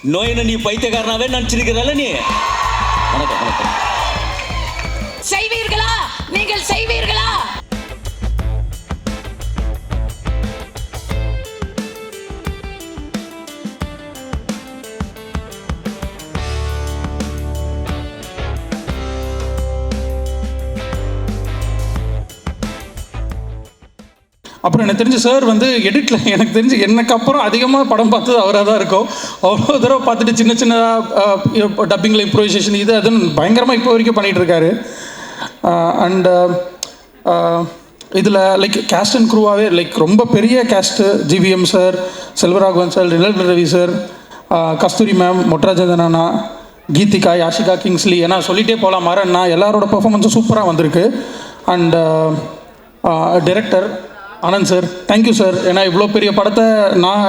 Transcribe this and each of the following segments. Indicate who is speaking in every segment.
Speaker 1: நோயின நீ பைத்தியக்காரனாவே நினைச்சிருக்கிறல்ல நீ. வணக்கம் வணக்கம்.
Speaker 2: செய்வீர்களா? நீங்கள் செய்வீர்களா?
Speaker 3: அப்புறம் எனக்கு தெரிஞ்சு சார் வந்து எடிட்டில் எனக்கு தெரிஞ்சு எனக்கு அப்புறம் அதிகமாக படம் பார்த்தது அவராக தான் இருக்கும். அவ்வளோ தடவை பார்த்துட்டு சின்ன சின்னதாக டப்பிங்கில் இம்ப்ரோவைசேஷன் இது அதுன்னு பயங்கரமாக இப்போ வரைக்கும் பண்ணிகிட்ருக்காரு. அண்டு இதில் லைக் கேஸ்ட் அண்ட் க்ரூவாகவே லைக் ரொம்ப பெரிய cast. GVM sir, Selvaraghavan sir, ரினல் ரவி சார், கஸ்தூரி மேம், மொட்ராஜந்தன் அண்ணா, கீதிகா, யாஷிகா கிங்ஸ்லி, ஏன்னா சொல்லிகிட்டே போகலாம் மாறண்ணா, எல்லாரோட பர்ஃபார்மன்ஸும் சூப்பராக வந்திருக்கு. And director Anand sir, thank you sir. ஏன்னா இவ்வளோ பெரிய படத்தை நான்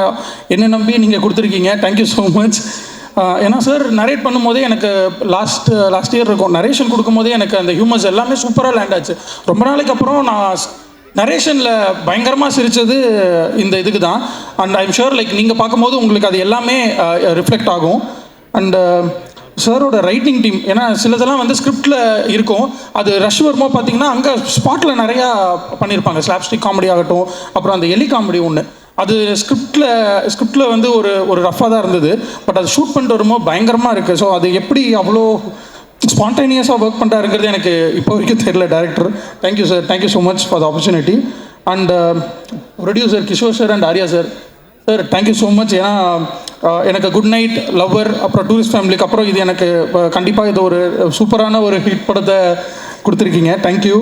Speaker 3: என்னை நம்பி நீங்கள் கொடுத்துருக்கீங்க. Thank you so much. ஏன்னா சார் நரேட் பண்ணும்போதே எனக்கு லாஸ்ட் இயர் இருக்கும், நரேஷன் கொடுக்கும்போதே எனக்கு அந்த ஹியூமர்ஸ் எல்லாமே சூப்பராக லேண்ட் ஆச்சு. ரொம்ப நாளைக்கு அப்புறம் நான் நரேஷனில் பயங்கரமாக சிரித்தது இந்த இதுக்கு தான். அண்ட் ஐம் ஷுர் லைக் நீங்கள் பார்க்கும்போது உங்களுக்கு அது எல்லாமே ரிஃப்ளெக்ட் ஆகும். அண்டு சாரோட ரைட்டிங் டீம், ஏன்னா சிலதெல்லாம் வந்து ஸ்கிரிப்டில் இருக்கும், அது ரஷ் வரும்போது பார்த்தீங்கன்னா அங்கே ஸ்பாட்டில் நிறையா பண்ணியிருப்பாங்க. ஸ்லாப்ஸ்டிக் காமெடி ஆகட்டும், அப்புறம் அந்த எலி காமெடி ஒன்று, அது ஸ்கிரிப்டில் வந்து ஒரு ரஃபாக தான் இருந்தது. பட் அது ஷூட் பண்ணிட்டு வரும்போது பயங்கரமாக இருக்குது. ஸோ அது எப்படி அவ்வளோ ஸ்பான்டேனியஸாக ஒர்க் பண்ணுறாருங்கிறது எனக்கு இப்போ வரைக்கும் தெரியல director. Thank you sir, thank you so much for the opportunity. And producer Kishore sir and Arya sir, sir thank you so much. ஏன்னா எனக்கு குட் நைட், லவ்வர், அப்புறம் டூரிஸ்ட் ஃபேமிலிக்கு அப்புறம் இது எனக்கு கண்டிப்பாக இது ஒரு சூப்பரான ஒரு ஹிட் படத்தை கொடுத்துருக்கீங்க. தேங்க்யூ.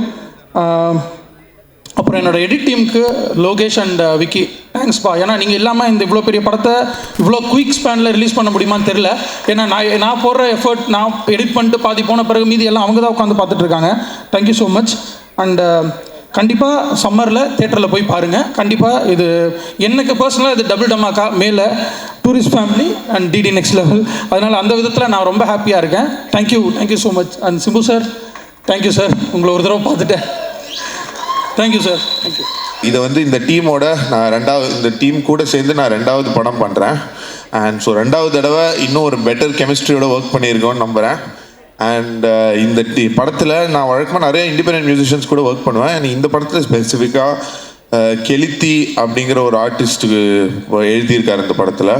Speaker 3: அப்புறம் என்னோடய எடிட் டீமுக்கு லோகேஷ் அண்ட் விக்கி, தேங்க்ஸ்பா. ஏன்னா நீங்கள் இல்லாமல் இந்த இவ்வளோ பெரிய படத்தை இவ்வளோ குயிக் ஸ்பேனில் ரிலீஸ் பண்ண முடியுமான்னு தெரில. ஏன்னா நான் போடுற எஃபர்ட், நான் எடிட் பண்ணிட்டு பாதி போன பிறகு மீதி எல்லாம் அவங்க தான் உட்காந்து பார்த்துட்ருக்காங்க. Thank you so much. அண்டு கண்டிப்பாக சம்மரில் தேட்டரில் போய் பாருங்கள். கண்டிப்பாக இது எனக்கு பர்சனலாக இது டபுள் டமாக்கா மேலே tourist family and DD next level. அதனால் அந்த விதத்தில் நான் ரொம்ப ஹாப்பியாக இருக்கேன். Thank you so much. And Simbu sir, thank you sir, உங்களை ஒரு தடவை பார்த்துட்டேன். Thank you sir, thank you.
Speaker 4: இதை வந்து இந்த டீமோட இந்த டீம் கூட சேர்ந்து நான் ரெண்டாவது படம் பண்ணுறேன். அண்ட் ஸோ ரெண்டாவது தடவை இன்னும் ஒரு பெட்டர் கெமிஸ்ட்ரியோட ஒர்க் பண்ணியிருக்கோன்னு நம்புகிறேன். அண்ட் இந்த படத்தில் நான் வழக்கமாக நிறைய இண்டிபெண்டன்ட் மியூசிஷியன்ஸ் கூட ஒர்க் பண்ணுவேன். இந்த படத்தில் ஸ்பெசிஃபிக்காக கெலித்தி அப்படிங்கிற ஒரு ஆர்டிஸ்ட்டுக்கு எழுதியிருக்காரு இந்த படத்தில்.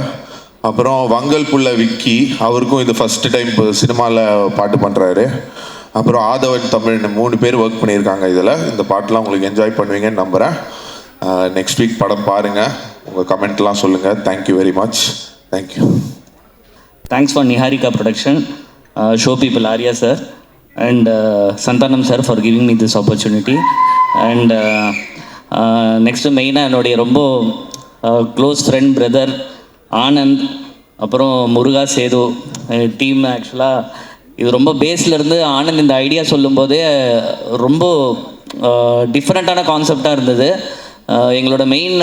Speaker 4: அப்புறம் வங்கல் புள்ள விக்கி, அவருக்கும் இது ஃபஸ்ட்டு டைம் இப்போ சினிமாவில் பாட்டு பண்ணுறாரு. அப்புறம் ஆதவன் தமிழ், 3 பேர் ஒர்க் பண்ணியிருக்காங்க இதில். இந்த பாட்டெலாம் உங்களுக்கு என்ஜாய் பண்ணுவீங்கன்னு நம்புகிறேன். நெக்ஸ்ட் வீக் படம் பாருங்கள், உங்கள் கமெண்ட்லாம் சொல்லுங்கள். Thank you very much. Thank you.
Speaker 1: Thanks for Niharika Production, show people Arya sir and Santanam sir for giving me this opportunity. And next மெயினாக என்னுடைய ரொம்ப க்ளோஸ் ஃப்ரெண்ட் பிரதர் ஆனந்த், அப்புறம் முருகா சேது டீம். ஆக்சுவலாக இது ரொம்ப பேஸ்லேருந்து ஆனந்த் இந்த ஐடியா சொல்லும்போதே ரொம்ப டிஃப்ரெண்ட்டான கான்செப்டாக இருந்தது. எங்களோட மெயின்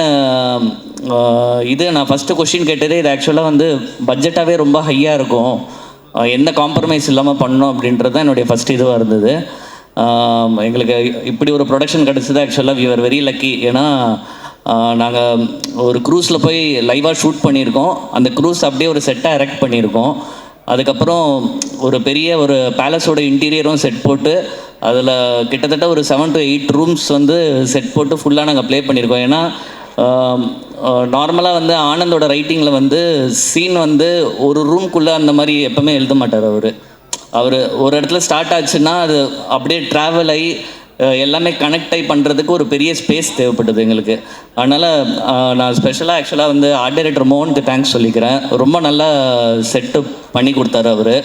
Speaker 1: இது நான் ஃபஸ்ட்டு கொஷின் கேட்டதே இது ஆக்சுவலாக வந்து பட்ஜெட்டாகவே ரொம்ப ஹையாக இருக்கும், எந்த காம்ப்ரமைஸ் இல்லாமல் பண்ணோம் அப்படின்றது தான் என்னுடைய ஃபஸ்ட் இதுவாக இருந்தது. எங்களுக்கு இப்படி ஒரு ப்ரொடக்ஷன் கிடச்சது ஆக்சுவலாக வி ஆர் வெரி லக்கி. ஏன்னா நாங்கள் ஒரு க்ரூஸில் போய் லைவாக ஷூட் பண்ணியிருக்கோம். அந்த க்ரூஸ் அப்படியே ஒரு செட்டாக எரெக்ட் பண்ணியிருக்கோம். அதுக்கப்புறம் ஒரு பெரிய ஒரு பேலஸோட இன்டீரியரும் செட் போட்டு அதில் கிட்டத்தட்ட ஒரு 7 to 8 ரூம்ஸ் வந்து செட் போட்டு ஃபுல்லாக நாங்கள் ப்ளே பண்ணியிருக்கோம். ஏன்னா நார்மலாக வந்து ஆனந்தோட ரைட்டிங்கில் வந்து சீன் வந்து ஒரு ரூம்குள்ளே அந்த மாதிரி எப்போவுமே எழுத மாட்டார். அவர் ஒரு இடத்துல ஸ்டார்ட் ஆச்சுன்னா அது அப்படியே ட்ராவல் ஆகி எல்லாமே கனெக்ட் ஆகி பண்ணுறதுக்கு ஒரு பெரிய ஸ்பேஸ் தேவைப்பட்டது எங்களுக்கு. அதனால் நான் ஸ்பெஷலாக ஆக்சுவலாக வந்து ஆர்ட் டைரக்டர் மோகனுக்கு தேங்க்ஸ் சொல்லிக்கிறேன். ரொம்ப நல்லா செட்டு பண்ணி கொடுத்தாரு அவர்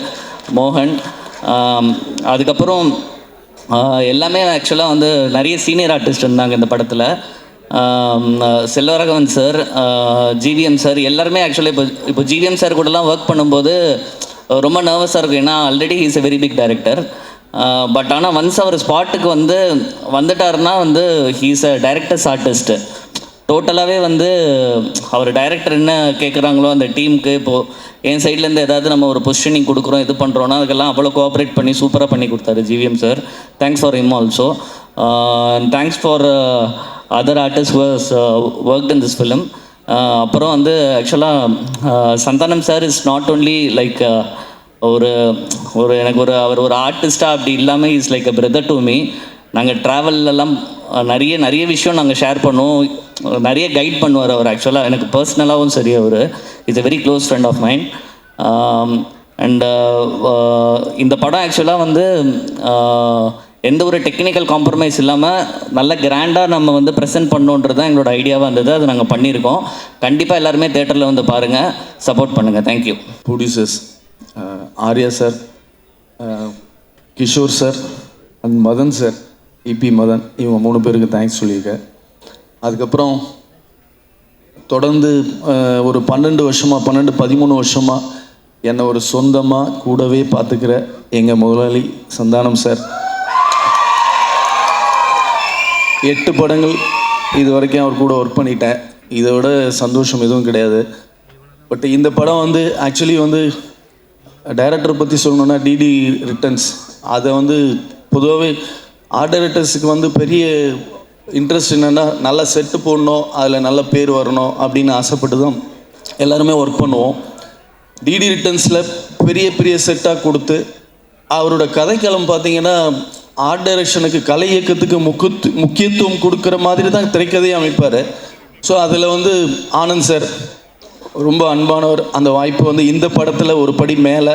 Speaker 1: மோகன். அதுக்கப்புறம் எல்லாமே ஆக்சுவலாக வந்து நிறைய சீனியர் ஆர்டிஸ்ட் இருந்தாங்க இந்த படத்தில். செல்வராகவன் சார், ஜிவிஎம் சார், எல்லாருமே ஆக்சுவலாக இப்போ ஜிவிஎம் சார் கூடலாம் ஒர்க் பண்ணும்போது ரொம்ப நர்வஸாக இருக்கும். ஏன்னா already he is a very big director. But ஆனால் ஒன்ஸ் அவர் ஸ்பாட்டுக்கு வந்துட்டாருன்னா வந்து he is a director's artist. டோட்டலாகவே வந்து அவர் டைரக்டர் என்ன கேட்குறாங்களோ அந்த டீமுக்கு, இப்போது என் சைட்லேருந்து ஏதாவது நம்ம ஒரு பொசிஷனிங் கொடுக்குறோம் இது பண்ணுறோன்னா அதுக்கெல்லாம் அவ்வளோ கோஆப்ரேட் பண்ணி சூப்பராக பண்ணி கொடுத்தாரு GVM sir. Thanks for him also. Thanks for other artists who has worked in this film. அப்புறம் வந்து ஆக்சுவலாக Santhanam sir is not only like ஒரு ஒரு எனக்கு அவர் ஒரு ஆர்டிஸ்டாக அப்படி இல்லாமல் is like a brother to me. நாங்கள் ட்ராவல்லலாம் நிறைய விஷயம் நாங்கள் ஷேர் பண்ணுவோம், நிறைய கைட் பண்ணுவார் அவர். ஆக்சுவலாக எனக்கு பர்சனலாகவும் சரி, அவர் is a very close friend of mind. And இந்த படம் ஆக்சுவலாக வந்து எந்த ஒரு டெக்னிக்கல் காம்ப்ரமைஸ் இல்லாமல் நல்ல கிராண்டாக நம்ம வந்து ப்ரெசென்ட் பண்ணணுன்றது தான் எங்களோட ஐடியாவாக இருந்தது. அது நாங்கள் பண்ணியிருக்கோம். கண்டிப்பாக எல்லாருமே தேட்டரில் வந்து பாருங்கள், சப்போர்ட் பண்ணுங்கள். Thank you.
Speaker 5: Producers Arya sir, Kishore sir and Madan sir, EP Madan, இவங்க 3 பேருக்கு தேங்க்ஸ் சொல்லியிருக்கேன். அதுக்கப்புறம் தொடர்ந்து ஒரு 13 வருஷமாக என்னை ஒரு சொந்தமாக கூடவே பார்த்துக்கிற எங்கள் முதலாளி சந்தானம் சார். 8 படங்கள் இது வரைக்கும் அவர் கூட ஒர்க் பண்ணிட்டேன். இதை விட சந்தோஷம் எதுவும் கிடையாது. பட் இந்த படம் வந்து ஆக்சுவலி வந்து டைரக்டரை பற்றி சொல்லணுன்னா டிடி ரிட்டர்ன்ஸ், அதை வந்து பொதுவாகவே ஆர்ட் டைரக்டர்ஸுக்கு வந்து பெரிய இன்ட்ரெஸ்ட் என்னென்னா நல்ல செட்டு போடணும், அதில் நல்ல பேர் வரணும் அப்படின்னு ஆசைப்பட்டு தான் எல்லாருமே ஒர்க் பண்ணுவோம். டிடி ரிட்டர்ன்ஸில் பெரிய செட்டாக கொடுத்து அவரோட கதைக்களம் பார்த்தீங்கன்னா ஆர்ட் டைரக்ஷனுக்கு கலை இயக்கத்துக்கு முக்கியத்துவம் கொடுக்குற மாதிரி தான் திரைக்கதையை அமைப்பார். ஸோ அதில் வந்து ஆனந்த் சார் ரொம்ப அன்பானவர். அந்த வாய்ப்பு வந்து இந்த படத்தில் ஒரு படி மேலே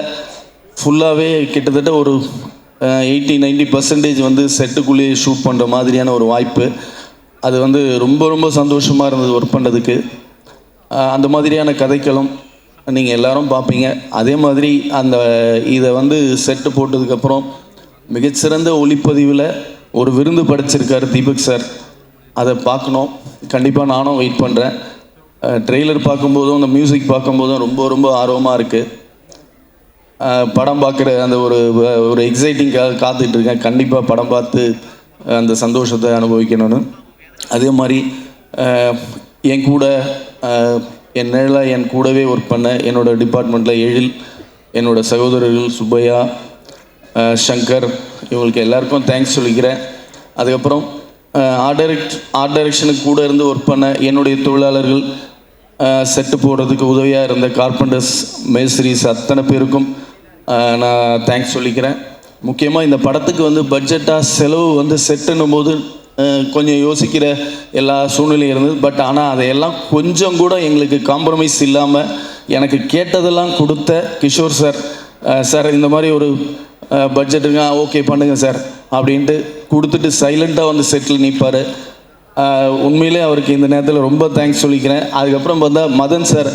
Speaker 5: ஃபுல்லாகவே கிட்டத்தட்ட ஒரு 80-90% வந்து செட்டுக்குள்ளேயே ஷூட் பண்ணுற மாதிரியான ஒரு வாய்ப்பு. அது வந்து ரொம்ப சந்தோஷமாக இருந்தது ஒர்க் பண்ணுறதுக்கு. அந்த மாதிரியான கதைக்களம் நீங்கள் எல்லாரும் பார்ப்பீங்க. அதே மாதிரி இதை வந்து செட்டு போட்டதுக்கப்புறம் மிகச்சிறந்த ஒளிப்பதிவில் ஒரு விருந்து படைச்சிருக்கார் தீபக் சார். அதை பார்க்கணும், கண்டிப்பாக நானும் வெயிட் பண்ணுறேன். ட்ரெய்லர் பார்க்கும்போதும் அந்த மியூசிக் பார்க்கும்போதும் ரொம்ப ஆர்வமாக இருக்குது. படம் பார்க்குற அந்த ஒரு எக்ஸைட்டிங்காக காத்துட்ருக்கேன். கண்டிப்பாக படம் பார்த்து அந்த சந்தோஷத்தை அனுபவிக்கணும்னு. அதே மாதிரி என் கூட என் நிழலாக என் கூடவே ஒர்க் பண்ண என்னோடய டிபார்ட்மெண்ட்டில் எழில், என்னோடய சகோதரர்கள் சுப்பையா, சங்கர், இவங்களுக்கு எல்லாருக்கும் தேங்க்ஸ் சொல்லிக்கிறேன். அதுக்கப்புறம் ஆர்ட் டைரக்ஷனுக்கு கூட இருந்து ஒர்க் பண்ண என்னுடைய தொழிலாளர்கள், செட்டு போடுறதுக்கு உதவியாக இருந்த கார்பெண்டர்ஸ், மேஸ்திரிஸ், அத்தனை பேருக்கும் நான் தேங்க்ஸ் சொல்லிக்கிறேன். முக்கியமாக இந்த படத்துக்கு வந்து பட்ஜெட்டாக செலவு வந்து செட்டுன்னும் போது கொஞ்சம் யோசிக்கிற எல்லா சூழ்நிலையும் இருந்தது. பட் ஆனால் அதையெல்லாம் கொஞ்சம் கூட எங்களுக்கு காம்ப்ரமைஸ் இல்லாமல் எனக்கு கேட்டதெல்லாம் கொடுத்த கிஷோர் சார், சார் இந்த மாதிரி ஒரு பட்ஜெட்டுங்க, ஓகே பண்ணுங்கள் சார் அப்படின்ட்டு கொடுத்துட்டு சைலண்ட்டாக வந்து செட்டில் நிற்பார். உண்மையிலே அவருக்கு இந்த நேரத்தில் ரொம்ப தேங்க்ஸ் சொல்லிக்கிறேன். அதுக்கப்புறம் பார்த்தா மதன் சார்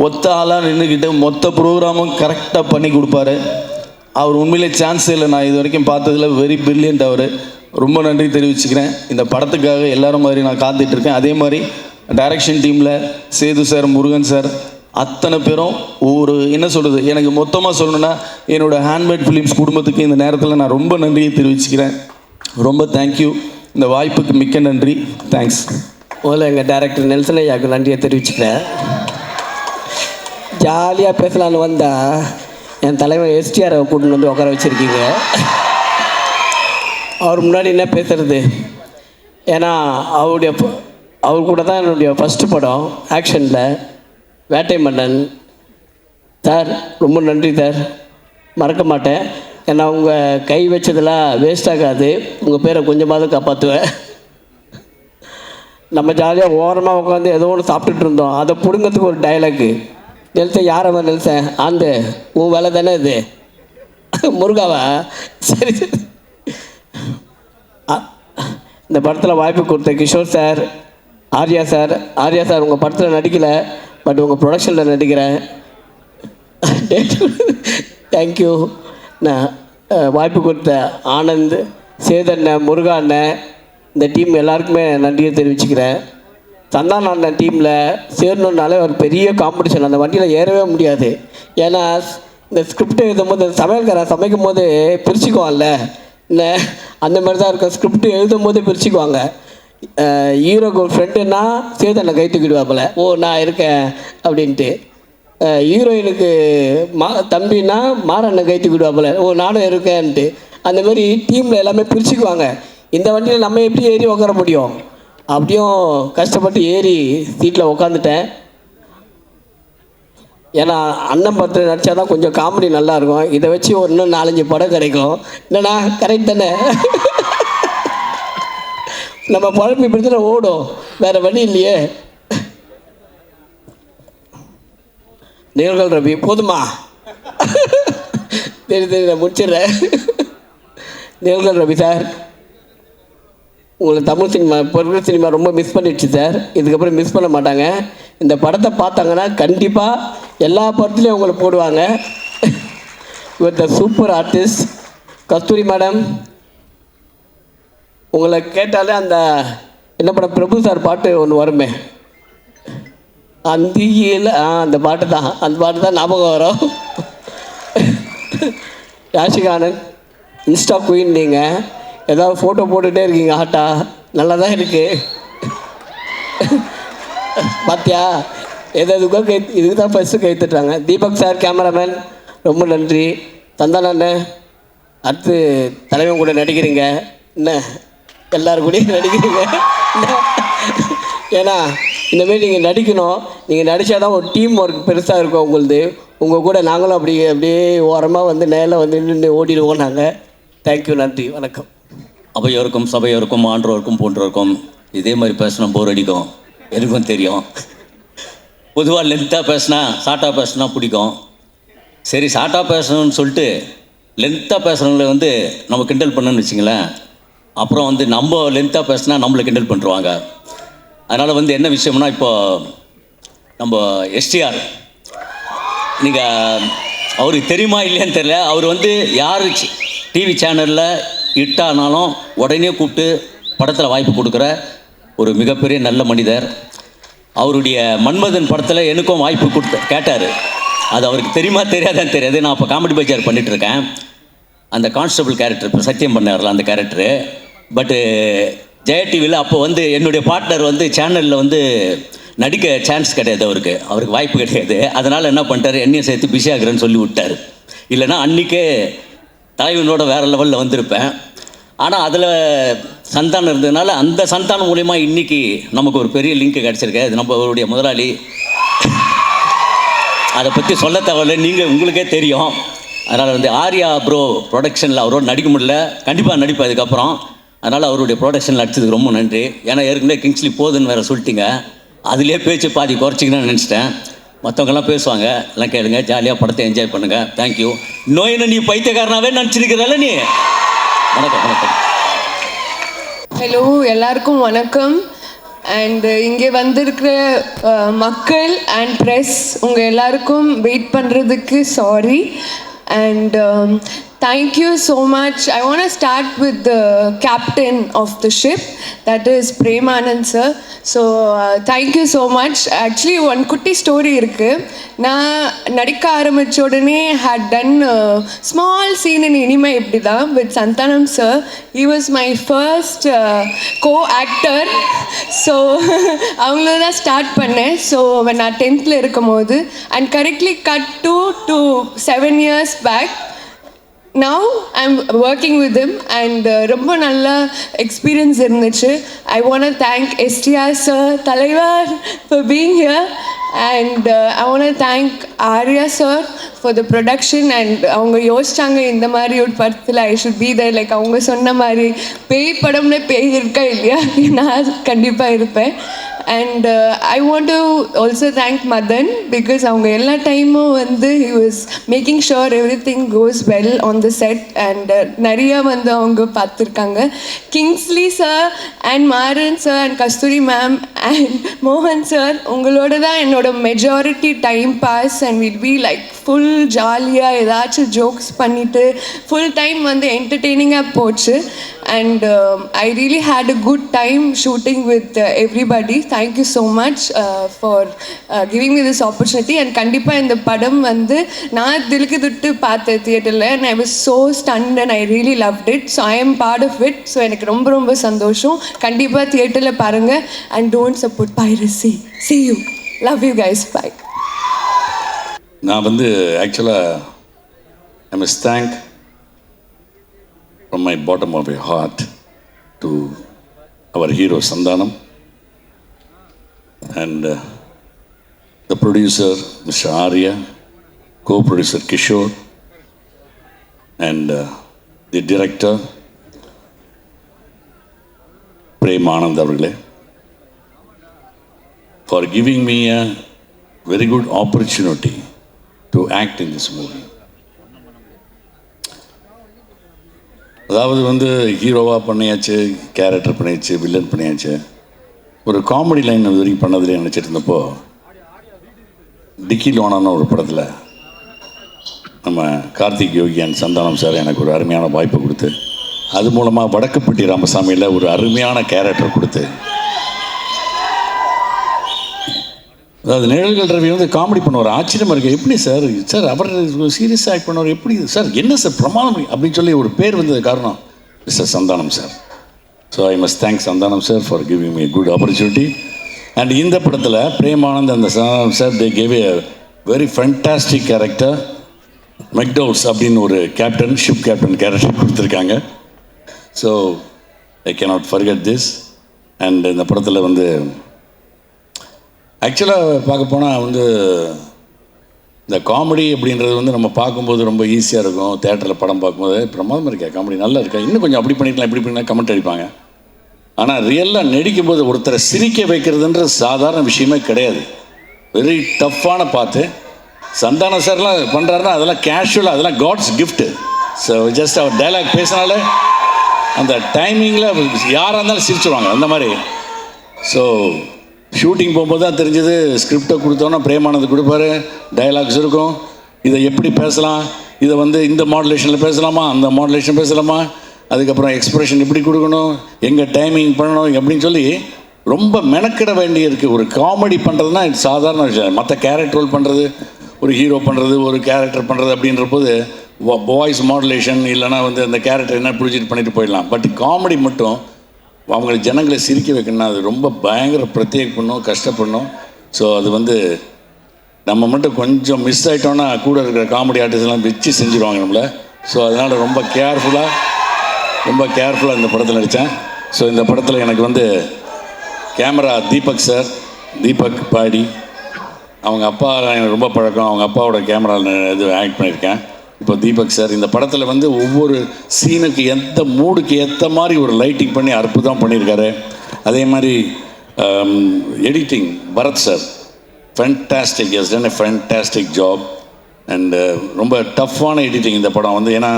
Speaker 5: ஒத்த ஆளாக நின்றுக்கிட்டு மொத்த ப்ரோக்ராமும் கரெக்டாக பண்ணி கொடுப்பாரு. அவர் உண்மையிலே சான்ஸே இல்லை, நான் இது வரைக்கும் பார்த்ததில் வெரி பிரில்லியன்ட். அவர் ரொம்ப நன்றி தெரிவிச்சுக்கிறேன். இந்த படத்துக்காக எல்லாரும் மாதிரி நான் காத்துட்ருக்கேன். அதே மாதிரி டைரக்ஷன் டீமில் சேது சார், முருகன் சார், அத்தனை பேரும் என்ன சொல்கிறது, எனக்கு மொத்தமாக சொல்லணுன்னா என்னோடய ஹேண்ட்மேட் ஃபிலிம்ஸ் குடும்பத்துக்கு இந்த நேரத்தில் நான் ரொம்ப நன்றியை தெரிவிச்சுக்கிறேன். ரொம்ப தேங்க்யூ. இந்த வாய்ப்புக்கு மிக்க நன்றி. தேங்க்ஸ்.
Speaker 6: முதல்ல எங்கள் டைரக்டர் நெல்சன் ஐயாவுக்கு நன்றியை தெரிவிச்சுக்கிறேன். ஜாலியாக பேசலான்னு வந்தால் என் தலைவன் எஸ்டிஆரை கூட்டின்னு வந்து உட்கார வச்சுருக்கீங்க. அவர் முன்னாடி என்ன பேசுகிறது, ஏன்னா அவர் கூட தான் என்னுடைய ஃபஸ்ட்டு படம் ஆக்ஷனில் வேட்டை மன்னன். சார் ரொம்ப நன்றி சார், மறக்க மாட்டேன். ஏன்னா உங்கள் கை வச்சதெல்லாம் வேஸ்ட் ஆகாது, உங்கள் பேரை கொஞ்சமாவது காப்பாற்றுவேன். நம்ம ஜாலியாக ஓரமாக உட்காந்து ஏதோ ஒன்று சாப்பிட்டுட்டு இருந்தோம், அதை பிடுங்கிறதுக்கு ஒரு டைலாக்கு. நெல்சன், யார் அவன் நெல்சன்? உன் வேலை தானே இது? முருகாவா? சரி சரி. இந்த படத்தில் வாய்ப்பு கொடுத்த கிஷோர் சார், ஆர்யா சார் உங்கள் படத்தில் நடிக்கலை, பட் உங்கள் ப்ரொடக்ஷனில் நடிக்கிறேன். தேங்க்யூ. நான் வாய்ப்பு கொடுத்த ஆனந்த், சேதண்ணன், முருகா அண்ணன், இந்த டீம் எல்லாருக்குமே நன்றியை தெரிவிச்சுக்கிறேன். சந்தான அண்ணன் டீமில் சேரணுன்னாலே ஒரு பெரிய காம்படிஷன், அந்த வண்டியில் ஏறவே முடியாது. ஏன்னா இந்த ஸ்கிரிப்ட் எழுதும் போது சமையல்காரன் சமைக்கும் போது பிரிச்சுக்குவான்ல, இல்லை அந்த மாதிரி தான் இருக்கும். ஸ்கிரிப்ட் எழுதும் போது பிரிச்சுக்குவாங்க. ஹீரோக்கு ஒரு ஃப்ரெண்டுன்னா சேதனை கை தூக்கிடுவாப்பில், ஓ நான் இருக்கேன் அப்படின்ட்டு. ஹீரோயினுக்கு தம்பின்னா மாறண்ணன் கை தூக்கிடுவாப்பில், ஓ நானும் இருக்கேன்ட்டு. அந்த மாதிரி டீமில் எல்லாமே பிரிச்சுக்குவாங்க. இந்த வண்டியில் நம்ம எப்படி ஏறி உட்கார முடியும்? அப்படியும் கஷ்டப்பட்டு ஏறி சீட்டில் உட்காந்துட்டேன். ஏன்னா அண்ணன் படத்தில் நடித்தா தான் கொஞ்சம் காமெடி நல்லாயிருக்கும். இதை வச்சு ஒரு இன்னும் 4-5 படம் கிடைக்கும். என்னண்ணா கரெக்ட் தானே? நம்ம பழப்பு இப்படி தானே ஓடும், வேறு வழி இல்லையே. நேர்கள் ரவி போதுமா? சரி நான் முடிச்சிடுறேன். நேர்கள் ரவி சார், உங்களை தமிழ் சினிமா பொருள் சினிமா ரொம்ப மிஸ் பண்ணிடுச்சு சார். இதுக்கப்புறம் மிஸ் பண்ண மாட்டாங்க. இந்த படத்தை பார்த்தாங்கன்னா கண்டிப்பாக எல்லா படத்துலையும் உங்களை போடுவாங்க. With the super artist Kasthuri madam. உங்களை கேட்டாலே அந்த என்ன படம் பிரபு சார் பாட்டு ஒன்று வருமே, அந்தியில் அந்த பாட்டு தான் ஞாபகம் வரும். யாஷிகா ஆனந்த் இன்ஸ்டா குயின், நீங்கள் ஏதாவது ஃபோட்டோ போட்டுகிட்டே இருக்கீங்க ஹாட்டா, நல்லா தான் இருக்குது. பார்த்தியா எதுக்கோ இதுக்கு தான் ஃபஸ்ட்டு கைத்துட்டாங்க. தீபக் சார் கேமராமேன் ரொம்ப நன்றி. சந்தான அண்ணன் அடுத்து தலைவன் கூட நடிக்கிறீங்க, என்ன எல்லோரும் கூடயும் நடிக்கிறீங்க. ஏன்னா இந்தமாரி நீங்கள் நடிக்கணும். நீங்கள் நடித்தா தான் ஒரு டீம் ஒர்க் பெருசாக இருக்கும் உங்களுது. உங்கள் கூட நாங்களும் அப்படியே ஓரமாக வந்து நேரில் வந்து நின்று ஓடிடுவோம் நாங்கள். தேங்க்யூ, நன்றி, வணக்கம்.
Speaker 1: அவையோருக்கும் சபையோருக்கும் ஆன்றோருக்கும் போன்றோருக்கும் இதே மாதிரி பேசினா போர் அடிக்கும், எனக்கும் தெரியும். பொதுவாக லென்த்தாக பேசினா ஷார்ட்டாக பேசினா பிடிக்கும். சரி, ஷார்ட்டாக பேசணும்னு சொல்லிட்டு லென்த்தாக பேசுகிறவங்கள வந்து நம்ம கிண்டல் பண்ணணும்னு வச்சிங்களேன், அப்புறம் வந்து நம்ம லென்த்தாக பேசினா நம்மளை கிண்டல் பண்ணுறாங்க. அதனால் வந்து என்ன விஷயம்னா, இப்போது நம்ம எஸ்டிஆர், நீங்கள் அவருக்கு தெரியுமா இல்லையான்னு தெரியல, அவர் வந்து யார் டிவி சேனலில் ஹிட்டானாலும் உடனே கூப்பிட்டு படத்தில் வாய்ப்பு கொடுக்குற ஒரு மிகப்பெரிய நல்ல மனிதர். அவருடைய மன்மதன் படத்தில் எனக்கும் வாய்ப்பு கேட்டார். அது அவருக்கு தெரியுமா தெரியாதான்னு தெரியாது. நான் இப்போ காமெடி பஜார் பண்ணிகிட்ருக்கேன். அந்த கான்ஸ்டபிள் கேரக்டர் இப்போ சத்தியம் பண்ணார்ல அந்த கேரக்டரு. பட்டு ஜெயா டிவியில் அப்போ வந்து என்னுடைய பார்ட்னர் வந்து சேனலில் வந்து நடிக்க சான்ஸ் கிடையாது, அவருக்கு வாய்ப்பு கிடையாது. அதனால் என்ன பண்ணிட்டார், என்னையும் சேர்த்து பிஸி ஆகுறேன்னு சொல்லி விட்டார். இல்லைனா அன்றைக்கே தலைவனோட வேறு லெவலில் வந்திருப்பேன். ஆனால் அதில் சந்தானம் இருந்ததுனால அந்த சந்தானம் மூலிமா இன்றைக்கி நமக்கு ஒரு பெரிய லிங்க் கிடச்சிருக்கு. அது நம்மளுடைய முதலாளி, அதை பற்றி சொல்ல தேவையில்லை, உங்களுக்கே தெரியும். அதனால் வந்து ஆர்யா ப்ரோ ப்ரொடக்ஷனில் அவரோட நடிக்க முடியல, கண்டிப்பாக நடிப்பேன் அதுக்கப்புறம். அதனால் அவருடைய ப்ரொடக்ஷனில் நடிச்சதுக்கு ரொம்ப நன்றி. ஏன்னா ஏற்கனவே கிங்ஸ்லி போதுன்னு வேறு சொல்லிட்டீங்க, அதுலேயே பேச்சு பாதி குறைச்சிங்கன்னு நினச்சிட்டேன். மற்றவங்கெல்லாம் பேசுவாங்க, எல்லாம் கேளுங்க, ஜாலியாக படத்தை என்ஜாய் பண்ணுங்கள். தேங்க்யூ. இன்னும் என்ன நீ பைத்தியக்காரனாவே நினச்சிருக்கிறல்ல நீ. வணக்கம் வணக்கம்.
Speaker 7: ஹலோ, எல்லாருக்கும் வணக்கம். அண்ட் இங்கே வந்திருக்கிற மக்கள் அண்ட் ப்ரெஸ் உங்கள் எல்லாருக்கும் வெயிட் பண்ணுறதுக்கு sorry. And thank you so much. I want to start with the captain of the ship, that is Premanand sir. So thank you so much. Actually one kutti story irukku. Na nadikka ஆரம்பிச்ச உடனே had done a small scene in Inima Ipdida with Santanam sir. He was my first co-actor. So avங்கள தான் start பண்ணேன். So when நான் 10th இருக்கும்போது, and correctly cut to 7 years back. Now I'm working with him and ரொம்ப நல்ல experience இருந்துச்சு. I want to thank STR sir, Talaivar, for being here. And I want to thank Arya sir for the production. And அவங்க யோசிச்சாங்க இந்த மாதிரி ஒரு படத்தில் I should be there. Like அவங்க சொன்ன மாதிரி பேய் படம்ல பேய் இருக்கா இல்லையா, நான் கண்டிப்பாக இருப்பேன். And I want to also thank Madan because அவங்க எல்லா டைமும் வந்து he was making sure everything goes well on the set. And நிறையா வந்து அவங்க பார்த்துருக்காங்க. Kingsley sir and Maran sir and Kasthuri ma'am and மோகன் சார், உங்களோட தான் என்னோட majority time pass. And will be like full ஜாலியாக ஏதாச்சும் ஜோக்ஸ் பண்ணிவிட்டு ஃபுல் டைம் வந்து என்டர்டெய்னிங்காக போச்சு. And I really had a good time shooting with everybody. Thank you so much for giving me this opportunity. And கண்டிப்பாக இந்த படம் வந்து நான் திலுக்கு துட்டு பார்த்தேன் தியேட்டரில். And I was so stunned and I really loved it. So I am part of it. So எனக்கு ரொம்ப ரொம்ப சந்தோஷம். கண்டிப்பாக தியேட்டரில் பாருங்கள். And don't support piracy. See you. Love you guys. Bye.
Speaker 8: நான் வந்து ஆக்சுவலாக ஐ must thank from my bottom of my heart to our hero Sandanam and the producer, Mr. Arya, co-producer Kishore, and the director, Prem Anand avargale, for giving me a very good opportunity to act in this movie. அதாவது வந்து ஹீரோவாக பண்ணியாச்சு, character பண்ணியாச்சு, villain பண்ணியாச்சு. ஒரு comedy line இது வரைக்கும் பண்ணதில்லை நினச்சிட்டு இருந்தப்போ டிக்கி லோனான ஒரு படத்தில் நம்ம கார்த்திக் யோகி அண்ட் சந்தானம் சார் எனக்கு ஒரு அருமையான வாய்ப்பு கொடுத்து, அது மூலமாக வடக்குப்பட்டி ராமசாமியில் ஒரு அருமையான கேரக்டர் கொடுத்து, அதாவது நிழல்கள் ரவி வந்து காமெடி பண்ணுவார். ஆச்சரியமாக இருக்குது, எப்படி சார் சார் அவர் சீரியஸாக ஆக்ட் பண்ணுவார், எப்படி சார் என்ன சார் பிரமாதம் அப்படின்னு சொல்லி ஒரு பேர் வந்தது காரணம் mister Santhanam sir. So I must thank Santhanam sir for giving me good opportunity. And இந்த படத்தில் பிரேமானந்த் அந்த Santhanam sir they gave a very fantastic character. மெக்டவுட்ஸ் அப்படின்னு ஒரு கேப்டன், ஷிப் கேப்டன் கேரக்டர் கொடுத்துருக்காங்க. So I cannot forget this. And இந்த படத்தில் வந்து ஆக்சுவலாக பார்க்க போனால் வந்து இந்த காமெடி அப்படின்றது வந்து நம்ம பார்க்கும்போது ரொம்ப ஈஸியாக இருக்கும். தேட்டரில் படம் பார்க்கும்போது பிரமாதமாக இருக்கா, காமெடி நல்லா இருக்கா, இன்னும் கொஞ்சம் அப்படி பண்ணிக்கலாம் இப்படி பண்ணிக்கலாம் கமெண்ட் அடிப்பாங்க. ஆனால் ரியலாக நடிக்கும்போது ஒருத்தரை சிரிக்க வைக்கிறதுன்றது சாதாரண விஷயமே கிடையாது. வெரி டஃப்பான பார்த்து சந்தானம் சார்லாம் பண்ணுறாருன்னா அதெல்லாம் கேஷுவலாக, அதெல்லாம் காட்ஸ் கிஃப்ட்டு. ஸோ ஜஸ்ட் அவர் டைலாக் பேசினாலே அந்த டைமிங்கில் யாராக இருந்தாலும் சிரிச்சுருவாங்க அந்த மாதிரி. ஸோ ஷூட்டிங் போகும்போது தான் தெரிஞ்சது, ஸ்கிரிப்டை கொடுத்தோன்னா பிரேமானந்த் கொடுப்பாரு, டைலாக்ஸ் இருக்கும், இதை எப்படி பேசலாம், இதை வந்து இந்த மாடுலேஷனில் பேசலாமா, அந்த மாடுலேஷன் பேசலாமா, அதுக்கப்புறம் எக்ஸ்ப்ரெஷன் எப்படி கொடுக்கணும், எங்கே டைமிங் பண்ணணும் அப்படின்னு சொல்லி ரொம்ப மெனக்கிட வேண்டியிருக்கு. ஒரு காமெடி பண்ணுறதுனா இது சாதாரண விஷயம். மற்ற கேரக்டர் ரோல் பண்ணுறது, ஒரு ஹீரோ பண்ணுறது, ஒரு கேரக்டர் பண்ணுறது அப்படின்ற போது வாய்ஸ் மாடுலேஷன் இல்லைனா வந்து அந்த கேரக்டர் என்ன பிடிச்சிட்டு பண்ணிட்டு போயிடலாம். பட் காமெடி மட்டும் அவங்களை ஜனங்களை சிரிக்க வைக்கணும்னா அது ரொம்ப பயங்கர பிரத்யேக பண்ணும், கஷ்டப்படணும். ஸோ அது வந்து நம்ம மட்டும் கொஞ்சம் மிஸ் ஆகிட்டோன்னா கூட இருக்கிற காமெடி ஆர்டிஸ்ட்லாம் வச்சு செஞ்சுருவாங்க நம்மளை. ஸோ அதனால் ரொம்ப கேர்ஃபுல்லாக இந்த படத்தில் நடித்தேன். ஸோ இந்த படத்தில் எனக்கு வந்து கேமரா தீபக் சார், தீபக் பாடி, அவங்க அப்பா எனக்கு ரொம்ப பழக்கம், அவங்க அப்பாவோட கேமராவில் இது ஆக்ட் பண்ணியிருக்கேன். இப்போ தீபக் சார் இந்த படத்தில் வந்து ஒவ்வொரு சீனுக்கு எந்த மூடுக்கு ஏற்ற மாதிரி ஒரு லைட்டிங் பண்ணி அற்புதம் பண்ணியிருக்காரு. அதே மாதிரி editing Bharath sir fantastic, has done a fantastic job. And ரொம்ப டஃப்பான எடிட்டிங் இந்த படம் வந்து. ஏன்னா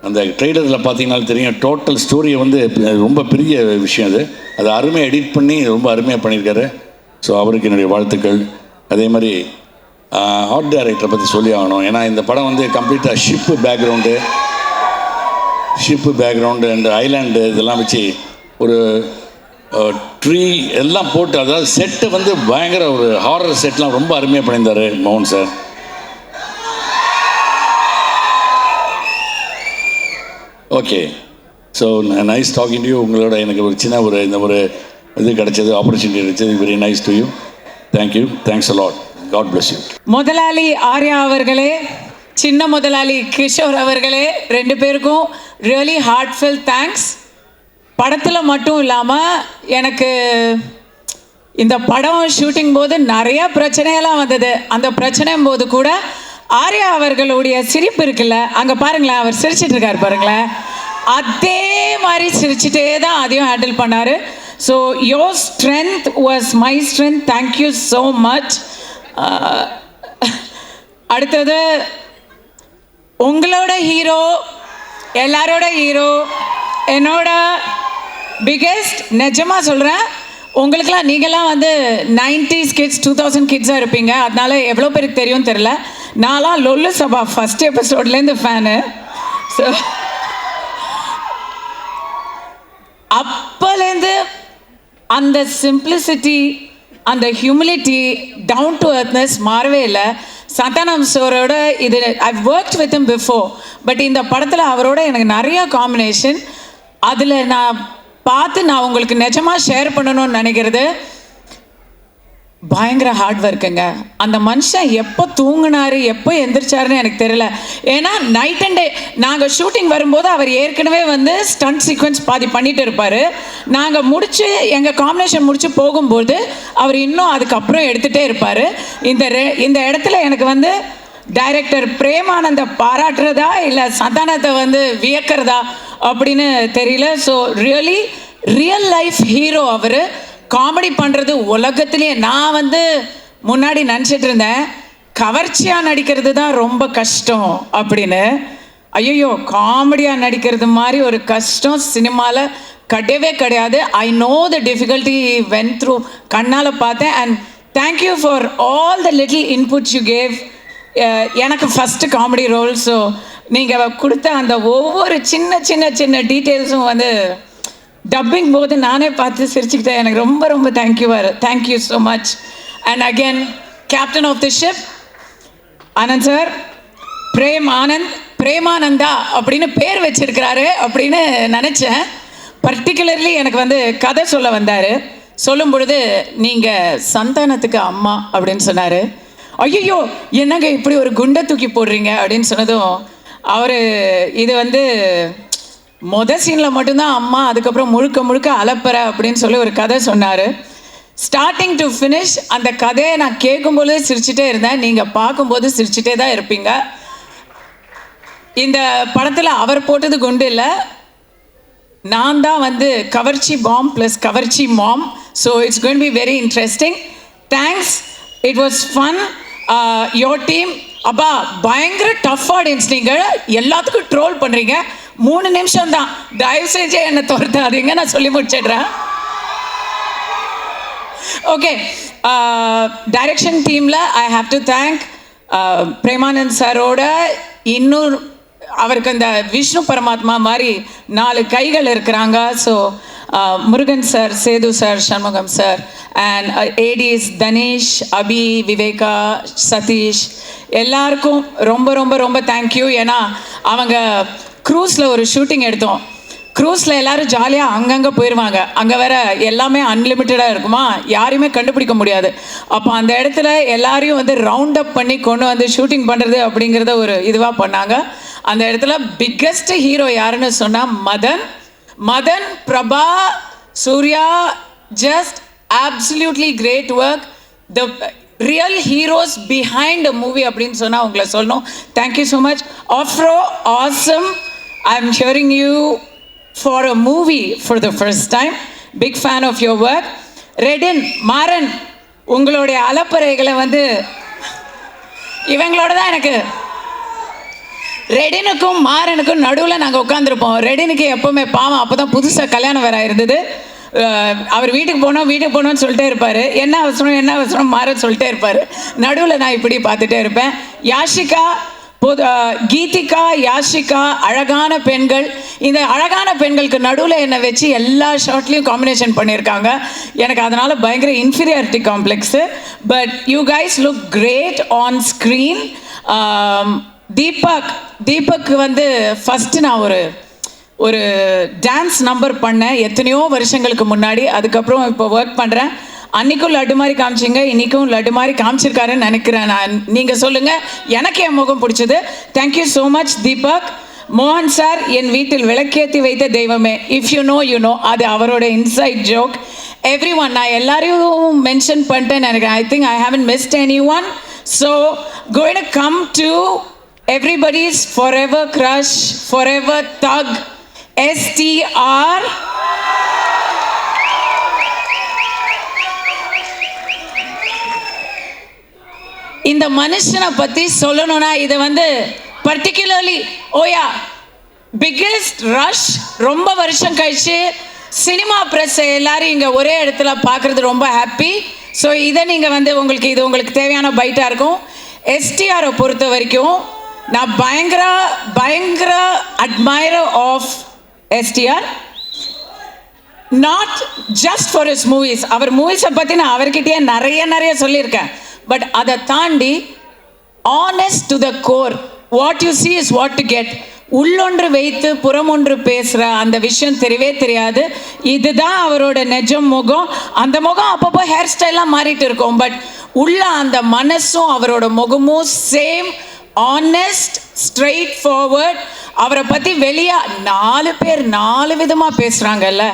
Speaker 8: அந்த ட்ரெய்லரில் பார்த்தீங்கன்னாலும் தெரியும், டோட்டல் ஸ்டோரியை வந்து ரொம்ப பெரிய விஷயம் அது அருமையாக எடிட் பண்ணி ரொம்ப அருமையாக பண்ணியிருக்காரு. ஸோ அவருக்கு என்னுடைய வாழ்த்துக்கள். அதே மாதிரி ஆர்ட் டைரக்டரை பற்றி சொல்லி ஆகணும். ஏன்னா இந்த படம் வந்து கம்ப்ளீட்டாக ஷிப்பு பேக்ரவுண்டு அண்ட் ஐலாண்டு இதெல்லாம் வச்சு ஒரு ட்ரீ எல்லாம் போட்டு, அதாவது செட்டு வந்து பயங்கர ஒரு ஹாரர் செட்லாம் ரொம்ப அருமையாக பண்ணியிருந்தார் மோகன் sir. Okay, so nice talking to you. உங்களோட எனக்கு ஒரு சின்ன ஒரு இந்த ஒரு இது கிடைச்சது, ஆப்பர்ச்சுனிட்டி கிடைச்சது. Very nice to you. Thank you, thanks a lot. God bless you.
Speaker 2: முதலாளி ஆர்யா அவர்களே, சின்ன முதலாளி கிஷோர் அவர்களே, ரெண்டு பேருக்கும் ரியலி ஹார்ட்ஃபுல் தேங்க்ஸ். படத்தில் மட்டும் இல்லாமல் எனக்கு இந்த படம் ஷூட்டிங் போது நிறைய பிரச்சனையெல்லாம் வந்தது. அந்த பிரச்சனையும் போது கூட ஆர்யா அவர்களுடைய சிரிப்பு இருக்குல்ல, அங்கே பாருங்களேன், அவர் சிரிச்சிட்டு இருக்கார் பாருங்களேன், அதே மாதிரி சிரிச்சிட்டே தான் அதையும் ஹேண்டில் பண்ணார். So your strength was my strength. Thank you so much. அடுத்தது உங்களோட ஹீரோ, எல்லாரோட ஹீரோ, என்னோட பிக்கெஸ்ட். நிஜமாக சொல்கிறேன், உங்களுக்கெல்லாம் நீங்கள்லாம் வந்து 90s கிட்ஸ் 2000 கிட்ஸாக இருப்பீங்க. அதனால எவ்வளோ பேருக்கு தெரியும் தெரில. நான்லாம் லொல்லு சபா ஃபஸ்ட் எபிசோட்லேருந்து ஃபேனு. ஸோ அப்போலேருந்து அந்த சிம்பிளிசிட்டி, அந்த ஹியூமிலிட்டி, டவுன் டு எர்த்னஸ் மாறவே இல்லை. சந்தானம் சாரோட இது I've worked with him before, but இந்த படத்தில் அவரோட எனக்கு நிறைய காம்பினேஷன். அதில் நான் உங்களுக்கு நிஜமாக ஷேர் பண்ணணும்னு நினைக்கிறது, பயங்கர ஹார்ட் ஒர்க்குங்க. அந்த மனுஷன் எப்போ தூங்கினாரு எப்போ எந்திரிச்சாருன்னு எனக்கு தெரியல. ஏன்னா நைட் அண்ட் டே நாங்கள் ஷூட்டிங் வரும்போது அவர் ஏற்கனவே வந்து ஸ்டண்ட் சீக்வன்ஸ் பாதி பண்ணிட்டு இருப்பார். நாங்கள் முடித்து எங்கள் காம்பினேஷன் முடித்து போகும்போது அவர் இன்னும் அதுக்கப்புறம் எடுத்துகிட்டே இருப்பார். இந்த இடத்துல எனக்கு வந்து டைரக்டர் பிரேமானந்த பாராட்டுறதா இல்லை சந்தானத்தை வந்து வியக்கிறதா அப்படின்னு தெரியல. ஸோ ரியல் லைஃப் ஹீரோ அவர். காமெடி பண்ணுறது உலகத்திலே நான் வந்து முன்னாடி நினச்சிட்டு இருந்தேன் கவர்ச்சியாக நடிக்கிறது தான் ரொம்ப கஷ்டம் அப்படின்னு. ஐயோ, காமெடியாக நடிக்கிறது மாதிரி ஒரு கஷ்டம் சினிமாவில் கிடையவே கிடையாது. I know the difficulty went through, கண்ணால் பார்த்தேன். And thank you for all the little inputs you gave. எனக்கு ஃபஸ்ட்டு காமெடி ரோல். ஸோ நீங்கள் கொடுத்த அந்த ஒவ்வொரு சின்ன சின்ன சின்ன டீட்டெயில்ஸும் வந்து டப்பிங் போது நானே பார்த்து சிரிச்சுக்கிட்டேன். எனக்கு ரொம்ப ரொம்ப thank you so much. And again captain of the ship Anand sir, Premananda அப்படின்னு பேர் வச்சிருக்கிறாரு அப்படின்னு நினச்சேன். பர்டிகுலர்லி எனக்கு வந்து கதை சொல்ல வந்தார். சொல்லும் பொழுது நீங்கள் சந்தானத்துக்கு அம்மா அப்படின்னு சொன்னார். ஐயோ, என்னங்க இப்படி ஒரு குண்டை தூக்கி போடுறீங்க அப்படின்னு சொன்னதும் அவர் இது வந்து சீனில் மட்டும்தான் அம்மா, அதுக்கப்புறம் முழுக்க அலப்பற அப்படின்னு சொல்லி ஒரு கதை சொன்னார். ஸ்டார்டிங் டு ஃபினிஷ் அந்த கதையை நான் கேட்கும்போது சிரிச்சுட்டே இருந்தேன். நீங்கள் பார்க்கும்போது சிரிச்சுட்டே தான் இருப்பீங்க. இந்த படத்தில் அவர் போட்டது குண்டு இல்லை, நான் தான் வந்து கவர்ச்சி பாம் ப்ளஸ் கவர்ச்சி ma'am. So it's going to be very interesting. Thanks, it was fun. Your team அப்பா பயங்கர டஃப் ஆடியன்ஸ். நீங்கள் எல்லாத்துக்கும் ட்ரோல் பண்ணுறீங்க. 3 நிமிஷம் தான், தயவு செஞ்சு என்னை துரத்தாதீங்க, நான் சொல்லி முடிச்சிடுறேன். ஓகே, டைரக்ஷன் டீமில் I have to thank Premanand சாரோட இன்னொரு அவருக்கு அந்த விஷ்ணு பரமாத்மா மாதிரி 4 கைகள் இருக்கிறாங்க. So Murugan sir, Sethu sir, Shanmugam sir and ADs Dhanesh, Abhi, Viveka, Sathish எல்லாருக்கும் ரொம்ப ரொம்ப ரொம்ப தேங்க்யூ. ஏன்னா அவங்க க்ரூஸில் ஒரு ஷூட்டிங் எடுத்தோம். க்ரூஸில் எல்லோரும் ஜாலியாக அங்கங்கே போயிடுவாங்க. அங்கே வேற எல்லாமே அன்லிமிட்டடாக இருக்குமா, யாரையுமே கண்டுபிடிக்க முடியாது. அப்போ அந்த இடத்துல எல்லாரையும் வந்து ரவுண்ட் அப் பண்ணி கொண்டு வந்து ஷூட்டிங் பண்ணுறது அப்படிங்கிறத ஒரு இதுவாக பண்ணாங்க. அந்த இடத்துல பிக்கஸ்ட் ஹீரோ யாருன்னு சொன்னால் Madan, Prabha, Suriya, just absolutely great work. The real heroes behind the movie அப்படின்னு சொன்னால் உங்களை சொல்லணும். Thank you so much. Afro, awesome. I'm hearing you for a movie for the first time. Big fan of your work. Redin, Maran, உங்களுடைய அலப்பறைகளை வந்து இவங்களோட தான் எனக்கு ரெடினுக்கும் மாறனுக்கும் நடுவில் நாங்கள் உட்காந்துருப்போம். ரெடினுக்கு எப்போவுமே பாவம், அப்போ தான் புதுசாக கல்யாணம் வேற இருந்தது. அவர் வீட்டுக்கு போனோம்னு சொல்லிட்டே இருப்பார். என்ன அவசரம் மாறன்னு சொல்லிட்டே இருப்பார். நடுவில் நான் இப்படி பார்த்துட்டே இருப்பேன். யாஷிகா, கீதிகா, யாஷிகா, அழகான பெண்கள். இந்த அழகான பெண்களுக்கு நடுவில் என்னை வச்சு எல்லா ஷார்ட்லேயும் காம்பினேஷன் பண்ணியிருக்காங்க. எனக்கு அதனால் பயங்கர inferiority complex. But you guys look great on screen. Deepak வந்து ஃபஸ்ட்டு நான் ஒரு டான்ஸ் நம்பர் பண்ணேன் எத்தனையோ வருஷங்களுக்கு முன்னாடி. அதுக்கப்புறம் இப்போ ஒர்க் பண்ணுறேன். அன்றைக்கும் லட்டு மாதிரி காமிச்சிங்க, இன்றைக்கும் லட்டு மாதிரி காமிச்சிருக்காருன்னு நினைக்கிறேன் நான். நீங்கள் சொல்லுங்கள், எனக்கு என் முகம் பிடிச்சது. Thank you so much Deepak. மோகன் சார், என் வீட்டில் விளக்கேற்றி வைத்த தெய்வமே, இஃப் யூ நோ அது அவரோட இன்சைட் ஜோக். எவ்ரி ஒன், நான் எல்லாரையும் மென்ஷன் பண்ணிட்டேன்னு நினைக்கிறேன். I think I haven't mist any one. So going to come to everybody's forever crush, forever thug, STR. இந்த மனுஷனை பற்றி சொல்லணும்னா இது வந்து பர்டிகுலர்லி பிக்கெஸ்ட் ரஷ். ரொம்ப வருஷம் கழிச்சு சினிமா ப்ரெஸ் எல்லாரும் இங்கே ஒரே இடத்துல பார்க்குறது ரொம்ப ஹாப்பி. ஸோ இதை நீங்கள் வந்து உங்களுக்கு தேவையான பைட்டாக இருக்கும். STRை பொறுத்த வரைக்கும் நான் பயங்கர admirer of STR. Not just for his movies. அவர் மூவிஸை பற்றி நான் அவர்கிட்டயே நிறைய சொல்லியிருக்கேன். பட் அதை தாண்டி honest to the core, what you see is what to get. உள்ளொன்று வைத்து புறமொன்று பேசுகிற அந்த விஷயம் தெரியவே தெரியாது. இதுதான் அவரோட நிஜம் முகம். அந்த முகம் அப்பப்போ ஹேர் ஸ்டைல்லாம் மாறிட்டு இருக்கும், பட் உள்ள அந்த மனசும் அவரோட முகமும் சேம், ஆனஸ்ட், ஸ்ட்ரெயிட் ஃபார்வர்ட். அவரை பற்றி வெளியே 4 பேர் 4 விதமாக பேசுகிறாங்கல்ல,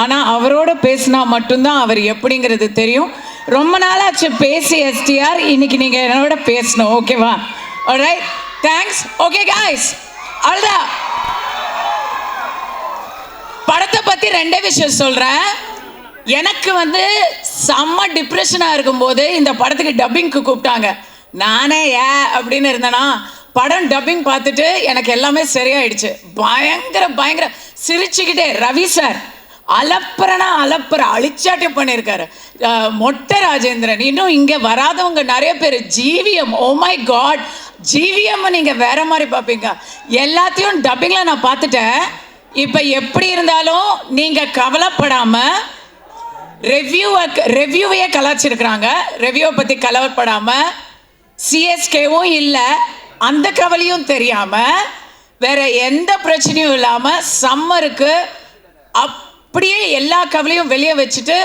Speaker 2: ஆனால் அவரோட பேசினா மட்டும்தான் அவர் எப்படிங்கிறது தெரியும். ரொம்ப நாளாச்சு பேசி எஸ்டிஆர், இன்னைக்கு நீங்கள் என்னோட பேசணும், ஓகேவா? Alright, thanks. ஓகே காய்ஸ், அவ்வளோதான். படத்தை பற்றி 2 விஷயம் சொல்கிறேன். எனக்கு செம்ம டிப்ரெஷனாக இருக்கும்போது இந்த படத்துக்கு டப்பிங்க்கு கூப்பிட்டாங்க. நானே அப்படின்னு இருந்தேனா, படம் டப்பிங் பார்த்துட்டு எனக்கு எல்லாமே சரியாயிடுச்சு. பயங்கர சிரிச்சுக்கிட்டே ரவி சார் அலப்பற அழிச்சாட்டே பண்ணியிருக்காரு. மொட்டை ராஜேந்திரன், இன்னும் இங்கே வராதவங்க நிறைய பேர். GVM, oh my God, GVM நீங்கள் வேற மாதிரி பார்ப்பீங்க. எல்லாத்தையும் டப்பிங்கில் நான் பார்த்துட்டேன். இப்போ எப்படி இருந்தாலும் நீங்கள் கவலைப்படாமல் ரெவ்யூவையே கலாச்சிருக்கிறாங்க. ரெவ்யூவை பற்றி கவலைப்படாமல், சிஎஸ்கேவும் இல்லை அந்த கவலையும் தெரியாமல், வேற எந்த பிரச்சனையும் இல்லாமல் சம்மருக்கு அப்படியே எல்லா கவலையும் வெளியே வச்சுட்டு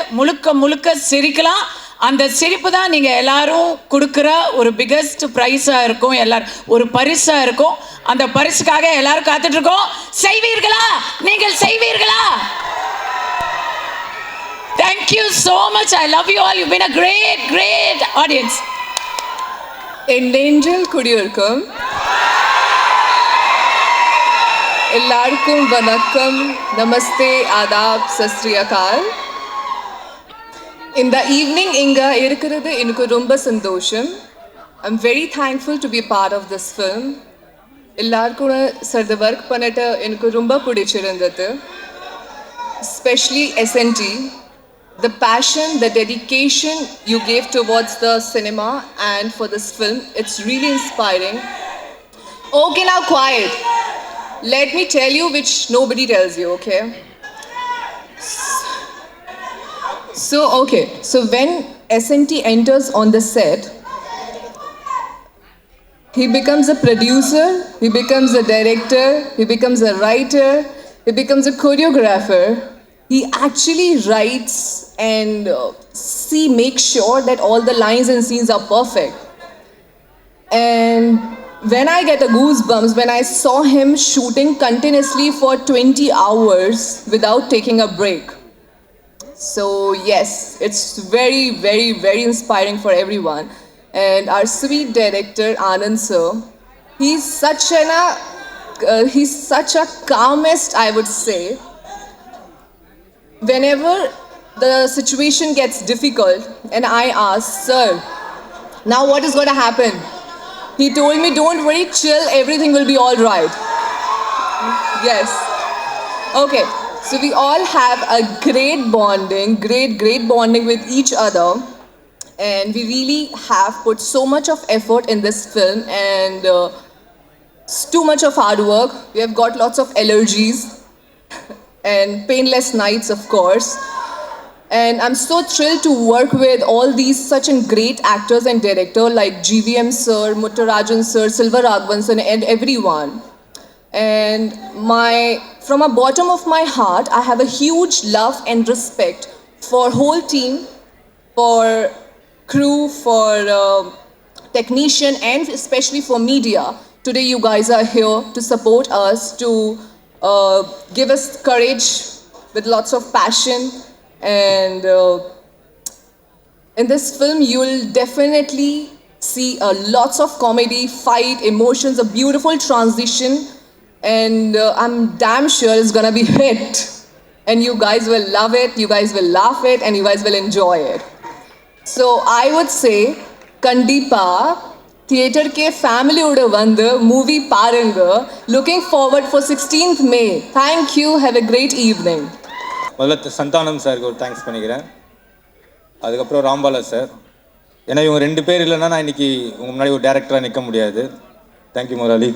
Speaker 2: முழுக்க சிரிக்கலாம். அந்த சிரிப்பு தான் நீங்கள் எல்லாரும் கொடுக்குற ஒரு பிகஸ்ட் ப்ரைஸாக இருக்கும், எல்லாரும் ஒரு பரிசாக இருக்கும். அந்த பரிசுக்காக எல்லாரும் காத்துட்டு இருக்கோம். செய்வீர்களா? நீங்கள் செய்வீர்களா? Thank you so much. I love you all. You've been a great audience.
Speaker 7: என்டேஞ்சல் குடியிருக்கும் எல்லாருக்கும் வணக்கம், நமஸ்தே, ஆதாப், சஸ்ரீ அகால். இந்த ஈவினிங் இங்கே இருக்கிறது எனக்கு ரொம்ப சந்தோஷம். I'm very thankful to be part of this film. எல்லாருக்கூட சர்த ஒர்க் பண்ணிட்டு எனக்கு ரொம்ப பிடிச்சிருந்தது. Especially SNT, the passion, the dedication you gave towards the cinema and for this film, it's really inspiring. Okay, now quiet. Let me tell you which nobody tells you, okay? So when SNT enters on the set, he becomes a producer, he becomes a director, he becomes a writer, he becomes a choreographer. He actually writes and make sure that all the lines and scenes are perfect. And when I get a goosebumps when I saw him shooting continuously for 20 hours without taking a break. So yes, it's very inspiring for everyone. And our sweet director Anand sir, he's such a calmest, I would say. Whenever the situation gets difficult and I ask, sir, now what is going to happen? He told me, don't worry, chill, everything will be all right. Yes. Okay, so we all have a great bonding with each other. And we really have put so much of effort in this film, and it's too much of hard work. We have got lots of allergies and painless nights, of course. And I'm so thrilled to work with all these such great actors and directors like GVM sir, Muttarajan sir, Selvaraghavan sir, and everyone. And from the bottom of my heart, I have a huge love and respect for whole team, for crew, for technician, and especially for media. Today you guys are here to support us, to give us courage with lots of passion. And in this film you'll definitely see lots of comedy, fight, emotions, a beautiful transition, and I'm damn sure it's gonna be hit, and you guys will love it, you guys will laugh it, and you guys will enjoy it. So I would say kandipa theater ke family oda vandu movie parunga. Looking forward for 16th May. Thank you, have a great evening.
Speaker 9: முதல்ல சந்தானம் சாருக்கு ஒரு thanks பண்ணிக்கிறேன். அதுக்கப்புறம் Rambala sir. ஏன்னா இவங்க 2 பேர் இல்லைன்னா நான் இன்றைக்கி உங்கள் முன்னாடி ஒரு டேரக்டராக நிற்க முடியாது. தேங்க்யூ முரளி.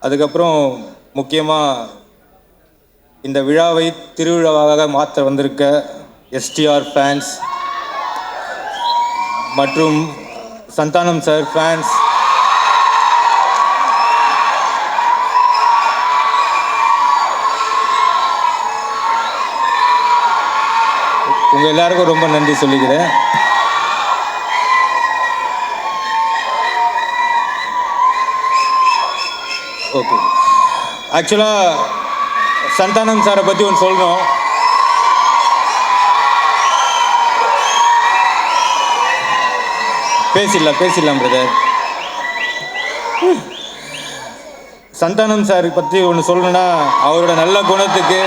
Speaker 9: அதுக்கப்புறம் முக்கியமாக இந்த விழாவை திருவிழாவாக மாற்ற வந்திருக்க STR ஃபேன்ஸ் மற்றும் சந்தானம் சார் ஃபேன்ஸ் உங்கள் எல்லாருக்கும் ரொம்ப நன்றி சொல்லிக்கிறேன். ஓகே, ஆக்சுவலாக சந்தானம் சாரை பற்றி ஒன்று சொல்லணும். பேசிடலாம் பிரதர். சந்தானம் சார் பற்றி ஒன்று சொல்லணும்னா, அவரோட நல்ல குணத்துக்கு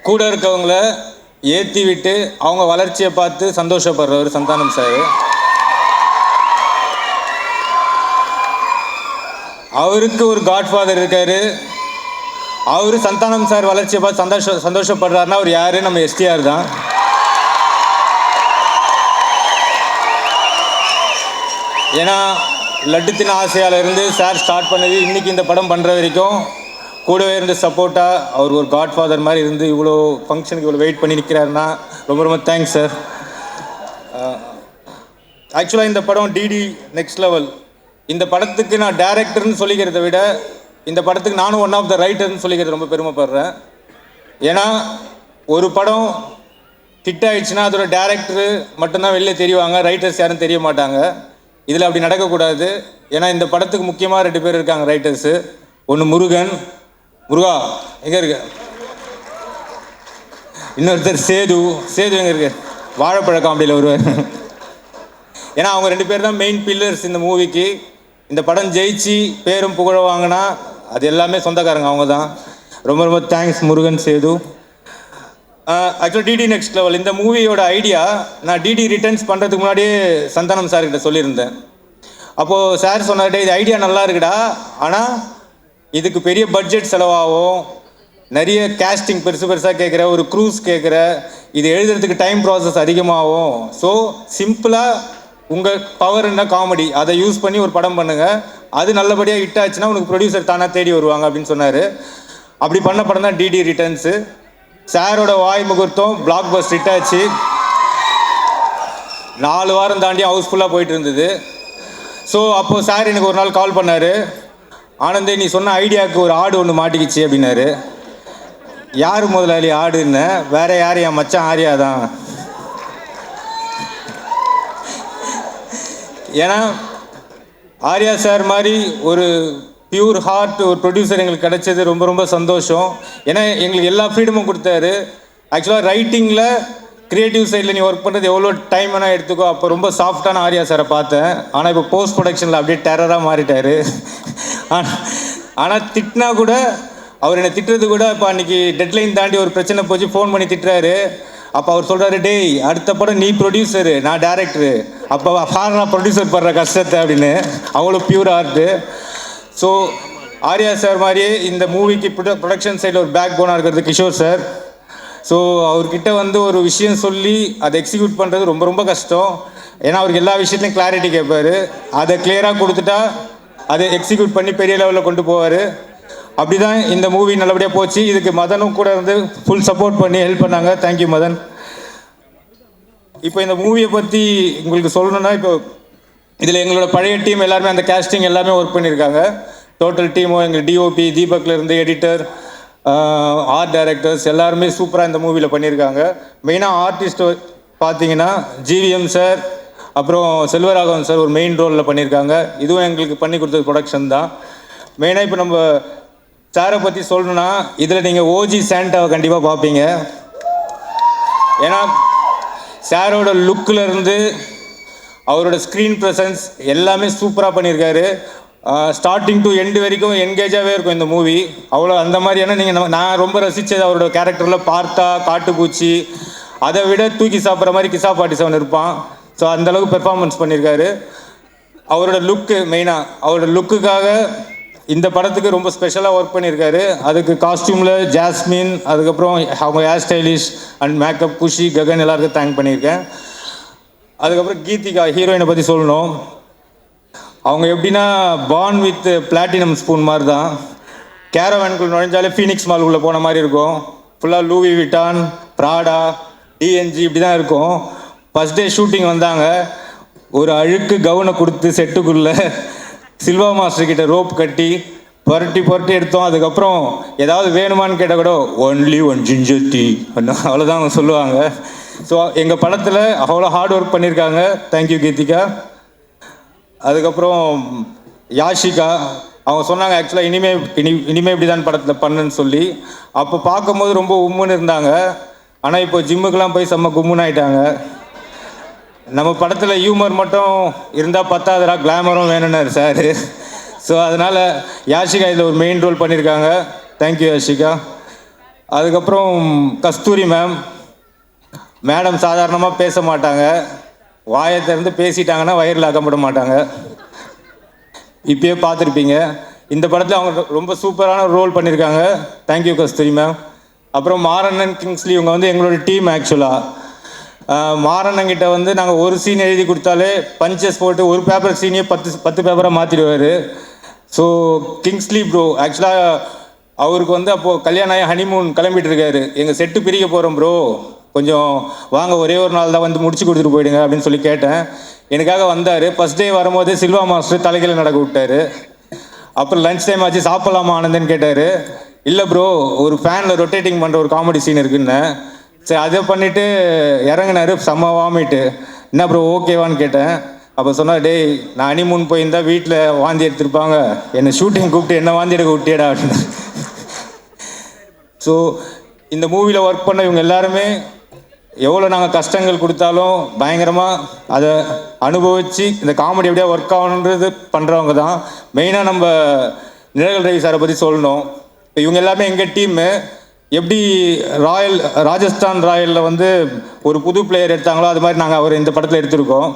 Speaker 9: கூட இருக்கவங்கள ஏற்றி விட்டு அவங்க வளர்ச்சியை பார்த்து சந்தோஷப்படுறவர் சந்தானம் சார். அவருக்கு ஒரு காட்ஃபாதர் இருக்காரு. அவர் சந்தானம் சார் வளர்ச்சியை பார்த்து சந்தோஷப்படுறாருன்னா அவர் யாரு? நம்ம எஸ்டிஆர் தான். ஏன்னா லட்டுத்தின ஆசையால் இருந்து சார் ஸ்டார்ட் பண்ணது இன்றைக்கி இந்த படம் பண்ணுற வரைக்கும் கூடவே இருந்து சப்போர்ட்டாக அவர் ஒரு காட்ஃபாதர் மாதிரி இருந்து இவ்வளோ ஃபங்க்ஷனுக்கு இவ்வளோ வெயிட் பண்ணி நிற்கிறாருன்னா ரொம்ப ரொம்ப தேங்க்ஸ் சார். ஆக்சுவலாக இந்த படம் டிடி நெக்ஸ்ட் லெவல். இந்த படத்துக்கு நான் டைரக்டர்னு சொல்லிக்கிறத விட இந்த படத்துக்கு நானும் ஒன் ஆஃப் த ரைட்டர்னு சொல்லிக்கிறது ரொம்ப பெருமைப்படுறேன். ஏன்னா ஒரு படம் ஹிட் ஆகிடுச்சுன்னா அதோட டேரக்டரு மட்டும்தான் வெளில தெரிவாங்க, ரைட்டர்ஸ் யாரும் தெரிய மாட்டாங்க. இதில் அப்படி நடக்கக்கூடாது. ஏன்னா இந்த படத்துக்கு முக்கியமாக 2 பேர் இருக்காங்க ரைட்டர்ஸு. ஒன்று முருகா எங்கே இருக்கு, இன்னொருத்தர் சேது எங்கே இருக்கு, வாழைப்பழ காமெடியில் வருவார். ஏன்னா அவங்க 2 பேர் தான் மெயின் பில்லர்ஸ் இந்த மூவிக்கு. இந்த படம் ஜெயிச்சு பேரும் புகழ வாங்கினா அது எல்லாமே சொந்தக்காரங்க அவங்க தான். ரொம்ப ரொம்ப தேங்க்ஸ் முருகன், சேது. ஆக்சுவலாக டிடி நெக்ஸ்ட் லெவல் இந்த மூவியோட ஐடியா நான் டிடி ரிட்டர்ன்ஸ் பண்ணுறதுக்கு முன்னாடியே சந்தானம் சார்கிட்ட சொல்லியிருந்தேன். அப்போது சார் சொன்னார்டே இது ஐடியா நல்லா இருக்குடா, ஆனால் இதுக்கு பெரிய பட்ஜெட் செலவாகும், நிறைய கேஸ்டிங் பெருசாக கேட்குற, ஒரு க்ரூஸ் கேட்குற, இது எழுதுறதுக்கு டைம் ப்ராசஸ் அதிகமாகும். ஸோ சிம்பிளாக உங்கள் பவர் என்ன காமெடி அதை யூஸ் பண்ணி ஒரு படம் பண்ணுங்கள், அது நல்லபடியாக ஹிட் ஆச்சுன்னா உனக்கு ப்ரொடியூசர் தானாக தேடி வருவாங்க அப்படின்னு சொன்னார். அப்படி பண்ண படம் தான் டிடி ரிட்டர்ன்ஸு. சாரோட வாய் முகூர்த்தம் பிளாக் பஸ்டர் ஹிட் ஆச்சு. 4 வாரம் தாண்டி ஹவுஸ்ஃபுல்லாக போயிட்டு இருந்தது. ஸோ அப்போது சார் எனக்கு ஒரு நாள் கால் பண்ணார். ஆனந்தே நீ சொன்ன ஐடியாவுக்கு ஒரு ஆடு ஒன்று மாட்டிக்கிச்சு அப்படின்னாரு. யார் முதலாளி ஆடுன்னு? வேற யார், என் மச்சான் ஆரியா தான். ஏன்னா ஆர்யா சார் மாதிரி ஒரு பியூர் ஹார்ட் ஒரு ப்ரொடியூசர் எங்களுக்கு கிடைச்சது ரொம்ப ரொம்ப சந்தோஷம். ஏன்னா எங்களுக்கு எல்லா ஃப்ரீடமும் கொடுத்தாரு. ஆக்சுவலாக ரைட்டிங்கில் க்ரியேட்டிவ் சைடில் நீ ஒர்க் பண்ணுறது எவ்வளோ டைம் வேணால் எடுத்துக்கோ. அப்போ ரொம்ப சாஃப்டான ஆர்யா சாரை பார்த்தேன். ஆனால் இப்போ போஸ்ட் ப்ரொடக்ஷனில் அப்படியே டெரராக மாறிட்டார். ஆனால் திட்டினா கூட அவர் என்னை திட்டுறது கூட இப்போ அன்றைக்கி டெட்லைன் தாண்டி ஒரு பிரச்சனை போச்சு, ஃபோன் பண்ணி திட்டுறாரு. அப்போ அவர் சொல்கிறாரு, டேய் அடுத்த படம் நீ ப்ரொடியூசரு நான் டேரக்டரு, அப்போ நான் ப்ரொடியூசர் படுற கஷ்டத்தை அப்படின்னு. அவ்வளோ pure art. So Arya sir மாதிரியே இந்த மூவிக்கு ப்ரொடக்ஷன் சைடில் ஒரு பேக் போனாக இருக்கிறது கிஷோர் சார். ஸோ அவர்கிட்ட வந்து ஒரு விஷயம் சொல்லி அதை எக்ஸிக்யூட் பண்ணுறது ரொம்ப ரொம்ப கஷ்டம். ஏன்னா அவருக்கு எல்லா விஷயத்துலையும் கிளாரிட்டி கேட்பார். அதை கிளியராக கொடுத்துட்டா அதை எக்ஸிக்யூட் பண்ணி பெரிய லெவலில் கொண்டு போவார். அப்படி தான் இந்த மூவி நல்லபடியாக போச்சு. இதுக்கு மதனும் கூட இருந்து ஃபுல் சப்போர்ட் பண்ணி ஹெல்ப் பண்ணாங்க. தேங்க்யூ மதன். இப்போ இந்த மூவியை பற்றி உங்களுக்கு சொல்லணுன்னா, இப்போ இதில் எங்களோட பழைய டீம் எல்லாருமே அந்த கேஸ்டிங் எல்லாமே ஒர்க் பண்ணியிருக்காங்க. டோட்டல் டீமும் எங்கள் டிஓபி தீபக்லேருந்து எடிட்டர், ஆர்ட் டைரக்டர்ஸ் எல்லாருமே சூப்பராக இந்த மூவியில் பண்ணியிருக்காங்க. மெயினாக ஆர்டிஸ்ட் பார்த்தீங்கன்னா ஜிவிஎம் சார், அப்புறம் செல்வராகவன் சார் ஒரு மெயின் ரோலில் பண்ணியிருக்காங்க. இதுவும் எங்களுக்கு பண்ணி கொடுத்தது ப்ரொடக்ஷன் தான். மெயினாக இப்போ நம்ம சாரை பற்றி சொல்லணுன்னா, இதில் நீங்கள் ஓஜி சாண்டாவை கண்டிப்பாக பார்ப்பீங்க. ஏன்னா சாரோட லுக்கில் இருந்து அவரோட ஸ்க்ரீன் ப்ரெசன்ஸ் எல்லாமே சூப்பராக பண்ணியிருக்காரு. ஸ்டார்டிங் டு எண்டு வரைக்கும் என்கேஜாகவே இருக்கும் இந்த மூவி. அவ்வளோ அந்த மாதிரியான நீங்கள் நான் ரொம்ப ரசித்தது அவரோட கேரக்டரில் பார்த்தா காட்டுப்பூச்சி, அதை விட தூக்கி சாப்பிட்ற மாதிரி கிசா 47 இருப்பான். ஸோ அந்தளவுக்கு பெர்ஃபார்மன்ஸ் பண்ணியிருக்காரு. அவரோட லுக்கு மெயினாக அவரோட லுக்குக்காக இந்த படத்துக்கு ரொம்ப ஸ்பெஷலாக ஒர்க் பண்ணியிருக்காரு. அதுக்கு காஸ்டியூமில் ஜாஸ்மின், அதுக்கப்புறம் அவங்க ஹேர் ஸ்டைலிஷ் அண்ட் மேக்கப் குஷி, ககன் எல்லாருக்கும் தேங்க் பண்ணியிருக்கேன். அதுக்கப்புறம் கீதிகா ஹீரோயினை பற்றி சொல்லணும். அவங்க எப்படின்னா பார்ன் வித் பிளாட்டினம் ஸ்பூன் மாதிரி தான். கேரவேனுக்குள்ள நுழைஞ்சாலே ஃபீனிக்ஸ் மாலுக்குள்ளே போன மாதிரி இருக்கும். ஃபுல்லாக லூவி விட்டான், ப்ராடா, டிஎன்ஜி இப்படி தான் இருக்கும். ஃபஸ்ட் டே ஷூட்டிங் வந்தாங்க. ஒரு அழுக்கு கவுனை கொடுத்து செட்டுக்குள்ளே சில்வா மாஸ்டர் கிட்ட ரோப் கட்டி புரட்டி எடுத்தோம். அதுக்கப்புறம் ஏதாவது வேணுமான்னு கேட்டால் கூட ஒன்லி ஒன் ஜிஞ்சர் டீ அவ்வளோதான் அவங்க சொல்லுவாங்க. ஸோ எங்கள் படத்தில் அவ்வளோ ஹார்ட் ஒர்க் பண்ணியிருக்காங்க. தேங்க்யூ கீதிகா. அதுக்கப்புறம் யாஷிகா அவங்க சொன்னாங்க ஆக்சுவலாக இனிமே இப்படி தான் படத்தில் பண்ணுன்னு சொல்லி. அப்போ பார்க்கும்போது ரொம்ப உம்முன்னு இருந்தாங்க. ஆனால் இப்போ ஜிம்முக்கெலாம் போய் செம்ம கும்முன்னு ஆயிட்டாங்க. நம்ம படத்தில் ஹியூமர் மட்டும் இருந்தால் பத்தாதரா, கிளாமரும் வேணும்னாரு சார். ஸோ அதனால் யாஷிகா இதில் ஒரு மெயின் ரோல் பண்ணியிருக்காங்க. தேங்க்யூ யாஷிகா. அதுக்கப்புறம் கஸ்தூரி மேடம் சாதாரணமாக பேச மாட்டாங்க. வாயை திறந்து பேசிட்டாங்கன்னா வயிறில் அகப்பட மாட்டாங்க. இப்பயே பார்த்துருப்பீங்க. இந்த படத்தில் அவங்க ரொம்ப சூப்பரான ரோல் பண்ணியிருக்காங்க. தேங்க்யூ கஸ்தூரி மேம். அப்புறம் மாரண்ணன் கிங்ஸ்லி இவங்க வந்து எங்களோட டீம். ஆக்சுவலாக மாரண்ணங்கிட்ட வந்து நாங்கள் ஒரு சீன் எழுதி கொடுத்தாலே பஞ்சஸ் போட்டு ஒரு பேப்பர் சீனையே 10 பேப்பராக மாற்றிடுவார். ஸோ கிங்ஸ்லி ப்ரோ ஆக்சுவலாக அவருக்கு வந்து அப்போது கல்யாணம் ஆகி ஹனிமூன் கிளம்பிட்டு இருக்காரு. எங்கள் செட்டு பிரிக்க போகிறோம் ப்ரோ, கொஞ்சம் வாங்க, ஒரே ஒரு நாள் தான் வந்து முடிச்சு கொடுத்துட்டு போயிடுங்க அப்படின்னு சொல்லி கேட்டேன். எனக்காக வந்தார். ஃபஸ்ட் டே வரும்போது சில்வா மாஸ்டர் தலைகீழ நடக்க விட்டார். அப்புறம் லஞ்ச் டைம் ஆச்சு, சாப்பிட்லாமா ஆனந்தன்னு கேட்டார். இல்லை ப்ரோ, ஒரு ஃபேனில் ரொட்டேட்டிங் பண்ணுற ஒரு காமெடி சீன் இருக்குன்னு. சரி அதை பண்ணிவிட்டு இறங்கினார். செம்ம வாமிட்டு. என்ன ப்ரோ ஓகேவான்னு கேட்டேன். அப்போ சொன்னார், டேய் நான் ஹனிமூன் போயிருந்தா வீட்டில் வாந்தி எடுத்திருப்பாங்க, என்னை ஷூட்டிங் கூப்பிட்டு என்ன வாந்தி எடுக்க விட்டியடா அப்படின்னு. ஸோ இந்த மூவியில் ஒர்க் பண்ண இவங்க எல்லாருமே எவ்வளோ நாங்கள் கஷ்டங்கள் கொடுத்தாலும் பயங்கரமாக அதை அனுபவித்து இந்த காமெடி எப்படியா ஒர்க் ஆகணுன்றது பண்ணுறவங்க தான். மெயினாக நம்ம நிழல் ரவி சாரை பற்றி சொல்லணும். இப்போ இவங்க எல்லாமே எங்கள் டீம்மு. எப்படி ராஜஸ்தான் ராயலில் வந்து ஒரு புது பிளேயர் எடுத்தாங்களோ அது மாதிரி நாங்கள் அவர் இந்த படத்தில் எடுத்திருக்கோம்.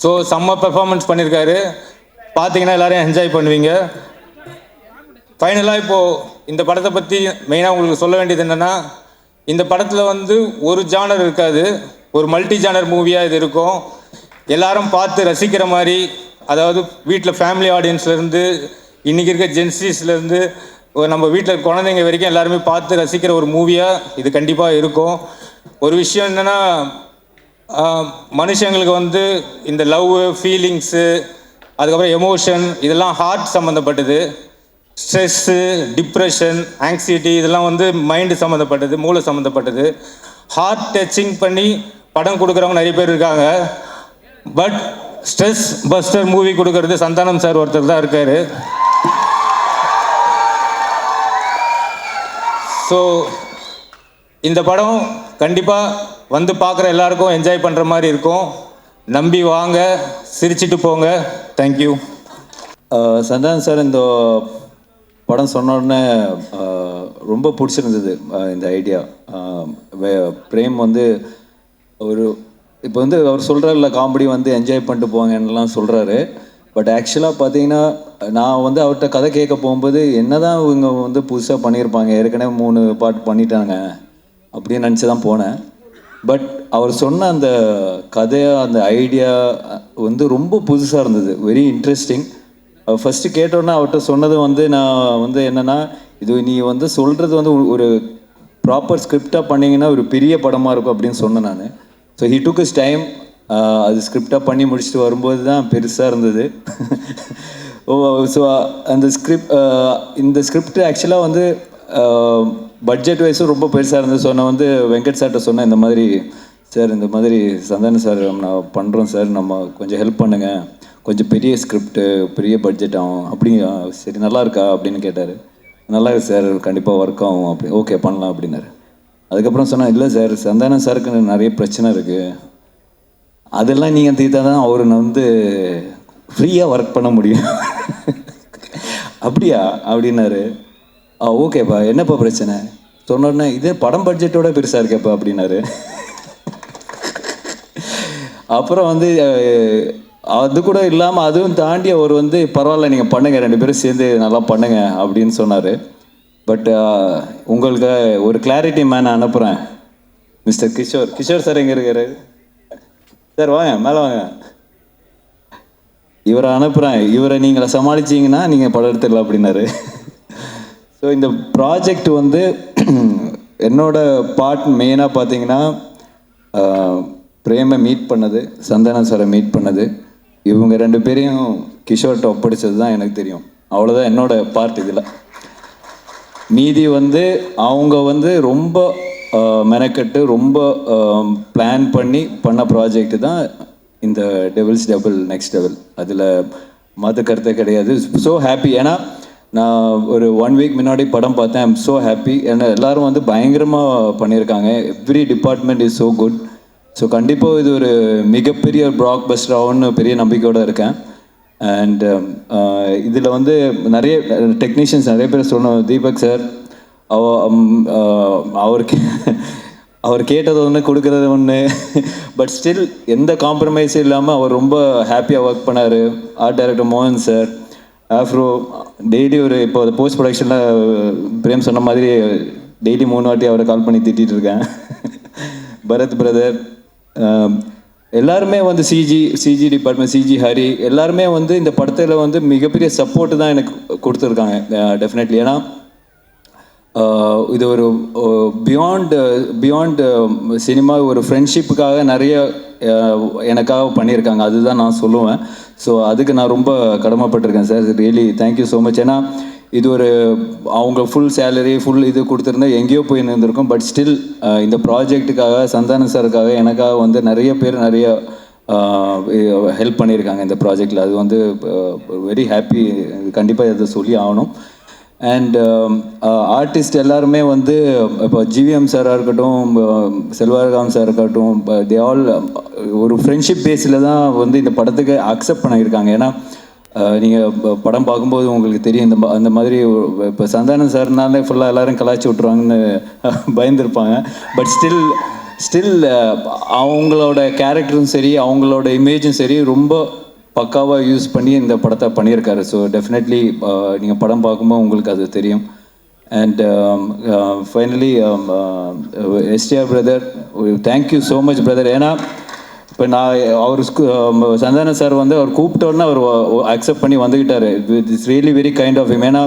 Speaker 9: ஸோ செம்ம பெர்ஃபார்மன்ஸ் பண்ணியிருக்காரு. பார்த்தீங்கன்னா எல்லோரும் என்ஜாய் பண்ணுவீங்க. ஃபைனலாக இப்போது இந்த படத்தை பற்றி மெயினாக உங்களுக்கு சொல்ல வேண்டியது என்னென்னா, இந்த படத்தில் வந்து ஒரு ஜானர் இருக்காது, ஒரு மல்டி ஜானர் மூவியாக இது இருக்கும். எல்லாரும் பார்த்து ரசிக்கிற மாதிரி, அதாவது வீட்டில் ஃபேமிலி ஆடியன்ஸ்லேருந்து இன்றைக்கி இருக்க ஜென்சிஸ்லேருந்து நம்ம வீட்டில் குழந்தைங்க வரைக்கும் எல்லாருமே பார்த்து ரசிக்கிற ஒரு மூவியாக இது கண்டிப்பாக இருக்கும். ஒரு விஷயம் என்னென்னா, மனுஷங்களுக்கு வந்து இந்த லவ், ஃபீலிங்ஸு, அதுக்கப்புறம் எமோஷன் இதெல்லாம் ஹார்ட் சம்மந்தப்பட்டது. ஸ்ட்ரெஸ்ஸு, டிப்ரெஷன், ஆங்ஸைட்டி இதெல்லாம் வந்து மைண்டு சம்மந்தப்பட்டது, மூளை சம்மந்தப்பட்டது. ஹார்ட் டச்சிங் பண்ணி படம் கொடுக்குறவங்க நிறைய பேர் இருக்காங்க. பட் ஸ்ட்ரெஸ் பஸ்டர் மூவி கொடுக்கறது சந்தானம் சார் ஒருத்தர் தான் இருக்கார். ஸோ இந்த படம் கண்டிப்பாக வந்து பார்க்குற எல்லாருக்கும் என்ஜாய் பண்ணுற மாதிரி இருக்கும். நம்பி வாங்க, சிரிச்சிட்டு போங்க. தேங்க்யூ.
Speaker 5: சந்தானம் சார் இந்த படம் சொன்ன உடனே ரொம்ப பிடிச்சிருந்தது இந்த ஐடியா. பிரேம் வந்து ஒரு இப்போ வந்து அவர் சொல்கிறார்ல காமெடி வந்து என்ஜாய் பண்ணிட்டு போங்கன்னெலாம் சொல்கிறாரு. பட் ஆக்சுவலாக பார்த்தீங்கன்னா நான் வந்து அவர்கிட்ட கதை கேட்க போகும்போது என்ன தான் இவங்க வந்து புதுசாக பண்ணியிருப்பாங்க, ஏற்கனவே 3 பாட்டு பண்ணிட்டாங்க அப்படின்னு நினச்சி தான் போனேன். பட் அவர் சொன்ன அந்த கதையாக அந்த ஐடியா வந்து ரொம்ப புதுசாக இருந்தது, வெரி இன்ட்ரெஸ்டிங். ஃபஸ்ட்டு கேட்டோன்னே அவர்கிட்ட சொன்னது வந்து நான் வந்து என்னென்னா, இது நீ வந்து சொல்கிறது வந்து ஒரு ப்ராப்பர் ஸ்கிரிப்டாக பண்ணிங்கன்னா ஒரு பெரிய படமாக இருக்கும் அப்படின்னு சொன்னேன் நான். So he took is time. அது ஸ்கிரிப்டாக பண்ணி முடிச்சுட்டு வரும்போது தான் பெருசாக இருந்தது. ஸோ அந்த இந்த ஸ்கிரிப்ட் ஆக்சுவலாக வந்து பட்ஜெட் வைஸும் ரொம்ப பெருசாக இருந்தது. ஸோ நான் வந்து வெங்கட் சார்கிட்ட சொன்னேன், இந்த மாதிரி சார் இந்த மாதிரி சந்தானம் சார் நான் பண்ணுறோம் சார், நம்ம கொஞ்சம் ஹெல்ப் பண்ணுங்கள், கொஞ்சம் பெரிய ஸ்கிரிப்டு பெரிய பட்ஜெட் ஆகும் அப்படிங்க. சரி நல்லா இருக்கா அப்படின்னு கேட்டார். நல்லா இருக்கு சார், கண்டிப்பாக ஒர்க் ஆகும் அப்படி, ஓகே பண்ணலாம் அப்படின்னாரு. அதுக்கப்புறம் சொன்னேன், இல்லை சார் சந்தானம் சாருக்கு நிறைய பிரச்சனை இருக்குது, அதெல்லாம் நீங்கள் தீர்த்தா தான் அவர் வந்து ஃப்ரீயாக ஒர்க் பண்ண முடியும். அப்படியா அப்படின்னாரு. ஓகேப்பா என்னப்பா பிரச்சனை சொன்னோடனே, இதே படம் பட்ஜெட்டோட பெருசாக இருக்கேப்பா அப்படின்னாரு. அப்புறம் வந்து அது கூட இல்லாமல் அதுவும் தாண்டி அவர் வந்து பரவாயில்ல நீங்கள் பண்ணுங்கள், 2 பேரும் சேர்ந்து நல்லா பண்ணுங்க அப்படின்னு சொன்னார். பட் உங்களுக்கு ஒரு கிளாரிட்டி மேன் அனுப்புகிறேன். மிஸ்டர் கிஷோர் சார் எங்கே இருக்காரு சார்? வாங்க மேலே வாங்க. இவரை அனுப்புகிறேன், இவரை நீங்கள் சமாளிச்சிங்கன்னா நீங்கள் படம் எடுத்துடலாம் அப்படின்னாரு. ஸோ இந்த ப்ராஜெக்ட் வந்து என்னோட பார்ட் மெயினாக பார்த்தீங்கன்னா பிரேமை மீட் பண்ணது, சந்தானம் சாரை மீட் பண்ணது, இவங்க 2 பேரையும் கிஷோர்கிட்ட ஒப்படைச்சது தான் எனக்கு தெரியும்.
Speaker 10: அவ்வளோதான் என்னோட பார்ட் இதில். மீதி வந்து அவங்க வந்து ரொம்ப மெனக்கட்டு ரொம்ப பிளான் பண்ண ப்ராஜெக்ட் தான் இந்த டெவில்ஸ் டபுள் நெக்ஸ்ட் லெவல். அதில் மற்ற கருத்தை கிடையாது. So happy. ஏன்னா நான் ஒரு 1 வீக் முன்னாடி படம் பார்த்தேன். I'm so happy. ஏன்னா எல்லோரும் வந்து பயங்கரமாக பண்ணியிருக்காங்க. Every department is so good. So கண்டிப்பாக இது ஒரு மிகப்பெரிய பிளாக் பஸ்டர் ஆகும்னு பெரிய நம்பிக்கையோடு இருக்கேன். அண்ட் இதில் வந்து நிறைய டெக்னீஷியன்ஸ் நிறைய பேர் சொல்லணும். தீபக் சார் அவர் கேட்டது ஒன்று கொடுக்குறது ஒன்று. பட் ஸ்டில் எந்த காம்ப்ரமைஸும் இல்லாமல் அவர் ரொம்ப ஹாப்பியாக ஒர்க் பண்ணார். ஆர்ட் டைரக்டர் மோகன் சார், ஆஃப்ரோ டெய்லி ஒரு இப்போ போஸ்ட் ப்ரொடக்ஷனில் பிரேம் சொன்ன மாதிரி டெய்லி 3 வாட்டி அவரை கால் பண்ணி திட்டிகிட்டு இருக்கேன். பரத் பிரதர், எல்லாருமே வந்து சிஜி டிபார்ட்மெண்ட், சிஜி ஹரி எல்லாருமே வந்து இந்த படத்தில் வந்து மிகப்பெரிய சப்போர்ட்டு தான் எனக்கு கொடுத்துருக்காங்க டெஃபினெட்லி. ஏன்னா இது ஒரு பியாண்ட் சினிமா ஒரு ஃப்ரெண்ட்ஷிப்புக்காக நிறைய எனக்காக பண்ணியிருக்காங்க. அதுதான் நான் சொல்லுவேன். ஸோ அதுக்கு நான் ரொம்ப கடமைப்பட்டிருக்கேன் sir. Really thank you so much. ஏன்னா இது ஒரு அவங்க ஃபுல் சேலரி ஃபுல் இது கொடுத்துருந்தா எங்கேயோ போய் நின்றுருக்கும். பட் ஸ்டில் இந்த ப்ராஜெக்ட்டுக்காக சந்தான சாருக்காக எனக்காக வந்து நிறைய பேர் நிறைய ஹெல்ப் பண்ணியிருக்காங்க இந்த ப்ராஜெக்டில். அது வந்து வெரி ஹாப்பி. கண்டிப்பாக இதை சொல்லி ஆகணும். அண்ட் ஆர்டிஸ்ட் எல்லாருமே வந்து இப்போ ஜிவிஎம் சாராக இருக்கட்டும், செல்வராகவன் சார் இருக்கட்டும், தே ஆல் ஒரு ஃப்ரெண்ட்ஷிப் பேஸில் தான் வந்து இந்த படத்துக்கு அக்செப்ட் பண்ணியிருக்காங்க. ஏன்னா நீங்கள் படம் பார்க்கும்போது உங்களுக்கு தெரியும் அந்த மாதிரி இப்போ சந்தானம் சார்னாலே ஃபுல்லாக எல்லோரும் கலாய்ச்சி விட்ருவாங்கன்னு பயந்துருப்பாங்க. பட் ஸ்டில் அவங்களோட கேரக்டரும் சரி அவங்களோட இமேஜும் சரி ரொம்ப பக்காவாக யூஸ் பண்ணி இந்த படத்தை பண்ணியிருக்காரு. ஸோ டெஃபினெட்லி நீங்கள் படம் பார்க்கும்போது உங்களுக்கு அது தெரியும். And finally STR brother, thank you so much brother. ஏன்னா இப்போ நான் அவர் சந்தான சார் வந்து அவர் கூப்பிட்டோன்னா அவர் அக்செப்ட் பண்ணி வந்துக்கிட்டார். It's really very kind of him. ஏன்னா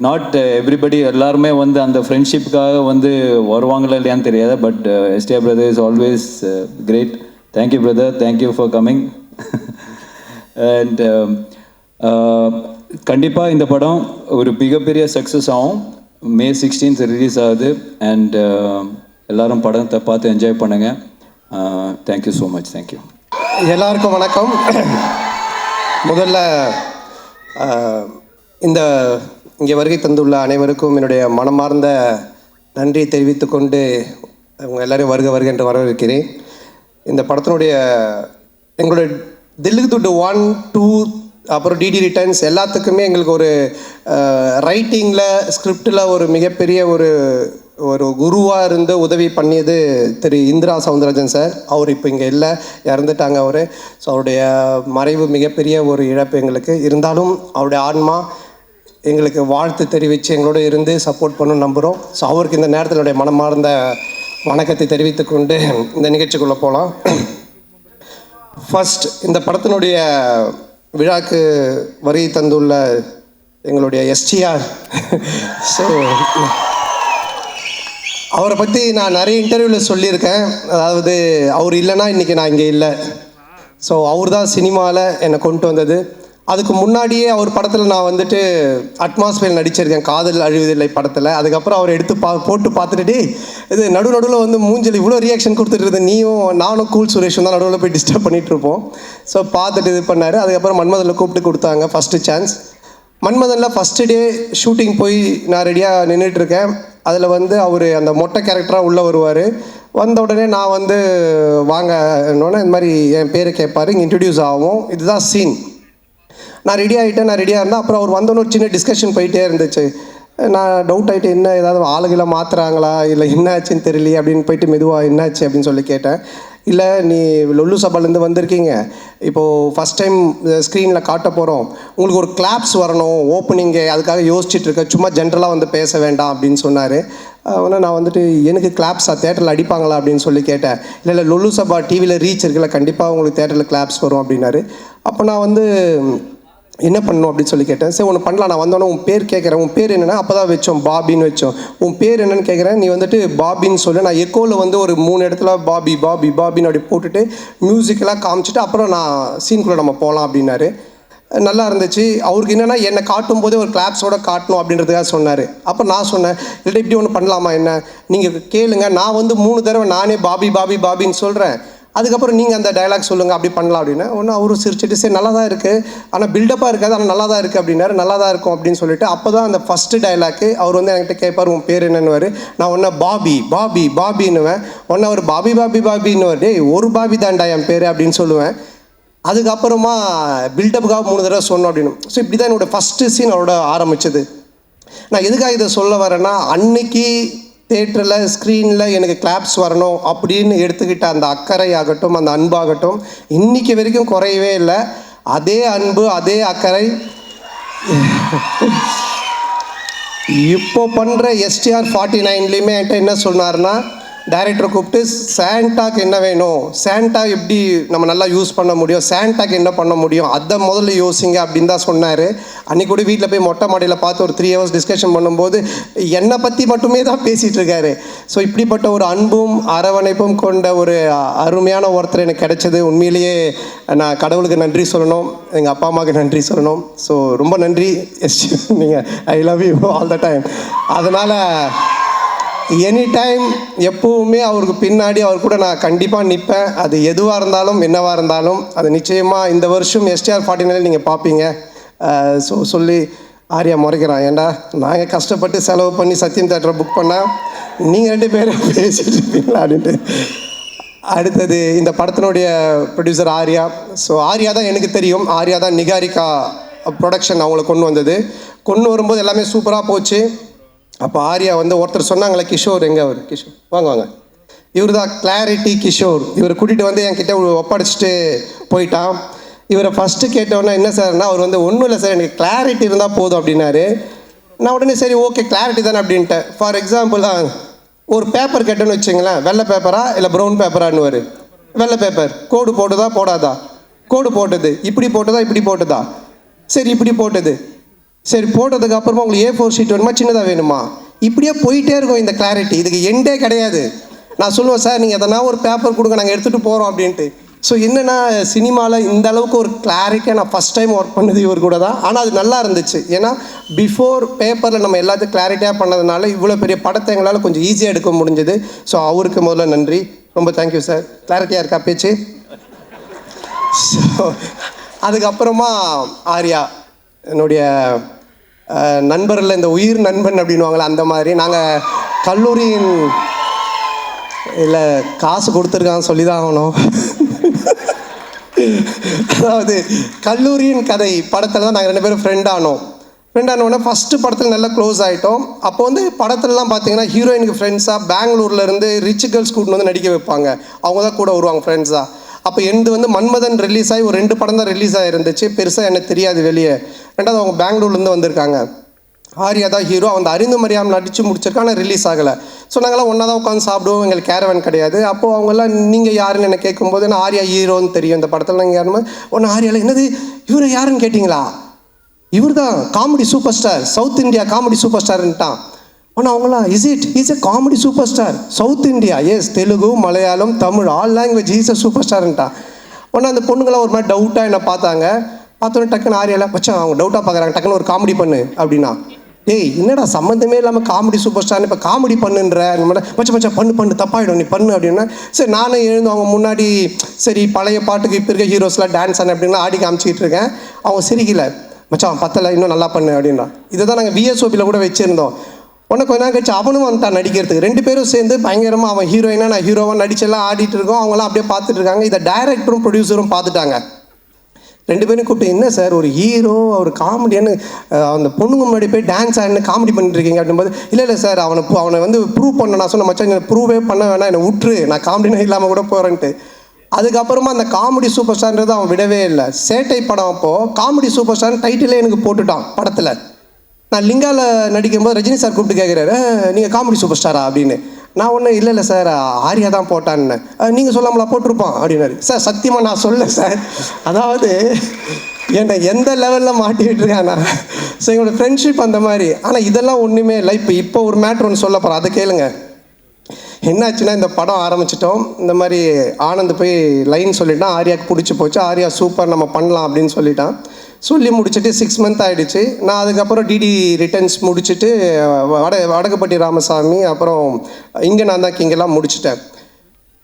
Speaker 10: நாட் எவ்ரிபடி எல்லாருமே வந்து அந்த ஃப்ரெண்ட்ஷிப்புக்காக வந்து வருவாங்களா இல்லையான்னு தெரியாது. But STR brother is always great. Thank you brother, thank you for coming. And கண்டிப்பாக இந்த படம் ஒரு மிகப்பெரிய சக்ஸஸ் ஆகும். May 16th ரிலீஸ் ஆகுது. அண்ட் எல்லோரும் படத்தை பார்த்து என்ஜாய் பண்ணுங்கள். Thank you so much. தேங்க்யூ.
Speaker 11: எல்லாருக்கும் வணக்கம். முதல்ல இங்கே வருகை தந்துள்ள அனைவருக்கும் என்னுடைய மனமார்ந்த நன்றியை தெரிவித்து கொண்டு அவங்க எல்லோரும் வருக என்று வரவேற்கிறேன். இந்த படத்தினுடைய எங்களுடைய தில்லுக்கு துட்டு 1, 2 அப்புறம் டிடி ரிட்டர்ன்ஸ் எல்லாத்துக்குமே எங்களுக்கு ஒரு ரைட்டிங்கில் ஸ்கிரிப்டில் ஒரு மிகப்பெரிய ஒரு குருவாக இருந்து உதவி பண்ணியது திரு இந்திரா சவுந்தரராஜன் சார். அவர் இப்போ இங்கே இல்லை, இறந்துட்டாங்க அவர். ஸோ அவருடைய மறைவு மிகப்பெரிய ஒரு இழப்பு எங்களுக்கு. இருந்தாலும் அவருடைய ஆன்மா எங்களுக்கு வாழ்த்து தெரிவித்து எங்களோட இருந்து சப்போர்ட் பண்ணணும்னு நம்புகிறோம். ஸோ அவருக்கு இந்த நேரத்தில் என்னுடைய மனமார்ந்த வணக்கத்தை தெரிவித்து கொண்டு இந்த நிகழ்ச்சிக்குள்ளே போகலாம். ஃபர்ஸ்ட், இந்த படத்தினுடைய விழாக்கு வருகை தந்துள்ள எங்களுடைய எஸ்டிஆர். ஸோ அவரை பற்றி நான் நிறைய இன்டர்வியூவில் சொல்லியிருக்கேன். அதாவது அவர் இல்லைன்னா இன்றைக்கி நான் இங்கே இல்லை. ஸோ அவர் தான் சினிமாவில் என்னை கொண்டு வந்தது. அதுக்கு முன்னாடியே அவர் படத்தில் நான் வந்துட்டு அட்மாஸ்பியர் நடிச்சிருக்கேன், காதல் அழிவதில்லை படத்தில். அதுக்கப்புறம் அவர் எடுத்து போட்டு பார்த்துட்டு இது நடுவில் வந்து மூஞ்சில் இவ்வளோ ரியாக்ஷன் கொடுத்துட்டு இருந்தேன், நீயும் நானும் கூல் சுரேஷும் தான் நடுவில் போய் டிஸ்டர்ப் பண்ணிகிட்ருப்போம். ஸோ பார்த்துட்டு இது பண்ணார். அதுக்கப்புறம் மன்மதனில் கூப்பிட்டு கொடுத்தாங்க ஃபஸ்ட்டு சான்ஸ். மன்மதனில் ஃபஸ்ட்டு டே ஷூட்டிங் போய் நான் ரெடியாக நின்றுட்டுருக்கேன். அதில் வந்து அவர் அந்த மொட்டை கேரக்டராக உள்ளே வருவார். வந்த உடனே நான் வந்து வாங்கன்னொன்னே இந்த மாதிரி என் பேரை கேட்பார், இங்கே இன்ட்ரடியூஸ் ஆகும், இதுதான் சீன். நான் ரெடியாக இருந்தேன். அப்புறம் அவர் வந்தோன்னு ஒரு சின்ன டிஸ்கஷன் போயிட்டே இருந்துச்சு. நான் டவுட் ஆகிட்டு, என்ன ஏதாவது ஆளுகளை மாற்றுறாங்களா இல்லை என்ன ஆச்சுன்னு தெரியலையே அப்படின்னு போயிட்டு மெதுவாக என்னாச்சு அப்படின்னு சொல்லி கேட்டேன். இல்லை, நீ லொல்லு சபாலேருந்து வந்திருக்கீங்க, இப்போது ஃபஸ்ட் டைம் ஸ்க்ரீனில் காட்ட போகிறோம், உங்களுக்கு ஒரு கிளாப்ஸ் வரணும் ஓப்பனிங்கு, அதுக்காக யோசிச்சுட்டு இருக்கேன், சும்மா ஜென்ரலாக வந்து பேச வேண்டாம் அப்படின்னு சொன்னார். ஆனால் நான் வந்துட்டு எனக்கு கிளாப்ஸாக தேட்டரில் அடிப்பாங்களா அப்படின்னு சொல்லி கேட்டேன். இல்லை லொல்லு சபா டிவியில் ரீச் இருக்குல்ல, கண்டிப்பாக உங்களுக்கு தேட்டரில் கிளாப்ஸ் வரும் அப்படின்னாரு. அப்போ நான் வந்து என்ன பண்ணணும் அப்படின்னு சொல்லி கேட்டேன். சரி ஒன்று பண்ணலாம், நான் வந்தோன்னே உன் பேர் கேட்குறேன், உன் பேர் என்னென்னா அப்போ தான் வச்சோம் பாபின்னு வச்சோம். உன் பேர் என்னென்னு கேட்குறேன், நீ வந்துட்டு பாபின்னு சொல்லி நான் எக்கோவில் வந்து ஒரு 3 இடத்துல பாபி பாபி பாபின்னு அப்படி போட்டுட்டு மியூசிக்கெல்லாம் காமிச்சிட்டு அப்புறம் நான் சீனுக்குள்ளே நம்ம போகலாம் அப்படின்னாரு. நல்லா இருந்துச்சு. அவருக்கு என்னென்னா என்னை காட்டும் போதே ஒரு கிளாப்ஸோட காட்டணும் அப்படின்றதுக்காக சொன்னார். அப்போ நான் சொன்னேன், இல்லை இப்படி ஒன்று பண்ணலாமா, என்ன நீங்கள் கேளுங்க, நான் வந்து 3 தடவை நானே பாபி பாபி பாபின்னு சொல்கிறேன், அதுக்கப்புறம் நீங்கள் அந்த டைலாக் சொல்லுங்கள், அப்படி பண்ணலாம் அப்படின்னு. ஒன்று அவரும் சிரிச்சிட்டு சரி நல்லா தான் இருக்குது, ஆனால் பில்டப்பாக இருக்காது, ஆனால் நல்லா தான் இருக்குது அப்படின்னாரு. நல்லா தான் இருக்கும் அப்படின்னு சொல்லிட்டு அப்போ தான் அந்த ஃபஸ்ட்டு டைலாக்கு அவர் வந்து என்கிட்ட கேட்பார், உன் பேர் என்னன்னுவார். நான் ஒன்று பாபி பாபி பாபின்னுவேன். ஒன்று அவர் பாபி பாபி பாபின்னுவார். டேய் ஒரு பாபி தான்டா என் பேர் அப்படின்னு சொல்லுவேன். அதுக்கப்புறமா பில்டப்புக்காக 3 தடவை சொன்னோம் அப்படின்னு. ஸோ இப்படி தான் என்னோடய ஃபஸ்ட்டு சீன் அவரோட ஆரம்பிச்சது. நான் எதுக்காக இதை சொல்ல வரேன்னா, அன்னைக்கு தேட்டரில் ஸ்க்ரீனில் எனக்கு கிளாப்ஸ் வரணும் அப்படின்னு எடுத்துக்கிட்ட அந்த அக்கறை ஆகட்டும், அந்த அன்பாகட்டும் இன்றைக்கி வரைக்கும் குறையவே இல்லை. அதே அன்பு அதே அக்கறை இப்போ பண்ணுற STR 49லேயுமே என்கிட்ட என்ன சொன்னார்னா, டைரக்டரை கூப்பிட்டு சாண்டாக்கு என்ன வேணும், சாண்டா எப்படி நம்ம நல்லா யூஸ் பண்ண முடியும், சாண்டாக்கு என்ன பண்ண முடியும், அதை முதல்ல யோசிங்க அப்படின்னு தான் சொன்னார். அன்றைக்கி கூட வீட்டில் போய் மொட்டை மாடியில் பார்த்து ஒரு 3 hours டிஸ்கஷன் பண்ணும்போது என்னை பற்றி மட்டுமே தான் பேசிகிட்டு இருக்காரு. ஸோ இப்படிப்பட்ட ஒரு அன்பும் அரவணைப்பும் கொண்ட ஒரு அருமையான ஒருத்தர் எனக்கு கிடைச்சது. உண்மையிலேயே நான் கடவுளுக்கு நன்றி சொல்லணும், எங்கள் அப்பா அம்மாவுக்கு நன்றி சொல்லணும். ஸோ ரொம்ப நன்றி. நீங்கள் I love you all the time. அதனால் எனி டைம் எப்போவுமே அவருக்கு பின்னாடி அவர் கூட நான் கண்டிப்பாக நிற்பேன். அது எதுவாக இருந்தாலும் என்னவாக இருந்தாலும் அது நிச்சயமாக இந்த வருஷம் STR 49 நீங்கள் பார்ப்பீங்க. ஸோ சொல்லி ஆர்யா முறைக்கிறான், ஏன்டா நாங்கள் கஷ்டப்பட்டு செலவு பண்ணி சத்யம் தேட்டரை புக் பண்ணால் நீங்கள் 2 பேரும் பேசிட்டு இருப்பீங்களா அப்படின்ட்டு. அடுத்தது இந்த படத்தினுடைய ப்ரொடியூசர் ஆர்யா. ஸோ ஆர்யா தான் எனக்கு தெரியும், ஆர்யா தான் நிகாரிகா ப்ரொடக்ஷன் அவங்கள கொண்டு வந்தது. கொண்டு வரும்போது எல்லாமே சூப்பராக போச்சு. அப்போ ஆர்யா வந்து ஒருத்தர் சொன்னாங்களே, கிஷோர் எங்கே, அவர் கிஷோர் வாங்க வாங்க, இவர் தான் கிளாரிட்டி கிஷோர். இவரை கூட்டிகிட்டு வந்து என்கிட்ட ஒப்படைச்சிட்டு போயிட்டான். இவரை ஃபஸ்ட்டு கேட்டோன்னா என்ன சார்னா, அவர் வந்து ஒன்றும் இல்லை சார், எனக்கு கிளாரிட்டி இருந்தால் போதும் அப்படின்னாரு. நான் உடனே சரி ஓகே கிளாரிட்டி தானே அப்படின்ட்டேன். ஃபார் எக்ஸாம்பிள் ஒரு பேப்பர் கேட்டோன்னு வச்சுங்களேன், வெள்ளை பேப்பரா இல்லை ப்ரௌன் பேப்பரான்னுவார். வெள்ளை பேப்பர் கோடு போட்டுதா போடாதா, கோடு போட்டது, இப்படி போட்டதா இப்படி போட்டதா, சரி இப்படி போட்டது, சரி போட்டதுக்கு அப்புறமா உங்களுக்கு A4 ஷீட் வேணுமா சின்னதாக வேணுமா, இப்படியே போயிட்டே இருக்கும் இந்த கிளாரிட்டி. இதுக்கு எண்டே கிடையாது. நான் சொல்லுவேன் சார் நீங்கள் எதனா ஒரு பேப்பர் கொடுங்க நாங்கள் எடுத்துகிட்டு போகிறோம் அப்படின்ட்டு. ஸோ என்னென்னா சினிமாவில் இந்த அளவுக்கு ஒரு கிளாரிட்டியாக நான் ஃபஸ்ட் டைம் ஒர்க் பண்ணது இவர் கூட தான். ஆனால் அது நல்லா இருந்துச்சு. ஏன்னா பிஃபோர் பேப்பரில் நம்ம எல்லாத்தையும் கிளாரிட்டியாக பண்ணதுனால இவ்வளோ பெரிய படத்தை எங்களால் கொஞ்சம் ஈஸியாக எடுக்க முடிஞ்சது. ஸோ அவருக்கு முதல்ல நன்றி, ரொம்ப தேங்க்யூ சார். கிளாரிட்டியாக இருக்கா பேச்சு? ஸோ அதுக்கப்புறமா ஆர்யா என்னுடைய நண்பரில் இந்த உயிர் நண்பன் அப்படின்வாங்களே அந்த மாதிரி. நாங்கள் கல்லூரியின் இல்லை காசு கொடுத்துருக்கான்னு சொல்லி தான் ஆகணும். அதாவது கல்லூரியின் கதை படத்தில் தான் நாங்கள் 2 பேரும் ஃப்ரெண்டானோடனே ஃபஸ்ட்டு படத்தில் நல்லா க்ளோஸ் ஆகிட்டோம். அப்போ வந்து படத்துலலாம் பார்த்தீங்கன்னா ஹீரோயினுக்கு ஃப்ரெண்ட்ஸாக பெங்களூர்லேருந்து ரிச் கேர்ள்ஸ் கூட்டின்னு வந்து நடிக்க வைப்பாங்க, அவங்க தான் கூட வருவாங்க ஃப்ரெண்ட்ஸாக. அப்போ எந்த வந்து மன்மதன் ரிலீஸ் ஆகி ஒரு 2 படம் தான் ரிலீஸ் ஆகிருந்துச்சு, பெருசாக எனக்கு தெரியாது வெளியே. ரெண்டாவது அவங்க பெங்களூர்லேருந்து வந்திருக்காங்க. ஆர்யா தான் ஹீரோ, அவன் அறிந்து மரியாமல் நடித்து முடிச்சிருக்கான், ஆனால் ரிலீஸ் ஆகலை. ஸோ நாங்கள்லாம் ஒன்றா தான் உட்காந்து சாப்பிடுவோம், எங்களுக்கு கேரவன் கிடையாது. அப்போது அவங்கெல்லாம் நீங்கள் யாருன்னு என்ன கேட்கும்போது நான் ஆர்யா ஹீரோன்னு தெரியும் இந்த படத்தில். நாங்கள் யாருமே ஒன்று ஆர்யாவில் என்னது இவர் யாருன்னு கேட்டிங்களா, இவர் தான் comedy super star, South India comedy super ஸ்டார்ன்ட்டான். ஆனால் அவங்களாம் is a comedy super star South India, yes Telugu Malayalam Tamil all language is a super ஸ்டார்ன்ட்டான். ஒன்று அந்த பொண்ணுங்களாம் ஒரு மாதிரி டவுட்டாக என்ன பார்த்தாங்க. பார்த்தோன்னே டக்குன்னு ஆர்யாவில் வச்சா அவங்க டவுட்டாக பார்க்குறாங்க, டக்குன்னு ஒரு காமெடி பண்ணு அப்படின்னா. டேய் என்னடா சம்மந்தமே இல்லாமல் காமெடி சூப்பர் ஸ்டார்னு இப்போ காமெடி பண்ணுன்ற மச்சா பண்ணு தப்பாயிடும் நீ பண்ணு அப்படின்னா. சரி நானே எழுந்து அவங்க முன்னாடி சரி பழைய பாட்டுக்கு இப்போ இருக்க ஹீரோஸ்லாம் டான்ஸ் ஆன அப்படின்னா ஆடி காமிச்சிக்கிட்டு இருக்கேன். அவங்க சிரிக்கல, மச்சான் பத்தலை இன்னும் நல்லா பண்ணு அப்படின்னா. இதை தான் நாங்கள் VSOPயில் கூட வச்சுருந்தோம். உடனே கொஞ்ச நேரம் கழிச்சு அவனும் வந்துட்டான் நடிக்கிறதுக்கு. 2 பேரும் சேர்ந்து பயங்கரமாக அவன் ஹீரோயினாக நான் ஹீரோவாக நடிச்செல்லாம் ஆடிட்டு இருக்கோம். அவங்களாம் அப்படியே பார்த்துட்டு இருக்காங்க. இதை டைரக்டரும் ப்ரொடியூசரும் பார்த்துட்டாங்க. 2 பேரும் கூப்பிட்டு என்ன சார் ஒரு ஹீரோ ஒரு காமெடியான்னு அந்த பொண்ணுங்க முன்னாடி போய் டான்ஸ் ஆடினு காமெடி பண்ணிட்டுருக்கீங்க அப்படின்போது இல்லை சார் அவனை வந்து ப்ரூவ் பண்ண. நான் சொன்ன மச்சான் என்னை ப்ரூவே பண்ண வேணாம், என்னை விட்டுரு, நான் காமெடினா இல்லாமல் கூட போகிறேன்ட்டு. அதுக்கப்புறமா அந்த காமெடி சூப்பர் ஸ்டார்ன்றது அவன் விடவே இல்லை. சேட்டை படம் அப்போது காமெடி சூப்பர் ஸ்டார் டைட்டிலே எனக்கு போட்டுட்டான் படத்தில். நான் லிங்காவில் நடிக்கும்போது ரஜினி சார் கூப்பிட்டு கேட்குறாரு நீங்கள் காமெடி சூப்பர் ஸ்டாரா அப்படின்னு. நான் ஒன்றும் இல்லை சார் ஆர்யா தான் போட்டான்னு. நீங்கள் சொல்லாமலா போட்டிருப்பான் அப்படின்னாரு. சார் சத்தியமாக நான் சொல்ல சார், அதாவது என்னை எந்த லெவலில் மாட்டிக்கிட்டு இருக்காண்ணா. ஸோ எங்களோட ஃப்ரெண்ட்ஷிப் அந்த மாதிரி. ஆனால் இதெல்லாம் ஒன்றுமே இல்லை. இப்போ ஒரு மேட்ரு ஒன்று சொல்ல போகிறோம், அதை கேளுங்க. என்னாச்சுன்னா இந்த படம் ஆரம்பிச்சிட்டோம். இந்த மாதிரி ஆனந்த் போய் லைன் சொல்லிட்டான், ஆர்யாவுக்கு பிடிச்சி போச்சு, ஆர்யா சூப்பர் நம்ம பண்ணலாம் அப்படின்னு சொல்லிட்டான். சொல்லி முடிச்சுட்டு 6 மந்த் ஆகிடுச்சு. நான் அதுக்கப்புறம் டிடி ரிட்டர்ன்ஸ் முடிச்சுட்டு வடக்குப்பட்டி ராமசாமி அப்புறம் இங்கே நான் தான் கிங்கெல்லாம் முடிச்சிட்டேன்.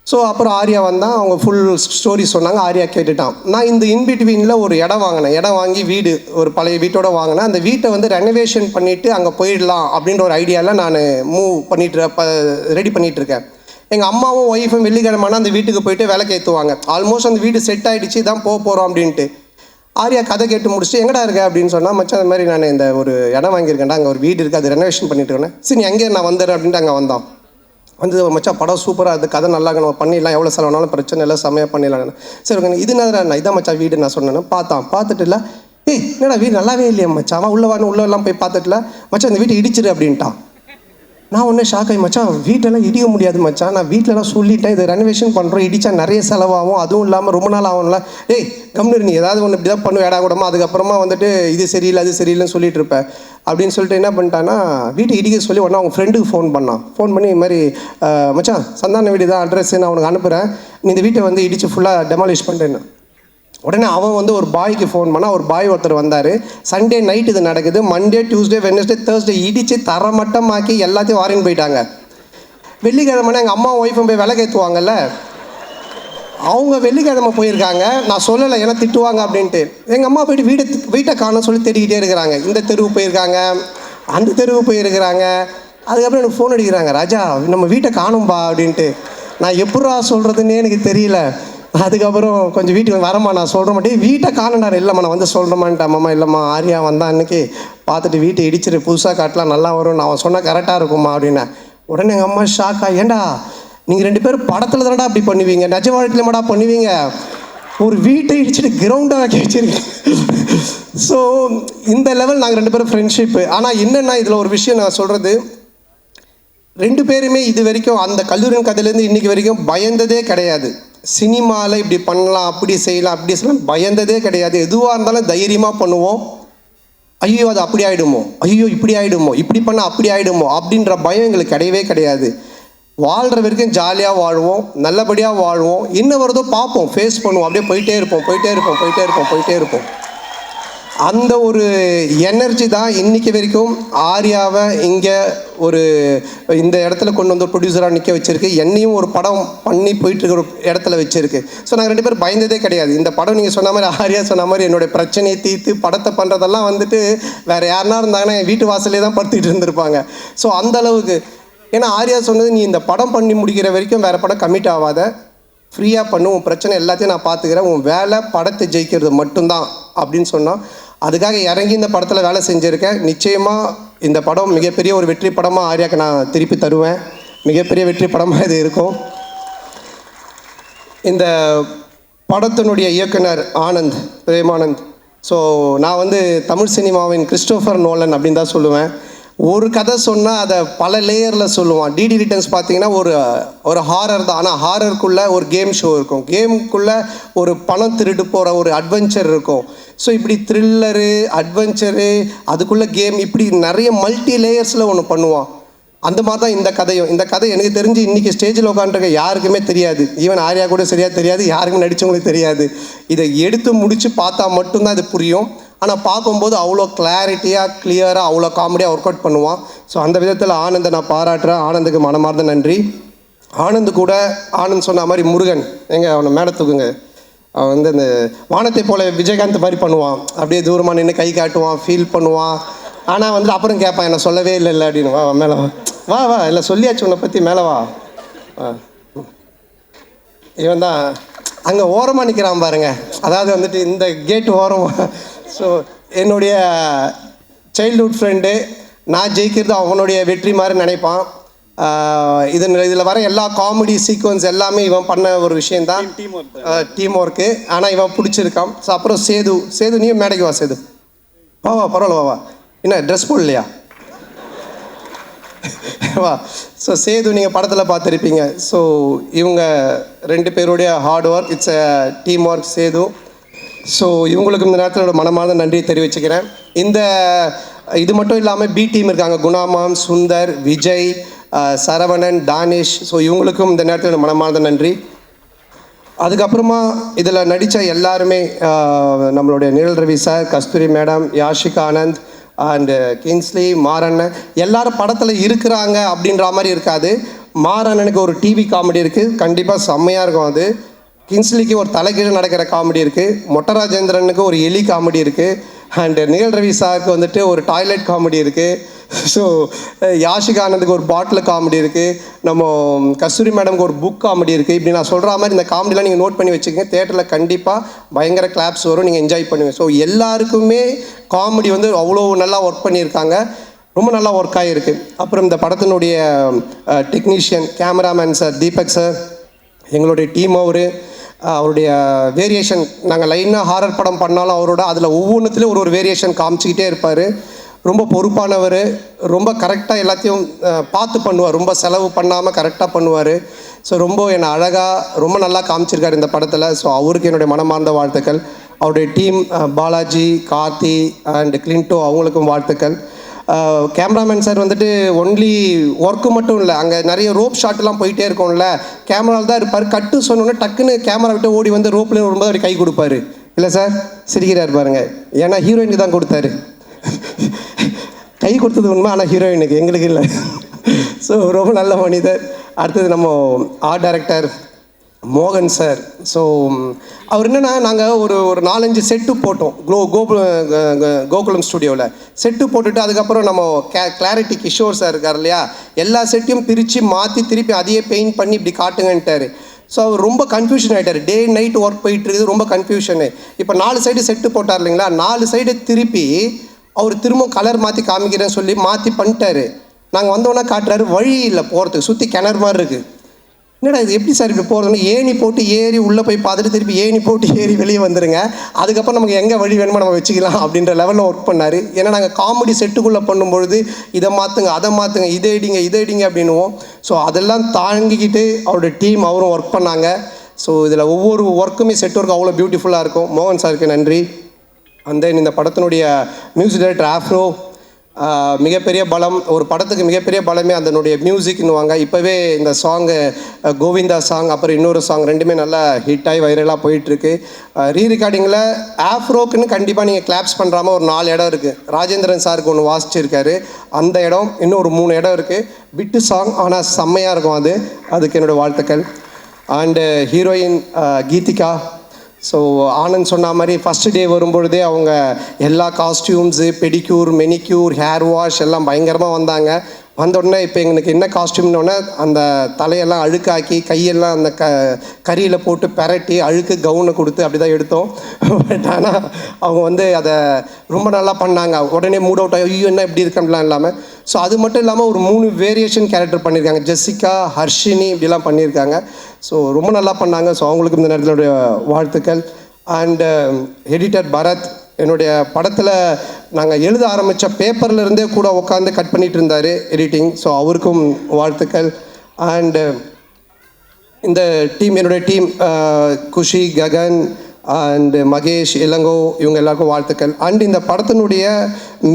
Speaker 11: ஸோ அப்புறம் ஆர்யா வந்தால் அவங்க ஃபுல் ஸ்டோரி சொன்னாங்க. ஆர்யா கேட்டுட்டான். நான் இந்த இன்பிட்வீனில் ஒரு இடம் வாங்கினேன். இடம் வாங்கி வீடு ஒரு பழைய வீட்டோட வாங்கினேன். அந்த வீட்டை வந்து ரெனோவேஷன் பண்ணிவிட்டு அங்கே போயிடலாம் அப்படின்ற ஒரு ஐடியாவில் நான் ரெடி பண்ணிகிட்ருக்கேன். எங்கள் அம்மாவும் ஒய்ஃபும் வெள்ளிக்கிழமைனா அந்த வீட்டுக்கு போயிட்டு விளக்கு ஏற்றுவாங்க. ஆல்மோஸ்ட் அந்த வீடு செட் ஆகிடுச்சு, தான் போக போகிறோம் அப்படின்ட்டு. ஆர்யா கதை கேட்டு முடிச்சுட்டு எங்கடா இருக்க அப்படின்னு சொன்னால், மச்சான் அந்த மாதிரி நான் இந்த ஒரு இடம் வாங்கியிருக்கேன்டா, அங்கே ஒரு வீடு இருக்குது, அது ரெனோவேஷன் பண்ணிட்டு இருக்கேன். சரி எங்கே நான் வந்துடுறேன் அப்படின்ட்டு அங்கே வந்தான். வந்து மச்சான் படம் சூப்பராக அது கதை நல்லா நம்ம பண்ணிடலாம், எவ்வளோ செலவுனாலும் பிரச்சனை இல்லை, செம்மையாக பண்ணிடலாம். சரி ஓகே இது நான் இதான் மச்சான் வீடு நான் சொன்னேன். பார்த்துட்டு இல்லை என்னடா வீடு நல்லாவே இல்லையா மச்சான், அவன் உள்ளெல்லாம் போய் பார்த்துட்டுல மச்சான் இந்த வீட்டை இடிச்சிரு அப்படின்ட்டான். நான் ஒன்றே ஷாக் ஆகி மச்சான் வீட்டெல்லாம் இடிக்க முடியாது மச்சான், நான் வீட்டிலலாம் சொல்லிட்டேன் இது ரெனோவேஷன் பண்ணுறோம், இடித்தா நிறைய செலவாகும், அதுவும் இல்லாமல் ரொம்ப நாள் ஆகும்ல. கம்னு நீ ஏதாவது ஒன்று இப்படி தான் பண்ணுவேன் ஏடா கூடமா, அதுக்கப்புறமா வந்துட்டு இது சரியில்லை அது சரியில்லைன்னு சொல்லிட்டு இருப்பேன் அப்படின்னு சொல்லிட்டு என்ன பண்ணிட்டான்னா வீட்டை இடிக்க சொல்லி உடனே அவங்க ஃப்ரெண்டுக்கு ஃபோன் பண்ணி இது மாதிரி மச்சான் சந்தான வீடு தான் அட்ரஸ் நான் உனக்கு அனுப்புகிறேன், நீ இந்த வீட்டை வந்து இடித்து ஃபுல்லாக டெமாலிஷ் பண்ணுறேன்னு. உடனே அவன் வந்து ஒரு பாய்க்கு ஃபோன் பண்ணால் ஒரு பாய் ஒருத்தர் வந்தார். சண்டே நைட் இது நடக்குது. மண்டே டியூஸ்டே வெட்னஸ்டே தேர்ஸ்டே இடித்து தரமட்டமாக்கி எல்லாத்தையும் வாரின்னு போயிட்டாங்க. வெள்ளிக்கிழமைனா எங்கள் அம்மா ஒய்ஃபும் போய் விளக்கு ஏற்றுவாங்கல்ல, அவங்க வெள்ளிக்கிழமை போயிருக்காங்க. நான் சொல்லலை ஏன்னா திட்டுவாங்க அப்படின்ட்டு. எங்கள் அம்மா போயிட்டு வீட்டை காணோன்னு சொல்லி தேடிக்கிட்டே இருக்கிறாங்க. இந்த தெருவு போயிருக்காங்க, அந்த தெருவு போயிருக்கிறாங்க. அதுக்கப்புறம் எனக்கு ஃபோன் அடிக்கிறாங்க, ராஜா நம்ம வீட்டை காணும்பா அப்படின்ட்டு. நான் எப்படா சொல்கிறதுன்னே எனக்கு தெரியல. அதுக்கப்புறம் கொஞ்சம் வீட்டுக்கு வரமா நான் சொல்கிற மாட்டேன் வீட்டை காணண்டார். இல்லைம்மா நான் வந்து சொல்கிறேம்மான்ட்டேன். அம்மா இல்லைம்மா ஆர்யா வந்தான் அன்றைக்கி பார்த்துட்டு வீட்டை இடிச்சிட்டு புதுசாக காட்டலாம் நல்லா வரும், நான் சொன்னால் கரெக்டாக இருக்கும்மா அப்படின்னேன். உடனே எங்கள் அம்மா ஷாக்கா, ஏண்டா நீங்கள் 2 பேரும் படத்தில் தானடா அப்படி பண்ணுவீங்க, நிஜ வாழ்க்கையில் மாடா பண்ணுவீங்க, ஒரு வீட்டை இடிச்சிட்டு கிரவுண்டாக வைக்க வச்சிருக்கீங்க. ஸோ இந்த லெவல் நாங்கள் 2 பேரும் ஃப்ரெண்ட்ஷிப்பு. ஆனால் என்னென்னா இதில் ஒரு விஷயம் நான் சொல்கிறது, 2 பேருமே இது வரைக்கும் அந்த கல்லூரியின் கதையிலேருந்து இன்றைக்கி வரைக்கும் பயந்ததே கிடையாது. சினிமாவில் இப்படி பண்ணலாம் அப்படி செய்யலாம் பயந்ததே கிடையாது. எதுவாக இருந்தாலும் தைரியமாக பண்ணுவோம். ஐயோ அது அப்படி ஆகிடுமோ, ஐயோ இப்படி ஆகிடுமோ, இப்படி பண்ணால் அப்படி ஆகிடுமோ அப்படின்ற பயம் எங்களுக்கு கிடையவே கிடையாது. வாழ்கிற வரைக்கும் ஜாலியாக வாழ்வோம், நல்லபடியாக வாழ்வோம், என்ன வருதோ பார்ப்போம், ஃபேஸ் பண்ணுவோம், அப்படியே போயிட்டே இருப்போம். அந்த ஒரு எனர்ஜி தான் இன்றைக்கி வரைக்கும் ஆர்யாவை இங்கே ஒரு இந்த இடத்துல கொண்டு வந்து ப்ரொடியூசராக நிற்க வச்சுருக்கு, என்னையும் ஒரு படம் பண்ணி போயிட்டுருக்க ஒரு இடத்துல வச்சுருக்கு. ஸோ நாங்கள் 2 பேரும் பயந்ததே கிடையாது. இந்த படம் நீங்கள் சொன்ன மாதிரி ஆர்யா சொன்ன மாதிரி என்னுடைய பிரச்சனையை தீர்த்து படத்தை பண்ணுறதெல்லாம் வந்துட்டு வேறு யாருனா இருந்தாங்கன்னா என் வீட்டு வாசலே தான் படுத்துக்கிட்டு இருந்திருப்பாங்க. ஸோ அந்தளவுக்கு ஏன்னா ஆர்யா சொன்னது நீ இந்த படம் பண்ணி முடிக்கிற வரைக்கும் வேறு படம் கமிட் ஆகாத, ஃப்ரீயாக பண்ணு, உன் பிரச்சனை எல்லாத்தையும் நான் பார்த்துக்கிறேன், உன் வேலை படத்தை ஜெயிக்கிறது மட்டும்தான் அப்படின்னு சொன்னால் அதுக்காக இறங்கி இந்த படத்தில் வேலை செஞ்சுருக்கேன். நிச்சயமாக இந்த படம் மிகப்பெரிய ஒரு வெற்றி படமாக ஆர்யாவுக்கு நான் திருப்பி தருவேன். மிகப்பெரிய வெற்றி படமாக இது இருக்கும். இந்த படத்தினுடைய இயக்குனர் ஆனந்த், பிரேமானந்த். ஸோ நான் வந்து தமிழ் சினிமாவின் கிறிஸ்டோஃபர் நோலன் அப்படின்னு தான் சொல்லுவேன். ஒரு கதை சொன்னால் அதை பல லேயரில் சொல்லுவான். டிடி ரிட்டர்ன்ஸ் பார்த்தீங்கன்னா ஒரு ஹாரர் தான், ஆனால் ஹாரருக்குள்ளே ஒரு கேம் ஷோ இருக்கும், கேமுக்குள்ளே ஒரு பணம் திருட்டு போகிற ஒரு அட்வென்ச்சர் இருக்கும். ஸோ இப்படி த்ரில்லரு, அட்வென்ச்சரு, அதுக்குள்ளே கேம், இப்படி நிறைய மல்டி லேயர்ஸில் ஒன்று பண்ணுவான். அந்த மாதிரி தான் இந்த கதையும். இந்த கதை எனக்கு தெரிஞ்சு இன்றைக்கி ஸ்டேஜில் உட்காந்துருக்க யாருக்குமே தெரியாது. ஈவன் ஆர்யா கூட சரியாக தெரியாது, யாருக்குமே நடித்தவங்களுக்கு தெரியாது. இதை எடுத்து முடித்து பார்த்தா மட்டும்தான் இது புரியும். ஆனால் பார்க்கும்போது அவ்வளோ கிளாரிட்டியாக கிளியராக அவ்வளோ காமெடியாக ஒர்க் அவுட் பண்ணுவான். ஸோ அந்த விதத்தில் ஆனந்தை நான் பாராட்டுறேன். ஆனந்துக்கு மனமார்ந்த நன்றி. ஆனந்த் சொன்ன மாதிரி முருகன் அவனை மேலே தூக்குங்க. அவன் வந்து அந்த வானத்தை போல விஜயகாந்த் மாதிரி பண்ணுவான், அப்படியே தூரமாக நின்று கை காட்டுவான், ஃபீல் பண்ணுவான். ஆனால் வந்து அப்புறம் கேட்பான் என்ன சொல்லவே இல்லை அப்படின்னு. வா மேலே வா இல்லை சொல்லியாச்சு உன்னை பற்றி, மேலே வா. இவன் தான் அங்கே ஓரமாக நிற்கிறான் பாருங்க, அதாவது வந்துட்டு இந்த கேட்டு ஓரம். ஸோ என்னுடைய சைல்ட்ஹுட் ஃப்ரெண்டு, நான் ஜெயிக்கிறது அவனுடைய வெற்றி மாதிரி நினைப்பான். இதில் வர எல்லா காமெடி சீக்வன்ஸ் எல்லாமே இவன் பண்ண ஒரு விஷயந்தான், டீம் ஒர்க்கு. ஆனால் இவன் பிடிச்சிருக்கான். ஸோ அப்புறம் சேது நீயும் மேடைக்கு வா. சேது வா பரவாயில்ல வா. என்ன ட்ரெஸ் போடலையா? வா. ஸோ சேது நீங்கள் படத்தில் பார்த்துருப்பீங்க. ஸோ இவங்க 2 பேருடைய hard work, it's a team work Sethu. So இவங்களுக்கு இந்த நேரத்தில் மனமார்ந்த நன்றியை தெரிவிச்சுக்கிறேன். இது மட்டும் இல்லாமல் பி டீம் இருக்காங்க, குணாமாம், சுந்தர், விஜய், சரவணன், தானிஷ். ஸோ இவங்களுக்கும் இந்த நேரத்தில் மனமார்ந்த நன்றி. அதுக்கப்புறமா இதில் நடித்த எல்லாருமே நம்மளுடைய Nizhal Ravi sir, Kasthuri madam, Yashika Anand and Kingsley, மாறண்ணன் எல்லாரும் படத்தில் இருக்கிறாங்க அப்படின்ற மாதிரி இருக்காது. மாறண்ணனுக்கு ஒரு டிவி காமெடி இருக்குது, கண்டிப்பாக செம்மையாக இருக்கும். அது கிங்ஸ்லிக்கு ஒரு தலைகீழ் நடக்கிற காமெடி இருக்குது, மொட்டராஜேந்திரனுக்கு ஒரு எலி காமெடி இருக்குது, அண்டு நிகழ் ரவி சாருக்கு வந்துட்டு ஒரு டாய்லெட் காமெடி இருக்குது. ஸோ யாஷிகா ஆனந்துக்கு ஒரு பாட்டில் காமெடி இருக்குது, நம்ம கஸ்தூரி மேடம்க்கு ஒரு புக் காமெடி இருக்குது. இப்படி நான் சொல்கிற மாதிரி இந்த காமெடிலாம் நீங்கள் நோட் பண்ணி வச்சுக்கோங்க. தேட்டரில் கண்டிப்பாக பயங்கர கிளாப்ஸ் வரும், நீங்கள் என்ஜாய் பண்ணுவீங்க. ஸோ எல்லாருக்குமே காமெடி வந்து அவ்வளோ நல்லா ஒர்க் பண்ணியிருக்காங்க, ரொம்ப நல்லா ஒர்க் ஆகிருக்கு. அப்புறம் இந்த படத்தினுடைய technician cameraman sir Deepak sir, எங்களுடைய டீம் அவருடைய வேரியேஷன், நாங்கள் லைனாக ஹாரர் படம் பண்ணாலும் அவரோட அதில் ஒவ்வொன்றுத்துலேயும் ஒரு வேரியேஷன் காமிச்சிக்கிட்டே இருப்பார். ரொம்ப பொறுப்பானவர், ரொம்ப கரெக்டாக எல்லாத்தையும் பார்த்து பண்ணுவார், ரொம்ப செலவு பண்ணாமல் கரெக்டாக பண்ணுவார். ஸோ ரொம்ப என்னை அழகாக ரொம்ப நல்லா காமிச்சிருக்காரு இந்த படத்தில். ஸோ அவருக்கு என்னுடைய மனமார்ந்த வாழ்த்துக்கள். அவருடைய டீம் பாலாஜி, கார்த்தி அண்ட் கிளின்டோ அவங்களுக்கும் வாழ்த்துக்கள். கேமராமேன் சார் வந்துட்டு ஒன்லி ஒர்க்கு மட்டும் இல்லை, அங்கே நிறைய ரோப் ஷாட்லாம் போயிட்டே இருக்கும்ல, கேமராவில் தான் இருப்பார். கட்டு சொன்னோன்னே டக்குன்னு கேமரா விட்டு ஓடி வந்து ரோப்பில் வரும்போது அவர் கை கொடுப்பாரு. இல்லை சார் சிரிக்கிறார் பாருங்க, ஏன்னா ஹீரோயினுக்கு தான் கொடுத்தாரு. கை கொடுத்தது உண்மை, ஆனால் ஹீரோயினுக்கு, எங்களுக்கு இல்லை. ஸோ ரொம்ப நல்ல மனிதர். அடுத்தது நம்ம ஆர்ட் டைரக்டர் மோகன் சார். ஸோ அவர் என்னென்னா, நாங்கள் ஒரு 4-5 செட்டு போட்டோம் கோகுலம் ஸ்டுடியோவில். செட்டு போட்டுட்டு அதுக்கப்புறம் நம்ம கிளாரிட்டி கிஷோர் சார் இருக்கார் இல்லையா, எல்லா செட்டையும் பிரித்து மாற்றி திருப்பி அதையே பெயிண்ட் பண்ணி இப்படி காட்டுங்கன்ட்டார். ஸோ அவர் ரொம்ப கன்ஃபியூஷன் ஆகிட்டார், டே நைட் ஒர்க் போயிட்டுருக்குது, ரொம்ப கன்ஃபியூஷனு. இப்போ 4 சைடு செட்டு போட்டார் இல்லைங்களா, 4 சைடு திருப்பி அவர் திரும்ப கலர் மாற்றி காமிக்கிறேன்னு சொல்லி மாற்றி பண்ணிட்டாரு. நாங்கள் வந்தோன்னா காட்டுறாரு, வழி இல்லை போகிறதுக்கு, சுற்றி கிணறு மாதிரி இருக்குது. என்னடா இது எப்படி சார் இப்படி போகிறதுன்னு ஏணி போட்டு ஏறி உள்ளே போய் பார்த்துட்டு திருப்பி ஏணி போட்டு ஏறி வெளியே வந்துடுங்க, அதுக்கப்புறம் நமக்கு எங்கே வழி வேணுமோ நம்ம வச்சுக்கலாம் அப்படின்ற லெவலில் ஒர்க் பண்ணார். ஏன்னா நாங்கள் காமெடி செட்டுக்குள்ளே பண்ணும்பொழுது இதை மாற்றுங்க அதை மாற்றுங்க இதை இடிங்க அப்படின்னுவோம். ஸோ அதெல்லாம் தாங்கிக்கிட்டு அவரோட டீம் அவரும் ஒர்க் பண்ணாங்க. ஸோ இதில் ஒவ்வொரு ஒர்க்குமே செட் ஒர்க் அவ்வளோ பியூட்டிஃபுல்லாக இருக்கும். மோகன் சாருக்கு நன்றி. அண்ட் தென் இந்த படத்தினுடைய மியூசிக் டைரக்டர் ஆஃப்ரோ, மிகப்பெரிய பலம், ஒரு படத்துக்கு மிகப்பெரிய பலமே அதனுடைய மியூசிக்னுவாங்க. இப்போவே இந்த சாங்கு கோவிந்தா சாங், அப்புறம் இன்னொரு சாங் ரெண்டுமே நல்லா ஹிட்டாகி வைரலாக போயிட்டுருக்கு. ரீ ரெக்கார்டிங்கில் ஆஃப்ரோக்குன்னு கண்டிப்பாக நீங்கள் கிளாப்ஸ் பண்ணுறாமல் ஒரு 4 இடம் இருக்குது. ராஜேந்திரன் சாருக்கு ஒன்று வாசிச்சிருக்காரு, அந்த இடம், இன்னும் ஒரு 3 இடம் இருக்குது. பிட்டு சாங் ஆனால் செம்மையாக இருக்கும், அதுக்கு என்னோடய வாழ்த்துக்கள். And heroine Geethika. So Anand சொன்ன மாதிரி ஃபஸ்ட்டு டே வரும்பொழுதே அவங்க எல்லா costumes, pedicure, manicure, hair wash எல்லாம் பயங்கரமாக வந்தாங்க. வந்தோடனே இப்போ எங்களுக்கு என்ன காஸ்டியூம்னோடனே அந்த தலையெல்லாம் அழுக்காக்கி கையெல்லாம் அந்த கறியில் போட்டு பெரட்டி அழுக்கு கவுனை கொடுத்து அப்படி தான் எடுத்தோம். பட் ஆனால் அவங்க வந்து அதை ரொம்ப நல்லா பண்ணாங்க. உடனே மூட் அவுட் ஆகி ஐயோ என்ன இப்படி இருக்கலாம் இல்லாமல். ஸோ அது மட்டும் இல்லாமல் ஒரு 3 வேரியேஷன் கேரக்டர் பண்ணியிருக்காங்க, ஜெசிகா, ஹர்ஷினி இப்படிலாம் பண்ணியிருக்காங்க. ஸோ ரொம்ப நல்லா பண்ணாங்க. ஸோ அவங்களுக்கு இந்த நேரத்தில் வாழ்த்துக்கள். அண்டு எடிட்டர் பரத், என்னுடைய படத்தில் நாங்கள் எழுத ஆரம்பித்த பேப்பர்லேருந்தே கூட உட்காந்து கட் பண்ணிகிட்டு இருந்தார் எடிட்டிங். ஸோ அவருக்கும் வாழ்த்துக்கள். அண்டு இந்த டீம், என்னுடைய டீம் குஷி, ககன் அண்டு மகேஷ், இளங்கோ, இவங்க எல்லாருக்கும் வாழ்த்துக்கள். அண்ட் இந்த படத்தினுடைய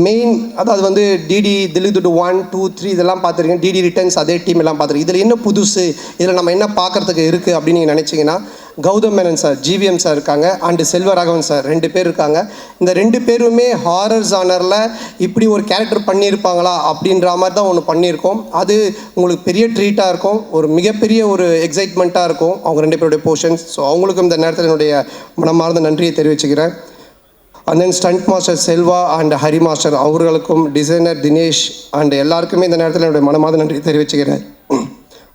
Speaker 11: மெயின், அதாவது வந்து டிடி தில்லிதுட்டு 1, 2, 3 இதெல்லாம் பார்த்துருக்கேன். டிடி ரிட்டர்ன்ஸ் அதே டீம் எல்லாம் பார்த்துருக்கேன். இதில் என்ன புதுசு, இதில் நம்ம என்ன பார்க்குறதுக்கு இருக்குது அப்படின்னு நீங்கள் நினச்சிங்கன்னா, Gautham Menon sir, GVM sir இருக்காங்க, அண்டு செல்வராகவன் சார் 2 பேர் இருக்காங்க. இந்த 2 பேருமே ஹாரர் ஜானரில் இப்படி ஒரு கேரக்டர் பண்ணியிருப்பாங்களா அப்படின்ற மாதிரி தான் ஒன்று பண்ணியிருக்கோம். அது உங்களுக்கு பெரிய ட்ரீட்டாக இருக்கும், ஒரு மிகப்பெரிய ஒரு எக்ஸைட்மெண்ட்டாக இருக்கும் அவங்க 2 பேருடைய போர்ஷன்ஸ். ஸோ அவங்களுக்கும் இந்த நேரத்தில் என்னுடைய மனமார்ந்த நன்றியை தெரிவிச்சுக்கிறேன். And then stunt master Selva and Hari master அவர்களுக்கும், டிசைனர் தினேஷ் அண்ட் எல்லாருக்குமே இந்த நேரத்தில் என்னுடைய மனமார்ந்த நன்றி தெரிவிச்சுக்கிறேன்.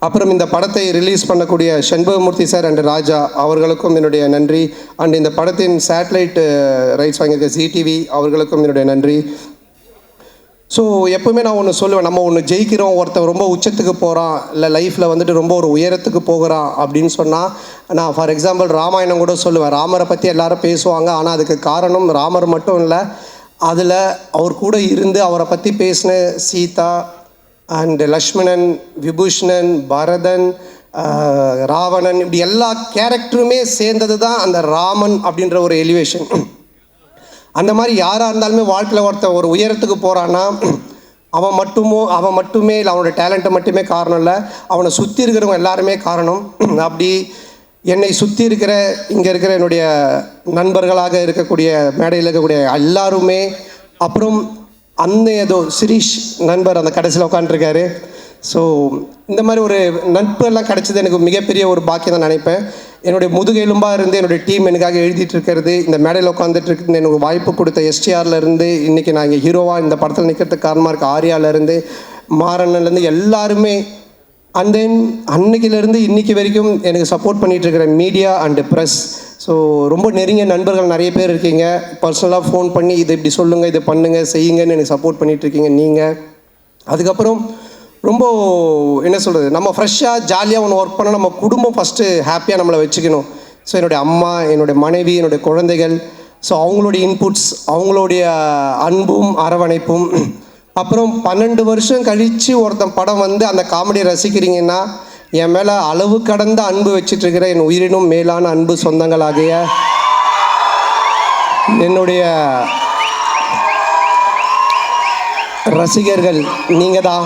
Speaker 11: அப்புறம் இந்த படத்தை ரிலீஸ் பண்ணக்கூடிய செண்பகமூர்த்தி சார் அண்ட் ராஜா அவர்களுக்கும் என்னுடைய நன்றி. அண்ட் இந்த படத்தின் சேட்டலைட் ரைட்ஸ் வாங்கியிருக்க ZTV அவர்களுக்கும் என்னுடைய நன்றி. ஸோ எப்போவுமே நான் ஒன்று சொல்லுவேன், நம்ம ஒன்று ஜெயிக்கிறோம், ஒருத்தர் ரொம்ப உச்சத்துக்கு போகிறான், இல்லை லைஃப்பில் வந்துட்டு ரொம்ப ஒரு உயரத்துக்கு போகிறான் அப்படின்னு சொன்னால், நான் ஃபார் எக்ஸாம்பிள் ராமாயணம் கூட சொல்லுவேன். ராமரை பற்றி எல்லாரும் பேசுவாங்க, ஆனால் அதுக்கு காரணம் ராமர் மட்டும் இல்லை, அதில் அவர் கூட இருந்து அவரை பற்றி பேசின சீதா அண்ட் லக்ஷ்மணன், விபூஷணன், பரதன், ராவணன், இப்படி எல்லா கேரக்டருமே சேர்ந்தது தான் அந்த ராமன் அப்படின்ற ஒரு எலிவேஷன். அந்த மாதிரி யாராக இருந்தாலுமே வாழ்க்கையில் ஒருத்தர் ஒரு உயரத்துக்கு போகிறான்னா அவன் மட்டுமே இல்லை, அவனோட டேலண்ட்டை மட்டுமே காரணம் இல்லை, அவனை சுற்றி இருக்கிறவங்க எல்லாருமே காரணம். அப்படி என்னை சுற்றி இருக்கிற இங்கே இருக்கிற என்னுடைய நண்பர்களாக இருக்கக்கூடிய மேடையில் இருக்கக்கூடிய எல்லாருமே, அப்புறம் ஏதோ சிரீஷ் நண்பர் அந்த கடைசியில் உட்காந்துருக்காரு. ஸோ இந்த மாதிரி ஒரு நட்பு எல்லாம் கிடச்சது எனக்கு மிகப்பெரிய ஒரு பாக்கியம் தான் நினைப்பேன். என்னுடைய முதுகெலும்பாக இருந்து என்னுடைய டீம் எனக்காக எழுதிட்டு இருக்கிறது, இந்த மேடையில் உட்காந்துட்டு இருக்கிறது, எனக்கு வாய்ப்பு கொடுத்த எஸ்டிஆர்லேருந்து இன்றைக்கி நான் இங்கே ஹீரோவாக இந்த படத்தில் நிற்கிறதுக்கு காரணமாக இருக்க ஆர்யாவிலேருந்து மாறன்லேருந்து எல்லாருமே, அண்ட் தென் அன்னைக்கிலேருந்து இன்றைக்கி வரைக்கும் எனக்கு சப்போர்ட் பண்ணிகிட்ருக்கிற மீடியா அண்டு ப்ரெஸ். ஸோ ரொம்ப நெருங்கிய நண்பர்கள் நிறைய பேர் இருக்கீங்க. பர்சனலாக ஃபோன் பண்ணி இதை இப்படி சொல்லுங்கள், இதை பண்ணுங்கள், செய்யுங்கன்னு எனக்கு சப்போர்ட் பண்ணிகிட்ருக்கீங்க நீங்கள். அதுக்கப்புறம் ரொம்ப என்ன சொல்கிறது, நம்ம ஃப்ரெஷ்ஷாக ஜாலியாக ஒன்று ஒர்க் பண்ணால் நம்ம குடும்பம் ஃபஸ்ட்டு ஹாப்பியாக நம்மளை வச்சுக்கணும். ஸோ என்னுடைய அம்மா, என்னுடைய மனைவி, என்னுடைய குழந்தைகள், ஸோ அவங்களுடைய இன்புட்ஸ், அவங்களுடைய அன்பும் அரவணைப்பும். அப்புறம் 12 வருஷம் கழித்து ஒருத்தன் படம் வந்து அந்த காமெடியை ரசிக்கிறீங்கன்னா, என் மேலே அளவு கடந்த அன்பு வச்சிட்ருக்கிற என் உயிரினும் மேலான அன்பு சொந்தங்களாகிய என்னுடைய ரசிகர்கள் நீங்கள் தான்.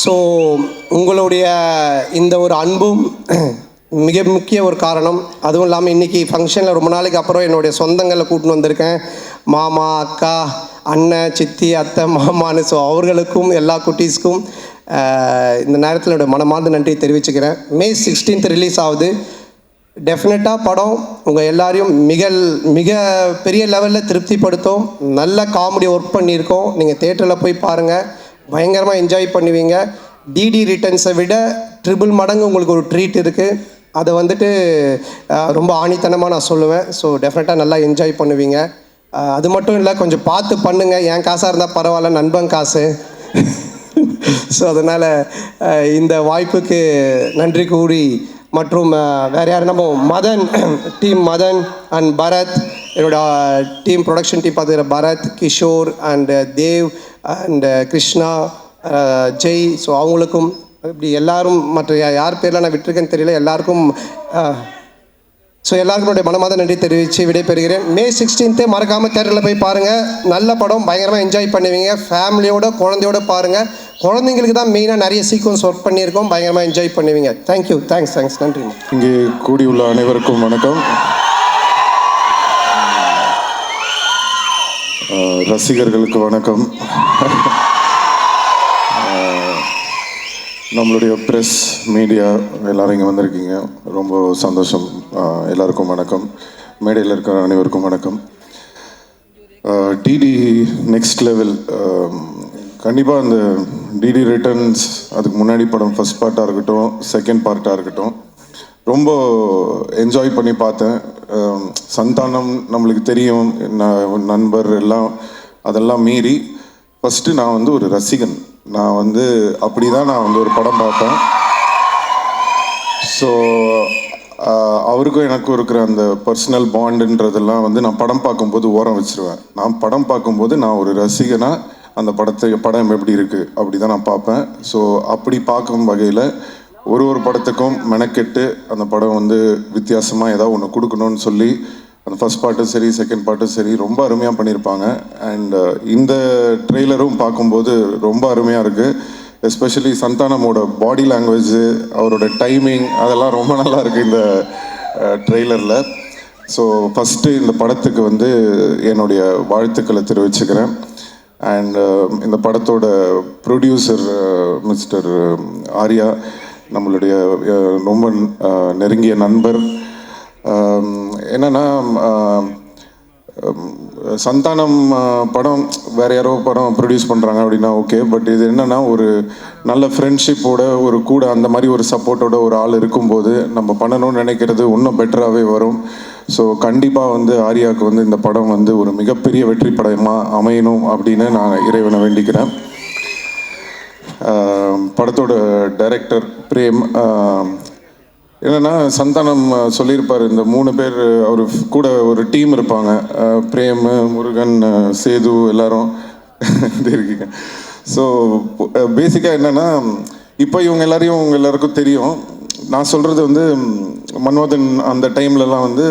Speaker 11: ஸோ உங்களுடைய இந்த ஒரு அன்பும் மிக முக்கிய ஒரு காரணம். அதுவும் இல்லாமல் இன்றைக்கி ஃபங்க்ஷனில் ரொம்ப நாளைக்கு அப்புறம் என்னுடைய சொந்தங்களை கூட்டின்னு வந்திருக்கேன். மாமா, அக்கா, அண்ணன், சித்தி, அத்தை, மாமான்னு. ஸோ அவர்களுக்கும் எல்லா குட்டீஸ்க்கும் இந்த நேரத்தில் என்னோடய மனமார்ந்த நன்றி தெரிவிச்சுக்கிறேன். May 16th ரிலீஸ் ஆகுது. டெஃபினட்டாக படம் உங்கள் எல்லாரையும் மிக பெரிய லெவலில் திருப்திப்படுத்தும். நல்ல காமெடி ஒர்க் பண்ணியிருக்கோம். நீங்கள் தேட்டரில் போய் பாருங்கள், பயங்கரமாக என்ஜாய் பண்ணுவீங்க. டிடி ரிட்டர்ன்ஸை விட 3 மடங்கு உங்களுக்கு ஒரு ட்ரீட் இருக்குது. அதை வந்துட்டு ரொம்ப ஆணித்தனமாக நான் சொல்லுவேன். ஸோ டெஃபினட்டாக நல்லா என்ஜாய் பண்ணுவீங்க. அது மட்டும் இல்லை, கொஞ்சம் பார்த்து பண்ணுங்கள். என் காசாக இருந்தால் பரவாயில்ல, நண்பன் காசு. ஸோ அதனால் இந்த வாய்ப்புக்கு நன்றி கூறி, மற்றும் வேறு யார், நம்ம மதன் டீம், மதன் அண்ட் பரத், என்னோட டீம் ப்ரொடக்ஷன் டீம் பார்த்துக்கிற Bharath, Kishore and Dev and Krishna, Jai. So அவங்களுக்கும் இப்படி எல்லாரும், மற்ற யார் பேரில் நான் விட்டுருக்கேன்னு தெரியல, எல்லாருக்கும் ஸோ எல்லாருக்கும் என்னுடைய மனமார்ந்த நன்றி தெரிவித்து விடைபெறுகிறேன். May 16th மறக்காமல் தேட்டரில் போய் பாருங்கள். நல்ல படம், பயங்கரமாக என்ஜாய் பண்ணுவீங்க. ஃபேமிலியோட, குழந்தையோட பாருங்கள். குழந்தைங்களுக்கு தான் மெயினாக நிறைய சீக்வன்ஸ் ஒர்க் பண்ணியிருக்கோம். பயங்கரமாக என்ஜாய் பண்ணுவீங்க. தேங்க்யூ, தேங்க்ஸ், நன்றி.
Speaker 12: இங்கே கூடியுள்ள அனைவருக்கும் வணக்கம். ரசிகர்களுக்கு வணக்கம். நம்மளுடைய ப்ரெஸ், மீடியா எல்லோரும் இங்கே வந்திருக்கீங்க, ரொம்ப சந்தோஷம். எல்லாருக்கும் வணக்கம். மேடையில் இருக்கிற அனைவருக்கும் வணக்கம். DD next level. கண்டிப்பாக அந்த டிடி ரிட்டர்ன்ஸ், அதுக்கு முன்னாடி படம் ஃபஸ்ட் பார்ட்டாக இருக்கட்டும், செகண்ட் பார்ட்டாக இருக்கட்டும், ரொம்ப என்ஜாய் பண்ணி பார்த்தேன். சந்தானம் நம்மளுக்கு தெரியும், நண்பர் எல்லாம், அதெல்லாம் மீறி ஃபஸ்ட்டு நான் வந்து ஒரு ரசிகன். நான் வந்து அப்படி தான் நான் வந்து ஒரு படம் பார்ப்பேன். ஸோ அவருக்கும் எனக்கும் இருக்கிற அந்த பர்சனல் பாண்டுன்றதெல்லாம் வந்து நான் படம் பார்க்கும்போது ஓரம் வச்சுருவேன். நான் படம் பார்க்கும்போது நான் ஒரு ரசிகனாக அந்த படம் எப்படி இருக்குது அப்படி தான் நான் பார்ப்பேன். ஸோ அப்படி பார்க்கும் வகையில் ஒரு படத்துக்கும் மெனக்கெட்டு அந்த படம் வந்து வித்தியாசமாக ஏதாவது ஒன்று கொடுக்கணும்னு சொல்லி அந்த ஃபஸ்ட் பார்ட்டும் சரி, செகண்ட் பார்ட்டும் சரி, ரொம்ப அருமையாக பண்ணியிருப்பாங்க. அண்ட் இந்த ட்ரெய்லரும் பார்க்கும்போது ரொம்ப அருமையாக இருக்குது. எஸ்பெஷலி சந்தானமோட பாடி லாங்குவேஜ், அவரோட டைமிங், அதெல்லாம் ரொம்ப நல்லா இருக்குது இந்த ட்ரெய்லரில். ஸோ ஃபஸ்ட்டு இந்த படத்துக்கு வந்து என்னுடைய வாழ்த்துக்களை தெரிவிச்சுக்கிறேன். அண்ட் இந்த படத்தோட ப்ரொடியூசர் மிஸ்டர் ஆர்யா, நம்மளுடைய ரொம்ப நெருங்கிய நண்பர். என்னென்னா, சந்தானம் படம் வேறு யாரோ படம் ப்ரொடியூஸ் பண்ணுறாங்க அப்படின்னா ஓகே, பட் இது என்னென்னா ஒரு நல்ல ஃப்ரெண்ட்ஷிப்போட, ஒரு கூட அந்த மாதிரி ஒரு சப்போர்ட்டோட ஒரு ஆள் இருக்கும்போது நம்ம பண்ணணும்னு நினைக்கிறது இன்னும் பெட்டராகவே வரும். ஸோ கண்டிப்பாக வந்து ஆர்யாவுக்கு வந்து இந்த படம் வந்து ஒரு மிகப்பெரிய வெற்றி படமாக அமையணும் அப்படின்னு நான் இறைவனை வேண்டிக்கிறேன். படத்தோட டைரக்டர் பிரேம், என்னென்னா சந்தானம் சொல்லியிருப்பார், இந்த 3 பேர் அவர் கூட ஒரு டீம் இருப்பாங்க, பிரேம், முருகன், சேது, எல்லாரும் இருக்கீங்க. ஸோ பேசிக்காக என்னென்னா, இப்போ இவங்க எல்லாருக்கும் தெரியும். நான் சொல்கிறது வந்து மன்மதன் அந்த டைம்லலாம் வந்து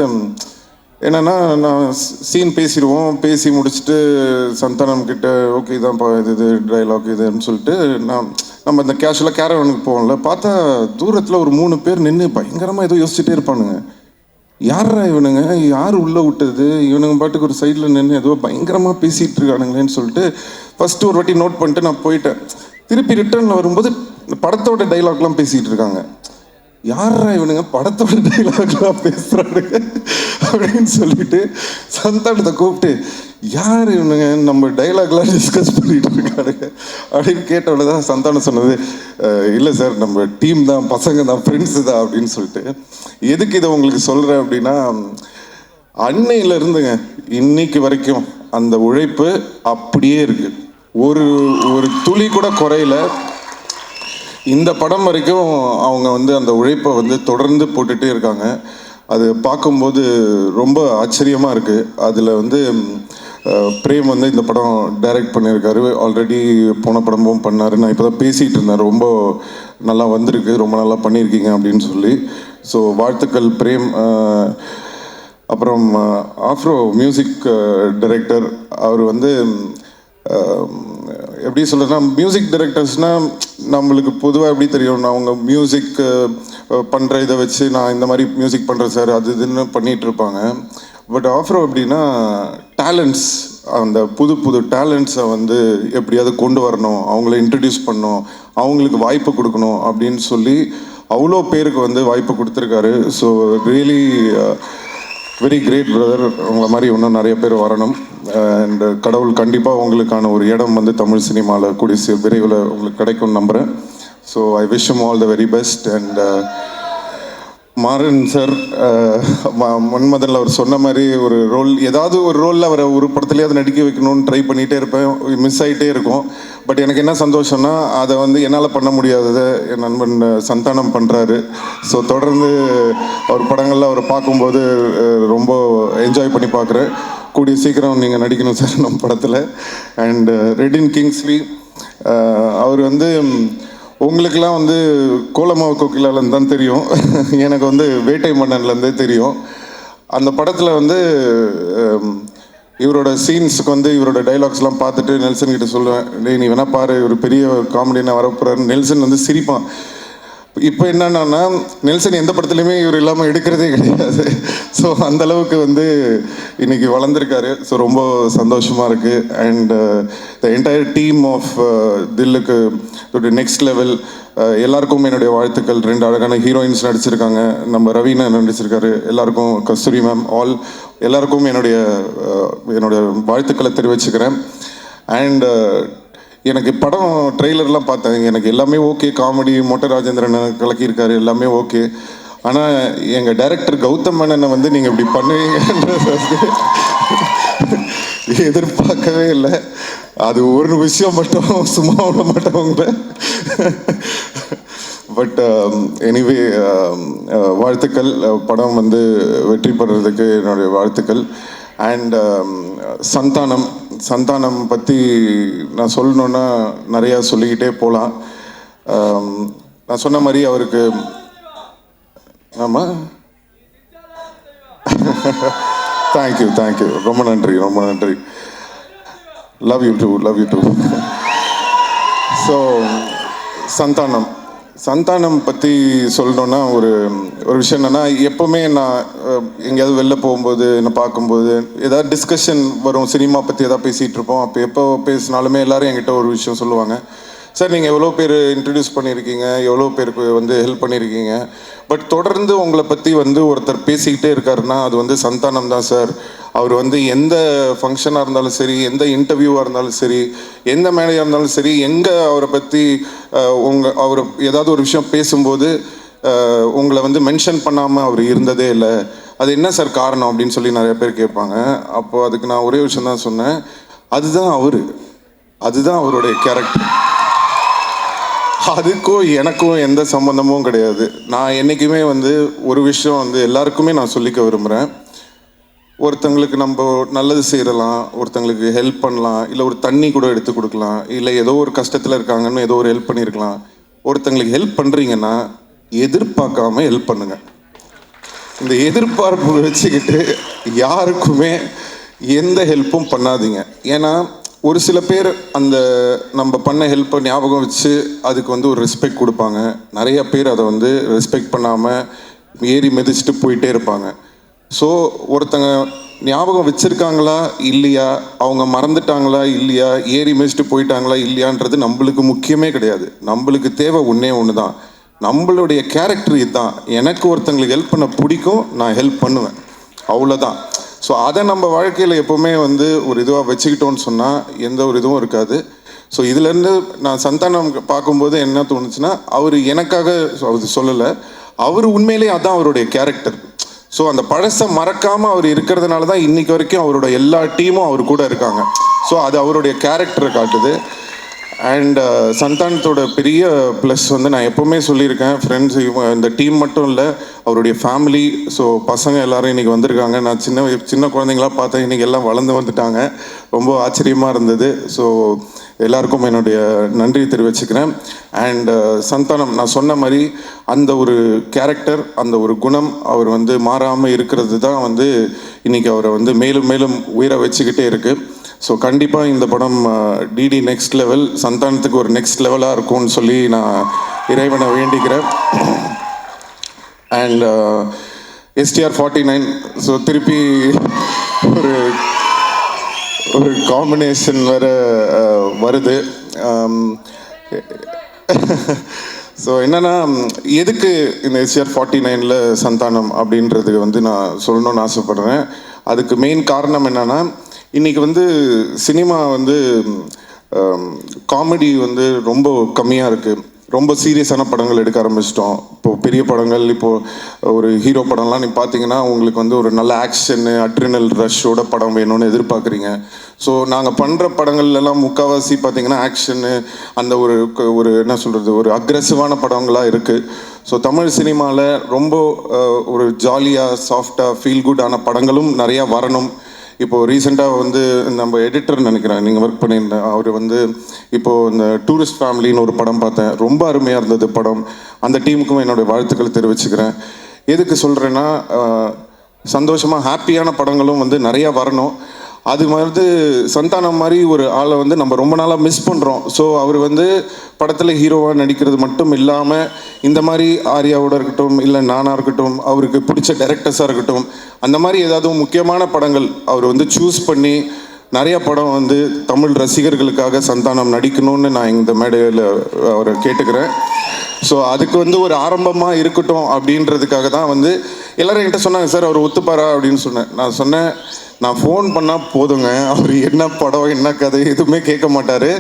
Speaker 12: என்னென்னா, நான் சீன் பேசி முடிச்சுட்டு சந்தானம் கிட்ட ஓகே இதான்ப்பா இது டைலாக் இதுன்னு சொல்லிட்டு நான் நம்ம இந்த கேஷுவலாக கேரவனுக்கு போவோம்ல, பார்த்தா தூரத்தில் ஒரு 3 பேர் நின்று பயங்கரமாக ஏதோ யோசிச்சுட்டே இருப்பானுங்க. யாரா இவனுங்க, யார் உள்ளே விட்டது, இவனுங்க பாட்டுக்கு ஒரு சைடில் நின்று ஏதோ பயங்கரமாக பேசிகிட்டு இருக்கானுங்களேன்னு சொல்லிட்டு ஃபஸ்ட்டு ஒரு வாட்டி நோட் பண்ணிட்டு நான் போயிட்டேன். திருப்பி ரிட்டர்னில் வரும்போது படத்தோட டைலாக்லாம் பேசிகிட்டு இருக்காங்க. யாரா இவனுங்க படத்தோட டைலாக்லாம் பேசுகிறானுங்க அப்படின்னு சொல்லிட்டு சந்தானத்தை கூப்பிட்டு, யார் இவனுங்க நம்ம டைலாக்லாம் டிஸ்கஸ் பண்ணிட்டு இருக்கானுங்க அப்படின்னு கேட்டவொடனே தான் சந்தானம் சொன்னது, இல்லை சார் நம்ம டீம் தான், பசங்க தான், ஃப்ரெண்ட்ஸு தான் அப்படின்னு சொல்லிட்டு. எதுக்கு இதை உங்களுக்கு சொல்கிறேன் அப்படின்னா, அன்னையிலேருந்துங்க இன்னைக்கு வரைக்கும் அந்த உழைப்பு அப்படியே இருக்குது. ஒரு துளி கூட குறையில. இந்த படம் வரைக்கும் அவங்க வந்து அந்த உழைப்பை வந்து தொடர்ந்து போட்டுகிட்டே இருக்காங்க. அது பார்க்கும்போது ரொம்ப ஆச்சரியமாக இருக்குது. அதில் வந்து பிரேம் வந்து இந்த படம் டைரக்ட் பண்ணியிருக்காரு. ஆல்ரெடி போன படமும் பண்ணார். நான் இப்போ தான் பேசிகிட்டு இருந்தேன், ரொம்ப நல்லா வந்திருக்கு, ரொம்ப நல்லா பண்ணியிருக்கீங்க அப்படின்னு சொல்லி. ஸோ வாழ்த்துக்கள் பிரேம். அப்புறம் ஆஃப்ரோ மியூசிக் டைரக்டர், அவர் வந்து எப்படி சொல்கிறேன்னா, மியூசிக் டைரக்டர்ஸ்னால் நம்மளுக்கு பொதுவாக எப்படி தெரியும், நான் அவங்க மியூசிக் பண்ணுற இதை வச்சு நான் இந்த மாதிரி மியூசிக் பண்ணுறேன் சார் அது இதுன்னு பண்ணிகிட்டு இருப்பாங்க. பட் ஆஃப்ரோ எப்படின்னா டேலண்ட்ஸ், அந்த புது டேலண்ட்ஸை வந்து எப்படியாவது கொண்டு வரணும், அவங்கள இன்ட்ரடியூஸ் பண்ணணும், அவங்களுக்கு வாய்ப்பு கொடுக்கணும் அப்படின்னு சொல்லி அவ்வளோ பேருக்கு வந்து வாய்ப்பு கொடுத்துருக்காரு. So really very great brother. உங்களை மாதிரி இன்னும் நிறைய பேர் வரணும். அண்ட் கடவுள் கண்டிப்பாக உங்களுக்கான ஒரு இடம் வந்து தமிழ் சினிமாவில் கூடிய விரைவில் உங்களுக்கு கிடைக்கும்னு நம்புகிறேன். So I wish you all the very best. And Maran sir, மன்மதனில் அவர் சொன்ன மாதிரி ஒரு ரோல், ஏதாவது ஒரு ரோலில் அவரை ஒரு படத்துலேயாவது நடிக்க வைக்கணும்னு ட்ரை பண்ணிகிட்டே இருப்பேன், மிஸ் ஆகிட்டே இருக்கும். பட் எனக்கு என்ன சந்தோஷம்னா, அதை வந்து என்னால் பண்ண முடியாததை என் நண்பன் சந்தானம் பண்ணுறாரு. ஸோ தொடர்ந்து அவர் படங்களில் அவரை பார்க்கும்போது ரொம்ப என்ஜாய் பண்ணி பார்க்குறேன். கூடிய சீக்கிரம் நீங்கள் நடிக்கணும் சார் நம்ம படத்தில். அண்ட் ரெடின் கிங்ஸ்லி, அவர் வந்து உங்களுக்கெல்லாம் வந்து கோலமாவு கோகிலாலேருந்து தான் தெரியும், எனக்கு வந்து வேட்டை மன்னன்லேருந்தே தெரியும். அந்த படத்தில் வந்து இவரோட சீன்ஸுக்கு வந்து இவரோட டைலாக்ஸ்லாம் பார்த்துட்டு நெல்சன் கிட்ட சொல்லுவேன், டேய் நீ வேணா பாரு, ஒரு பெரிய காமெடினா வரப்போகிறாரு. நெல்சன் வந்து சிரிப்பான். இப்போ என்னன்னா, நெல்சன் எந்த படத்துலையுமே இவர் இல்லாமல் எடுக்கிறதே கிடையாது. ஸோ அந்தளவுக்கு வந்து இன்னைக்கு வளர்ந்துருக்காரு. ஸோ ரொம்ப சந்தோஷமாக இருக்குது. And the entire team of Dhilluku next level எல்லாருக்கும் என்னுடைய வாழ்த்துக்கள். 2 அழகான ஹீரோயின்ஸ் நடிச்சிருக்காங்க, நம்ம ரவீனா நடிச்சிருக்காரு, எல்லாருக்கும் கஸ்தூரி மேம், எல்லாருக்கும் என்னுடைய வாழ்த்துக்களை தெரிவிச்சுக்கிறேன். அண்ட் எனக்கு படம் ட்ரெய்லர்லாம் பார்த்தேன், எனக்கு எல்லாமே ஓகே. காமெடி மொட்டை ராஜேந்திரன் கலக்கியிருக்காரு, எல்லாமே ஓகே. ஆனால் எங்கள் டைரக்டர் கௌதம் மேனனை வந்து நீங்கள் இப்படி பண்ணுவீங்கன்றது எதிர்பார்க்கவே இல்லை. அது ஒரு விஷயம் மட்டும் சும்மா விட மாட்டவங்க. பட் எனிவே வாழ்த்துக்கள். படம் வந்து வெற்றி பெறுறதுக்கு என்னுடைய வாழ்த்துக்கள். அண்ட் சந்தானம் பற்றி நான் சொல்லணுன்னா நிறையா சொல்லிக்கிட்டே போகலாம். நான் சொன்ன மாதிரி அவருக்கு ஆமாம் தேங்க்யூ ரொம்ப நன்றி. Love you too. So Santhanam பற்றி சொல்லணுன்னா ஒரு விஷயம் என்னென்னா, எப்போவுமே நான் எங்கேயாவது வெளில போகும்போது என்னை பார்க்கும்போது ஏதாவது டிஸ்கஷன் வரும், சினிமா பற்றி எதாவது பேசிகிட்டு இருப்போம். அப்போ எப்போ பேசினாலுமே எல்லோரும் என்கிட்ட ஒரு விஷயம் சொல்லுவாங்க, சார் நீங்கள் எவ்வளோ பேர் இன்ட்ரடியூஸ் பண்ணியிருக்கீங்க, எவ்வளோ பேருக்கு வந்து ஹெல்ப் பண்ணியிருக்கீங்க, பட் தொடர்ந்து உங்களை பற்றி வந்து ஒருத்தர் பேசிக்கிட்டே இருக்காருன்னா அது வந்து சந்தானம் தான் சார். அவர் வந்து எந்த ஃபங்க்ஷனாக இருந்தாலும் சரி, எந்த இன்டர்வியூவாக இருந்தாலும் சரி, எந்த மேடையாக இருந்தாலும் சரி, எங்கே அவரை பற்றி அவர் ஏதாவது ஒரு விஷயம் பேசும்போது உங்களை வந்து மென்ஷன் பண்ணாமல் அவர் இருந்ததே இல்லை. அது என்ன சார் காரணம் அப்படின்னு சொல்லி நிறைய பேர் கேட்பாங்க. அப்போது அதுக்கு நான் ஒரே விஷயம் தான் சொன்னேன், அதுதான் அவருடைய கேரக்டர். அதுக்கும் எனக்கும் எந்த சம்மந்தமும் கிடையாது. நான் என்றைக்குமே வந்து ஒரு விஷயம் வந்து எல்லாருக்குமே நான் சொல்லிக்க விரும்புகிறேன், ஒருத்தங்களுக்கு நம்ம நல்லது செய்யலாம், ஒருத்தங்களுக்கு ஹெல்ப் பண்ணலாம், இல்லை ஒரு தண்ணி கூட எடுத்து கொடுக்கலாம், இல்லை ஏதோ ஒரு கஷ்டத்தில் இருக்காங்கன்னு ஏதோ ஒரு ஹெல்ப் பண்ணியிருக்கலாம். ஒருத்தங்களுக்கு ஹெல்ப் பண்ணுறீங்கன்னா எதிர்பார்க்காம ஹெல்ப் பண்ணுங்கள். இந்த எதிர்பார்ப்பு வச்சுக்கிட்டு யாருக்குமே எந்த ஹெல்ப்பும் பண்ணாதீங்க. ஏன்னா ஒரு சில பேர் அந்த நம்ம பண்ண ஹெல்ப்பை ஞாபகம் வச்சு அதுக்கு வந்து ஒரு ரெஸ்பெக்ட் கொடுப்பாங்க. நிறைய பேர் அதை வந்து ரெஸ்பெக்ட் பண்ணாமல் ஏறி மிதிச்சுட்டு போயிட்டே இருப்பாங்க. ஸோ ஒருத்தங்க ஞாபகம் வச்சுருக்காங்களா இல்லையா, அவங்க மறந்துட்டாங்களா இல்லையா, ஏறி மிதிச்சுட்டு போயிட்டாங்களா இல்லையான்றது நம்மளுக்கு முக்கியமே கிடையாது. நம்மளுக்கு தேவை ஒன்றே ஒன்று தான், நம்மளுடைய கேரக்டர் இதுதான். எனக்கு ஒருத்தங்களுக்கு ஹெல்ப் பண்ண பிடிக்கும், நான் ஹெல்ப் பண்ணுவேன், அவ்வளோதான். ஸோ அதை நம்ம வாழ்க்கையில் எப்போவுமே வந்து ஒரு இதுவாக வச்சுக்கிட்டோன்னு சொன்னால் எந்த ஒரு இதுவும் இருக்காது. ஸோ இதுலேருந்து நான் சந்தானம் பார்க்கும்போது என்ன தோணுச்சுன்னா, அவர் எனக்காக அவர் சொல்லலை, அவர் உண்மையிலே அதான் அவருடைய கேரக்டர். ஸோ அந்த பழசை மறக்காமல் அவர் இருக்கிறதுனால தான் இன்றைக்கி வரைக்கும் அவரோட எல்லா டீமும் அவர் கூட இருக்காங்க. ஸோ அது அவருடைய கேரக்டரை காட்டுது. அண்ட் சந்தானத்தோட பெரிய ப்ளஸ் வந்து நான் எப்போவுமே சொல்லியிருக்கேன், ஃப்ரெண்ட்ஸ் இந்த டீம் மட்டும் இல்லை, அவருடைய ஃபேமிலி. ஸோ பசங்க எல்லோரும் இன்றைக்கி வந்திருக்காங்க. நான் சின்ன குழந்தைங்களாம் பார்த்தேன், இன்றைக்கி எல்லாம் வளர்ந்து வந்துட்டாங்க. ரொம்ப ஆச்சரியமாக இருந்தது. ஸோ எல்லாருக்கும் என்னுடைய நன்றி தெரிவிச்சுக்கிறேன். அண்ட் சந்தானம் நான் சொன்ன மாதிரி அந்த ஒரு கேரக்டர், அந்த ஒரு குணம் அவர் வந்து மாறாமல் இருக்கிறது தான் வந்து இன்றைக்கி அவரை வந்து மேலும் மேலும் உயர வச்சுக்கிட்டே இருக்குது. ஸோ கண்டிப்பாக இந்த படம் டிடி நெக்ஸ்ட் லெவல், சந்தானத்துக்கு ஒரு நெக்ஸ்ட் லெவலாக இருக்கும்னு சொல்லி நான் இறைவனை வேண்டிக்கிறேன். அண்ட் STR49, ஸோ திருப்பி ஒரு காம்பினேஷன் வேறு வருது. ஸோ என்னென்னா, எதுக்கு இந்த STR49 சந்தானம் அப்படின்றது வந்து நான் சொல்லணும்னு ஆசைப்பட்றேன். அதுக்கு மெயின் காரணம் என்னென்னா, இன்றைக்கி வந்து சினிமா வந்து காமெடி வந்து ரொம்ப கம்மியாக இருக்குது. ரொம்ப சீரியஸான படங்கள் எடுக்க ஆரம்பிச்சிட்டோம். இப்போது பெரிய படங்கள், இப்போது ஒரு ஹீரோ படம்லாம் நீ பார்த்தீங்கன்னா உங்களுக்கு வந்து ஒரு நல்ல ஆக்ஷனு, அட்ரினல் ரஷ்ஷோட படம் வேணும்னு எதிர்பார்க்குறீங்க. ஸோ நாங்கள் பண்ணுற படங்கள்லாம் முக்கால்வாசி பார்த்தீங்கன்னா ஆக்ஷனு, அந்த ஒரு என்ன சொல்கிறது, ஒரு அக்ரெசிவான படங்களாக இருக்குது. ஸோ தமிழ் சினிமாவில் ரொம்ப ஒரு ஜாலியாக சாஃப்டாக ஃபீல் குட்டான படங்களும் நிறையா வரணும். இப்போது ரீசெண்டாக வந்து நம்ம எடிட்டர் நினைக்கிறேன், நீங்கள் ஒர்க் பண்ணியிருந்தேன், அவர் வந்து இப்போது இந்த டூரிஸ்ட் ஃபேமிலின்னு ஒரு படம் பார்த்தேன், ரொம்ப அருமையாக இருந்தது படம். அந்த டீமுக்கும் என்னுடைய வாழ்த்துக்கள் தெரிவிச்சுக்கிறேன். எதுக்கு சொல்கிறேன்னா, சந்தோஷமாக ஹாப்பியான படங்களும் வந்து நிறையா வரணும். அது மாதிரி சந்தானம் மாதிரி ஒரு ஆளை வந்து நம்ம ரொம்ப நாளாக மிஸ் பண்ணுறோம். ஸோ அவர் வந்து படத்தில் ஹீரோவாக நடிக்கிறது மட்டும் இல்லாமல் இந்த மாதிரி ஆர்யாவோட இருக்கட்டும், இல்லை நானாக இருக்கட்டும், அவருக்கு பிடிச்ச டைரக்டர்ஸாக இருக்கட்டும், அந்த மாதிரி ஏதாவது முக்கியமான படங்கள் அவர் வந்து சூஸ் பண்ணி நிறைய படம் வந்து தமிழ் ரசிகர்களுக்காக சந்தானம் நடிக்கணும்னு நான் இந்த மேடையில் அவரை கேட்டுக்கிறேன். ஸோ அதுக்கு வந்து ஒரு ஆரம்பமாக இருக்கட்டும் அப்படின்றதுக்காக தான் வந்து எல்லோரும் என்கிட்ட சொன்னாங்க, சார் அவர் ஒத்துப்பாரா அப்படின்னு சொன்னேன். நான் சொன்னேன், நான் ஃபோன் பண்ணால் போதுங்க, அவர் என்ன படம் என்ன கதை எதுவுமே கேட்க மாட்டார்,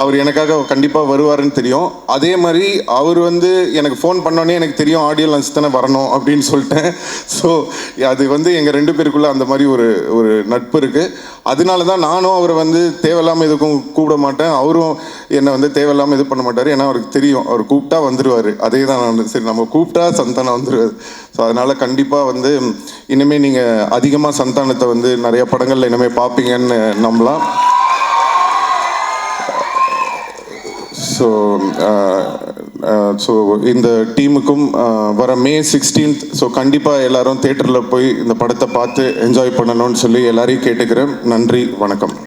Speaker 12: அவர் எனக்காக கண்டிப்பாக வருவாருன்னு தெரியும். அதே மாதிரி அவர் வந்து எனக்கு ஃபோன் பண்ணோன்னே எனக்கு தெரியும் ஆடியோ லான்ச் தானே வரணும் அப்படின்னு சொல்லிட்டேன். ஸோ அது வந்து எங்கள் 2 பேருக்குள்ளே அந்த மாதிரி ஒரு நட்பு இருக்குது. அதனால தான் நானும் அவரை வந்து தேவையில்லாமல் எதுக்கும் கூப்பிட மாட்டேன், அவரும் என்னை வந்து தேவையில்லாமல் இது பண்ண மாட்டார். ஏன்னா அவருக்கு தெரியும் அவர் கூப்பிட்டா வந்துடுவார். அதே தான் நான் சரி நம்ம கூப்பிட்டா சந்தானம் வந்துடுவார். ஸோ அதனால் கண்டிப்பாக வந்து இனிமேல் நீங்கள் அதிகமாக சந்தானத்தை வந்து நிறைய படங்களில் இனிமேல் பார்ப்பீங்கன்னு நம்பலாம். ஸோ இந்த டீமுக்கும் வர May 16th ஸோ கண்டிப்பாக எல்லாரும் தேட்டரில் போய் இந்த படத்தை பார்த்து என்ஜாய் பண்ணணும்னு சொல்லி எல்லாரையும் கேட்டுக்கிறேன். நன்றி, வணக்கம்.